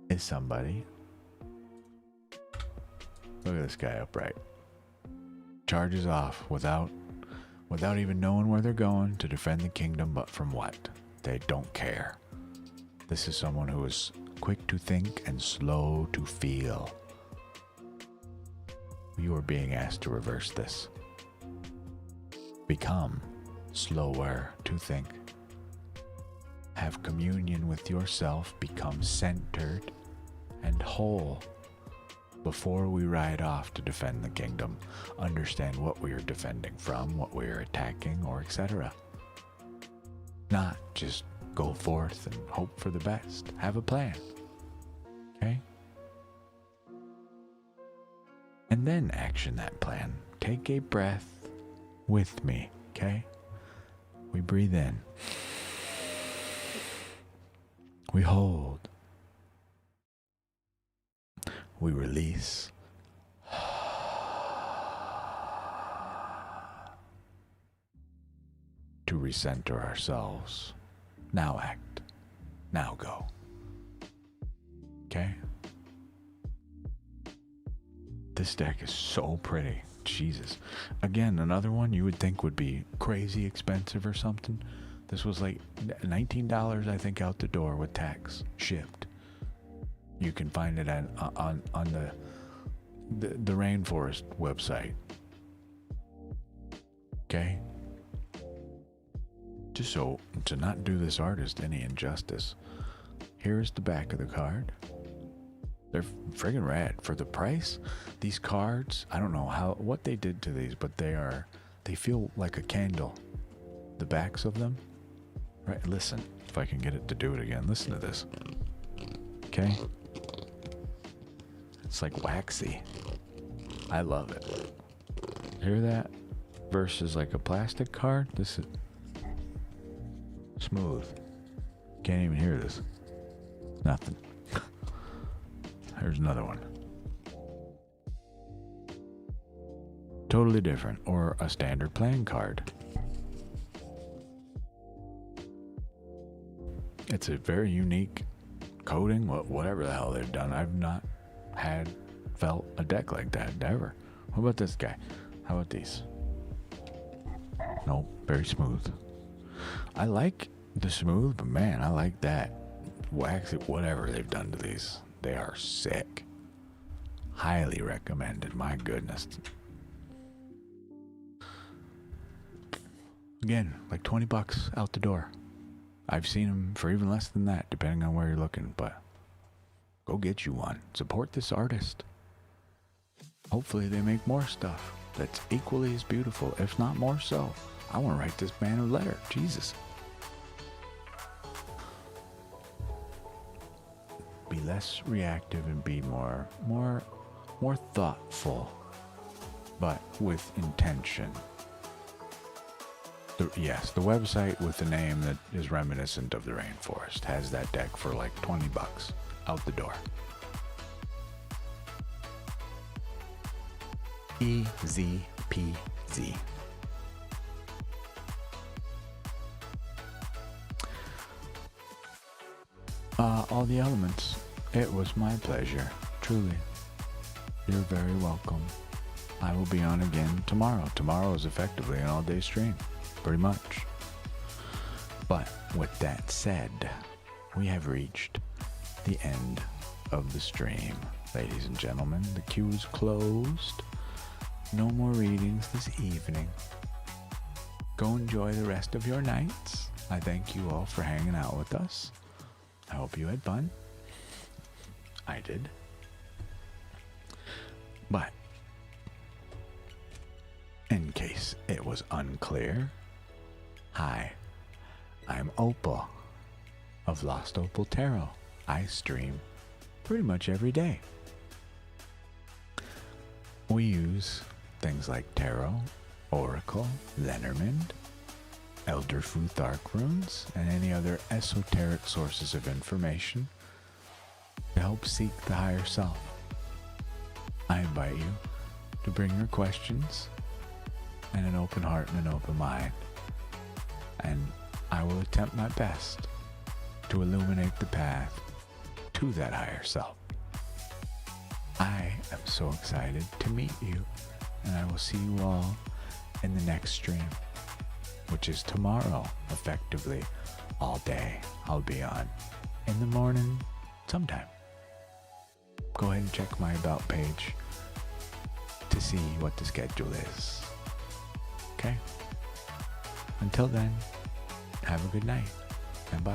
Speaker 1: is somebody. Look at this guy upright. Charges off without even knowing where they're going to defend the kingdom, but from what? They don't care. This is someone who is quick to think and slow to feel. You are being asked to reverse this. Become slower to think. Have communion with yourself, become centered and whole. Before we ride off to defend the kingdom, understand what we are defending from, what we are attacking, or etc. Not just go forth and hope for the best. Have a plan. Okay? And then action that plan. Take a breath with me, okay? We breathe in. We hold. We release. To recenter ourselves. Now act. Now go. Okay? This deck is so pretty. Jesus. Again, another one you would think would be crazy expensive or something. This was like $19, I think, out the door with tax shipped. You can find it on the Rainforest website. Okay? Just so to not do this artist any injustice, here's the back of the card. They're friggin' rad. For the price, these cards, I don't know what they did to these, but they feel like a candle. The backs of them. Right, listen, if I can get it to do it again. Listen to this. Okay? It's like waxy. I love it. Hear that? Versus like a plastic card. This is smooth. Can't even hear this. Nothing. Here's another one. Totally different. Or a standard playing card. It's a very unique coating, whatever the hell they've done. I've not felt a deck like that ever. What about this guy? How about these? Nope, very smooth. I like the smooth, but man, I like that. Wax it, whatever they've done to these. They are sick. Highly recommended, my goodness. Again, like 20 bucks out the door. I've seen them for even less than that, depending on where you're looking, but go get you one. Support this artist. Hopefully they make more stuff that's equally as beautiful, if not more so. I want to write this man a letter. Jesus. Be less reactive and be more thoughtful, but with intention. Yes, the website with the name that is reminiscent of the rainforest has that deck for like 20 bucks out the door. EZPZ. All the elements. It was my pleasure. Truly. You're very welcome. I will be on again tomorrow. Tomorrow is effectively an all-day stream. Pretty much. But with that said, we have reached the end of the stream. Ladies and gentlemen, the queue is closed. No more readings this evening. Go enjoy the rest of your nights. I thank you all for hanging out with us. I hope you had fun. I did. But in case it was unclear, hi, I'm Opal of Lost Opal Tarot. I stream pretty much every day. We use things like tarot, oracle, Lenormand, Elder Futh Arc runes, and any other esoteric sources of information to help seek the higher self. I invite you to bring your questions and an open heart and an open mind, and I will attempt my best to illuminate the path to that higher self. I am so excited to meet you, and I will see you all in the next stream, which is tomorrow, effectively all day. I'll be on in the morning sometime. Go ahead and check my about page to see what the schedule is. Okay? Until then, have a good night and bye.